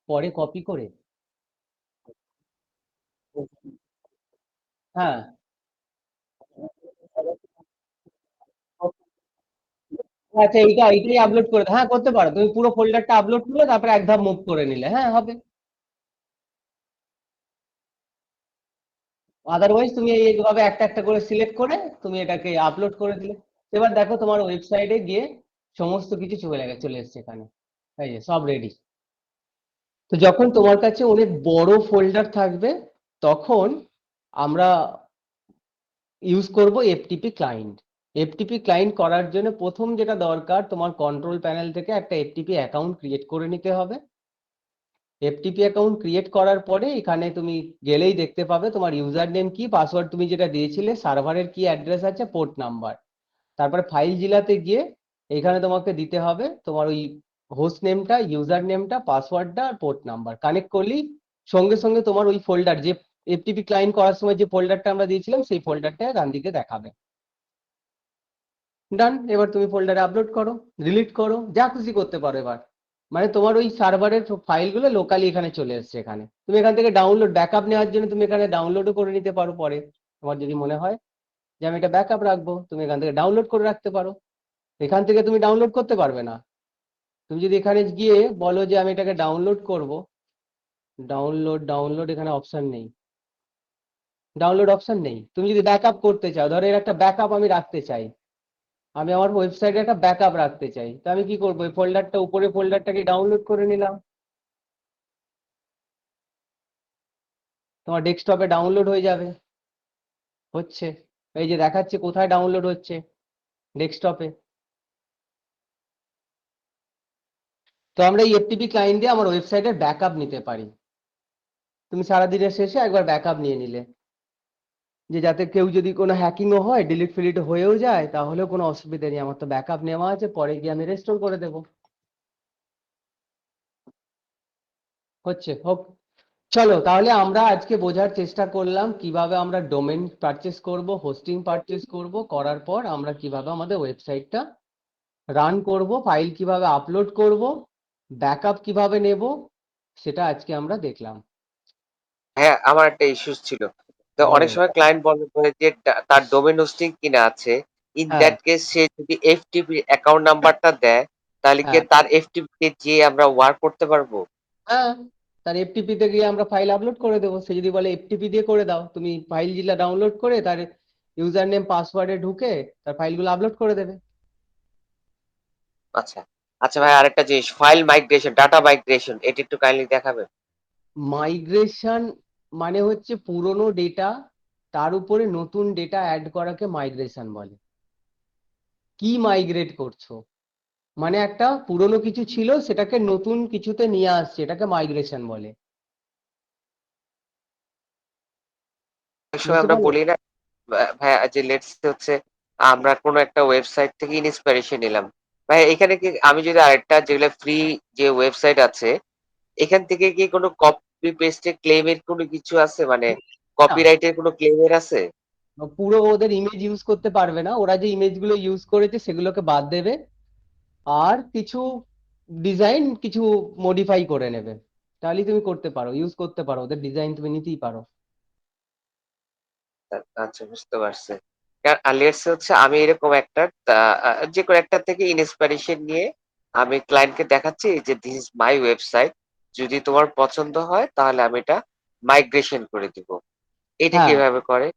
পরে কপি করে, হ্যাঁ আচ্ছা এইটাই আপলোড করে দাও। হ্যাঁ করতে পারো, তুমি পুরো ফোল্ডারটা আপলোড করলে তারপরে এক ধাপ মুভ করে নিলে, হ্যাঁ হবে। আদারওয়াইজ তুমি এইভাবে একটা একটা করে সিলেক্ট করে তুমি এটাকে আপলোড করে দিলে। এবার দেখো তোমার ওয়েবসাইটে গিয়ে সমস্ত কিছু চলে এসছে এখানে, এই যে সব রেডি। তো যখন তোমার কাছে অনেক বড় ফোল্ডার থাকবে তখন আমরা ইউজ করব এফটিপি ক্লায়েন্ট। এফটিপি ক্লায়েন্ট করার জন্য প্রথম যেটা দরকার, তোমার কন্ট্রোল প্যানেল থেকে একটা এফটিপি অ্যাকাউন্ট ক্রিয়েট করে নিতে হবে। এফটিপি অ্যাকাউন্ট ক্রিয়েট করার পরে এখানে তুমি গেলেই দেখতে পাবে তোমার ইউজার নেম কি, পাসওয়ার্ড তুমি যেটা দিয়েছিলে, সার্ভারের কি অ্যাড্রেস আছে, পোর্ট নাম্বার। তারপরে ফাইল জিলাতে গিয়ে এখানে তোমাকে দিতে হবে তোমার ওই হোস্ট নেমটা, ইউজার নেমটা, পাসওয়ার্ডটা আর পোর্ট নাম্বার। কানেক্ট করলেই সঙ্গে সঙ্গে তোমার ওই ফোল্ডার, যে এফটিপি ক্লায়েন্ট করার সময় যে ফোল্ডারটা আমরা দিয়েছিলাম সেই ফোল্ডারটা ডান দিকে দেখাবে। ডান, এবার তুমি ফোল্ডারে আপলোড করো, ডিলিট করো, যা খুশি করতে পারো এবার। মানে তোমার ওই সার্ভারের ফাইলগুলো লোকালি এখানে চলে এসছে। এখানে তুমি এখান থেকে ডাউনলোড, ব্যাকআপ নেওয়ার জন্য তুমি এখানে ডাউনলোডও করে নিতে পারো। পরে তোমার যদি মনে হয় যে আমি এটা ব্যাকআপ রাখবো, তুমি এখান থেকে ডাউনলোড করে রাখতে পারো। এখান থেকে তুমি ডাউনলোড করতে পারবে না, তুমি যদি এখানে গিয়ে বলো যে আমি এটাকে ডাউনলোড করব, ডাউনলোড এখানে অপশন নেই, ডাউনলোড অপশন নেই। তুমি যদি ব্যাকআপ করতে চাও, ধরো এর একটা ব্যাকআপ আমি রাখতে চাই, আমি আমার ওয়েবসাইটে একটা ব্যাকআপ রাখতে চাই, তো আমি কি করবো, এই ফোল্ডারটা, উপরে ফোল্ডারটাকে ডাউনলোড করে নিলাম, তোমার ডেস্কটপে ডাউনলোড হয়ে যাবে। হচ্ছে, এই যে দেখাচ্ছে কোথায় ডাউনলোড হচ্ছে, ডেস্কটপে। তো আমরা এই এফটিপি ক্লায়েন্ট দিয়ে আমার ওয়েবসাইটের ব্যাকআপ নিতে পারি। তুমি সারাদিনের শেষে একবার ব্যাকআপ নিয়ে নিলে, যে যাতে কেউ যদি কোনো হ্যাকিংও হয়, ডিলিট ফিলিট হয়েও যায়, তাহলেও কোনো অসুবিধা নেই, আমার তো ব্যাকআপ নেওয়া আছে, পরে গিয়ে আমি রেস্টোর করে দেবো। হচ্ছে, হোক। চলো তাহলে আমরা আজকে বোঝার চেষ্টা করলাম কিভাবে আমরা ডোমেন পারচেস করব, হোস্টিং পারচেস করব, করার পর আমরা কিভাবে আমাদের ওয়েবসাইটটা রান করব, ফাইল কিভাবে আপলোড করব, ব্যাকআপ কিভাবে নেব, সেটা আজকে আমরা দেখলাম। হ্যাঁ, আমার একটা ইস্যুস ছিল। তো বলো অনেক সময় ক্লায়েন্ট বলে যে তার ডোমেইন হোস্টিং কিনা আছে। ইন হ্যাঁ দ্যাট কেস সে যদি এফটিপি অ্যাকাউন্ট নাম্বারটা দেয়, তাহলে কি হ্যাঁ তার এফটিপি তে যেয়ে আমরা ওয়ার্ক করতে পারবো? হ্যাঁ, তার এফটিপি তে গিয়ে আমরা ফাইল আপলোড করে দেবো। সে যদি বলে এফটিপি দিয়ে করে দাও, তুমি ফাইল জিলা ডাউনলোড করে তার ইউজার নেম পাসওয়ার্ডে ঢুকে তার ফাইলগুলো আপলোড করে দেবে। আচ্ছা। আচ্ছা ভাই, আরেকটা জিনিস, ফাইল মাইগ্রেশন, ডাটা মাইগ্রেশন এটা একটু কাইন্ডলি দেখাবেন? মাইগ্রেশন মানে হচ্ছে পুরনো ডেটা তার উপরে নতুন ডেটা অ্যাড করাকে মাইগ্রেশন বলে। কি মাইগ্রেট করছো, মানে একটা পুরনো কিছু ছিল সেটাকে নতুন কিছুতে নিয়ে আসছে, এটাকে মাইগ্রেশন বলে। অনেক সময় বুঝতে আমরা পারলে? বলি না ভাইয়া, যে লেটস হচ্ছে আমরা কোনো একটা ওয়েবসাইট থেকে ইন্সপিরেশন নিলাম। ভাই এখানে কি আমি যদি আরেকটা যেগুলো ফ্রি যে ওয়েবসাইট আছে, এখান থেকে কি কোনো কপি পেস্টে ক্লেমের কোনো কিছু আছে? মানে না, কপিরাইটের কোনো ক্লেমের আছে? পুরো ওদের ইমেজ ইউজ করতে পারবে না, ওরা যে ইমেজগুলো ইউজ করেছে সেগুলোকে বাদ দেবে, আর কিছু ডিজাইন কিছু মডিফাই করে নেবে, তাহলে তুমি করতে পারো, ইউজ করতে পারো, ওদের ডিজাইন তুমি নিতেই পারো। আচ্ছা, বুঝতে পারছি। আর লেটস হচ্ছে আমি এরকম একটা যে কোনো একটা থেকে ইন্সপিরেশন নিয়ে আমি ক্লায়েন্টকে দেখাচ্ছি যে দিস ইজ মাই ওয়েবসাইট, যদি তোমার পছন্দ হয় তাহলে আমি এটা মাইগ্রেশন করে দিব। এটা হ্যাঁ, কিভাবে করে?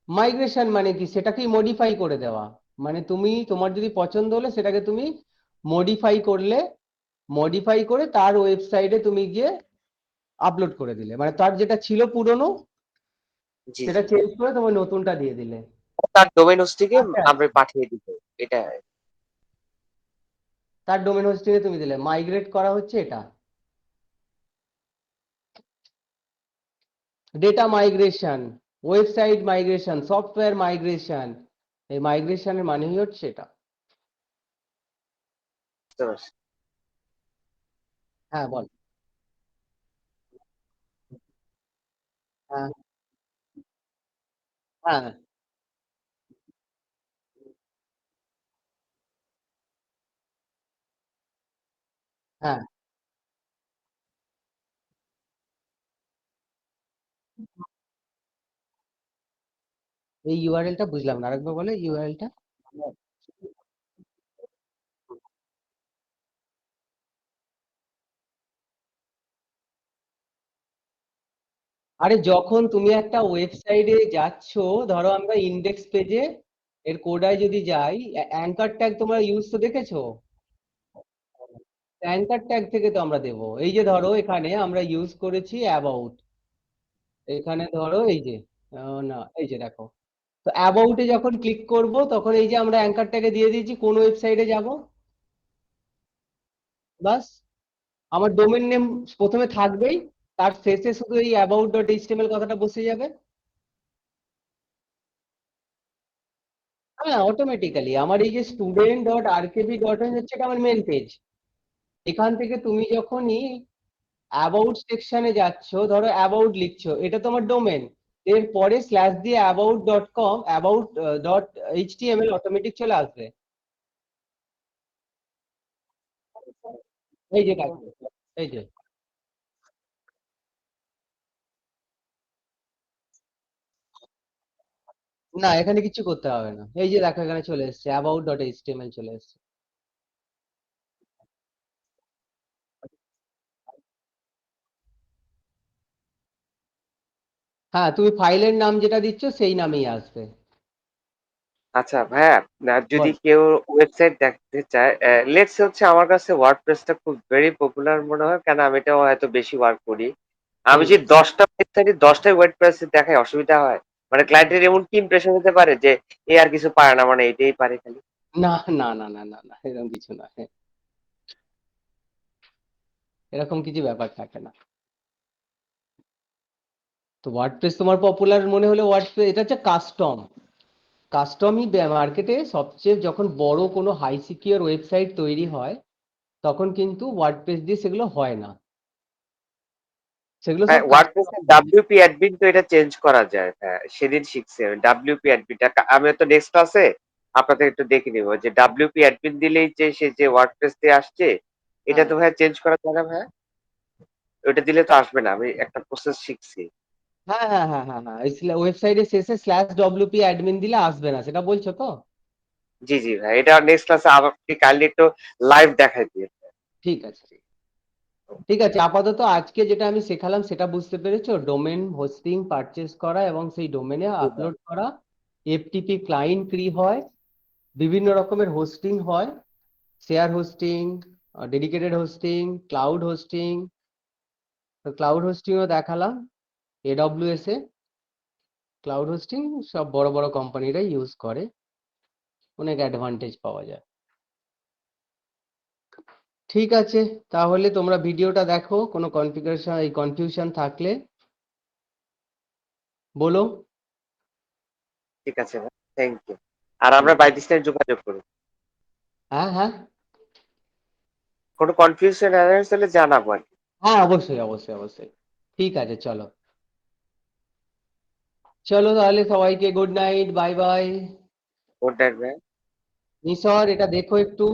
মাইগ্রেশন মানে কি, সেটাকেই মডিফাই করে দেওয়া। মানে তুমি, তোমার যদি পছন্দ হলে সেটাকে তুমি মডিফাই করলে, মডিফাই করে তার ওয়েবসাইটে তুমি গিয়ে আপলোড করে দিলে, মানে তার যেটা ছিল পুরনো জি সেটা জি চেঞ্জ করে তোমার নতুনটা দিয়ে দিলে। তার ডোমেন হোস্টিংয়ে আচ্ছা, আমরা পাঠিয়ে দিব এটা। তার ডোমেন হোস্টিং এ তুমি দিলে, মাইগ্রেট করা হচ্ছে এটা। Data migration, website migration, software migration, এই মাইগ্রেশনের মানেই হচ্ছে এটা। বুঝতে পারছি। হ্যাঁ বল। হ্যাঁ হ্যাঁ হ্যাঁ, এই ইউআরএলটা বুঝলাম না, আরেকবার বলে ইউআরএলটা। আরে যখন তুমি একটা ওয়েবসাইটে যাচ্ছ, ধরো আমরা ইন্ডেক্স পেজে এর কোডায় যদি যাই, অ্যাঙ্কার ট্যাগ তোমরা ইউজ তো দেখেছো? অ্যাঙ্কার ট্যাগ থেকে তো আমরা দেবো। এই যে ধরো এখানে আমরা ইউজ করেছি অ্যাবাউট, এখানে ধরো এই যে না এই যে দেখো, তো অ্যাবাউটে যখন ক্লিক করব তখন এই যে আমরা অ্যাঙ্কার ট্যাগে দিয়ে দিয়েছি কোন ওয়েবসাইটে যাব, বাস আমার ডোমেন নেম প্রথমে থাকবেই, তার শেষে শুধু এই অ্যাবাউট ডট এইচটিএমএল কথাটা বসে যাবে। হ্যাঁ অটোমেটিক্যালি আমার এই যে স্টুডেন্ট ডট আরকেবি ডট ইন হচ্ছে এটা আমার মেন পেজ। এখান থেকে তুমি যখনই অ্যাবাউট সেকশনে যাচ্ছ, ধরো অ্যাবাউট লিখছো, এটা তোমার ডোমেন, এরপরে স্ল্যাশ দিয়ে about dot com, about dot HTML automatic চলে আসবে। এই যে কাজ, এই যে না এখানে কিছু করতে হবে না, এই যে দেখো এখানে চলে এসেছে অ্যাবাউট ডট এইচটিএমএল চলে এসেছে। হ্যাঁ তুমি ফাইলের নাম যেটা দিচ্ছ সেই নামেই আসবে। আচ্ছা ভাইয়া, যদি বল। কেউ ওয়েবসাইট দেখতে চায়, লেটস হচ্ছে আমার কাছে ওয়ার্ডপ্রেসটা খুব ভেরি পপুলার মনে হয়, কেন আমি এটাও হয়তো বেশি ওয়ার্ক করি। আমি হুম। যদি 10টা ওয়েবসাইটে 10টাই ওয়ার্ডপ্রেস দেখায় অসুবিধা হয়? মানে ক্লায়েন্টের এমন কি ইমপ্রেশন হতে পারে যে এ আর কিছু পারে না, মানে এটাই পারে খালি? না না না না না না, এরকম কিছু না, এরকম কিছু ব্যাপার থাকে না। তো ওয়ার্ডপ্রেস তোমার পপুলার মনে হলে ওয়ার্ডপ্রেস এটা হচ্ছে কাস্টম, কাস্টমই মার্কেটে সবচেয়ে যখন বড় কোনো হাই সিকিউর ওয়েবসাইট তৈরি হয় তখন কিন্তু ওয়ার্ডপ্রেস দিয়ে সেগুলো হয় না, সেগুলো সব হ্যাঁ, কাস্টম। ওয়ার্ডপ্রেসে ডাব্লিউপি অ্যাডমিন তো এটা চেঞ্জ করা যায়। হ্যাঁ, সেদিন শিখছি আমি ডাব্লিউপি অ্যাডমিনটা। আমি তো নেক্সট ক্লাসে আপনাদের একটু দেখে নিব যে ডাব্লিউপি অ্যাডমিন দিলেই যে সে যে ওয়ার্ডপ্রেস দিয়ে আসছে, এটা হ্যাঁ তো ভাইয়া চেঞ্জ করা যায় না ভাইয়া? ওইটা দিলে তো আসবে না, আমি একটা প্রসেস শিখছি। হ্যাঁ হ্যাঁ হ্যাঁ হ্যাঁ হ্যাঁ, ওয়েবসাইটের শেষে স্ল্যাশ ডব্লিউপি অ্যাডমিন দিলে আসবে না, সেটা বলছো তো? জি জি ভাই, এটা নেক্সট ক্লাসে আপনি কাইন্ডলি একটু লাইভ দেখাই দিয়ে। ঠিক আছে, ঠিক আছে, আপাতত আজকে যেটা আমি শেখালাম সেটা বুঝতে পেরেছো, ডোমেন হোস্টিং পারচেজ করা এবং সেই ডোমেনে আপলোড করা, এফটিপি ক্লায়েন্ট ক্রি হয়, বিভিন্ন রকমের হোস্টিং হয়, share hosting, dedicated hosting, cloud hosting. Cloud হোস্টিংও দেখালাম, এডব্লিউএস এ ক্লাউড হোস্টিং সব বড় বড় কোম্পানিরাই ইউজ করে, অনেক অ্যাডভান্টেজ পাওয়া যায়। ঠিক আছে, তাহলে তোমরা ভিডিওটা দেখো, কোনো কনফিগারেশন এই কনফিউশন থাকলে বলো। ঠিক আছে ভাই, থ্যাংক ইউ। আর আমরা বাই দিস টাইম যোগাযোগ করব। হ্যাঁ হ্যাঁ কোনো কনফিউশন হলে জানাবো আর কি। হ্যাঁ, অবশ্যই অবশ্যই অবশ্যই। ঠিক আছে, চলো চলো তাহলে সবাইকে good night, bye bye. Good night ভাই। নিশর এটা দেখো একটু।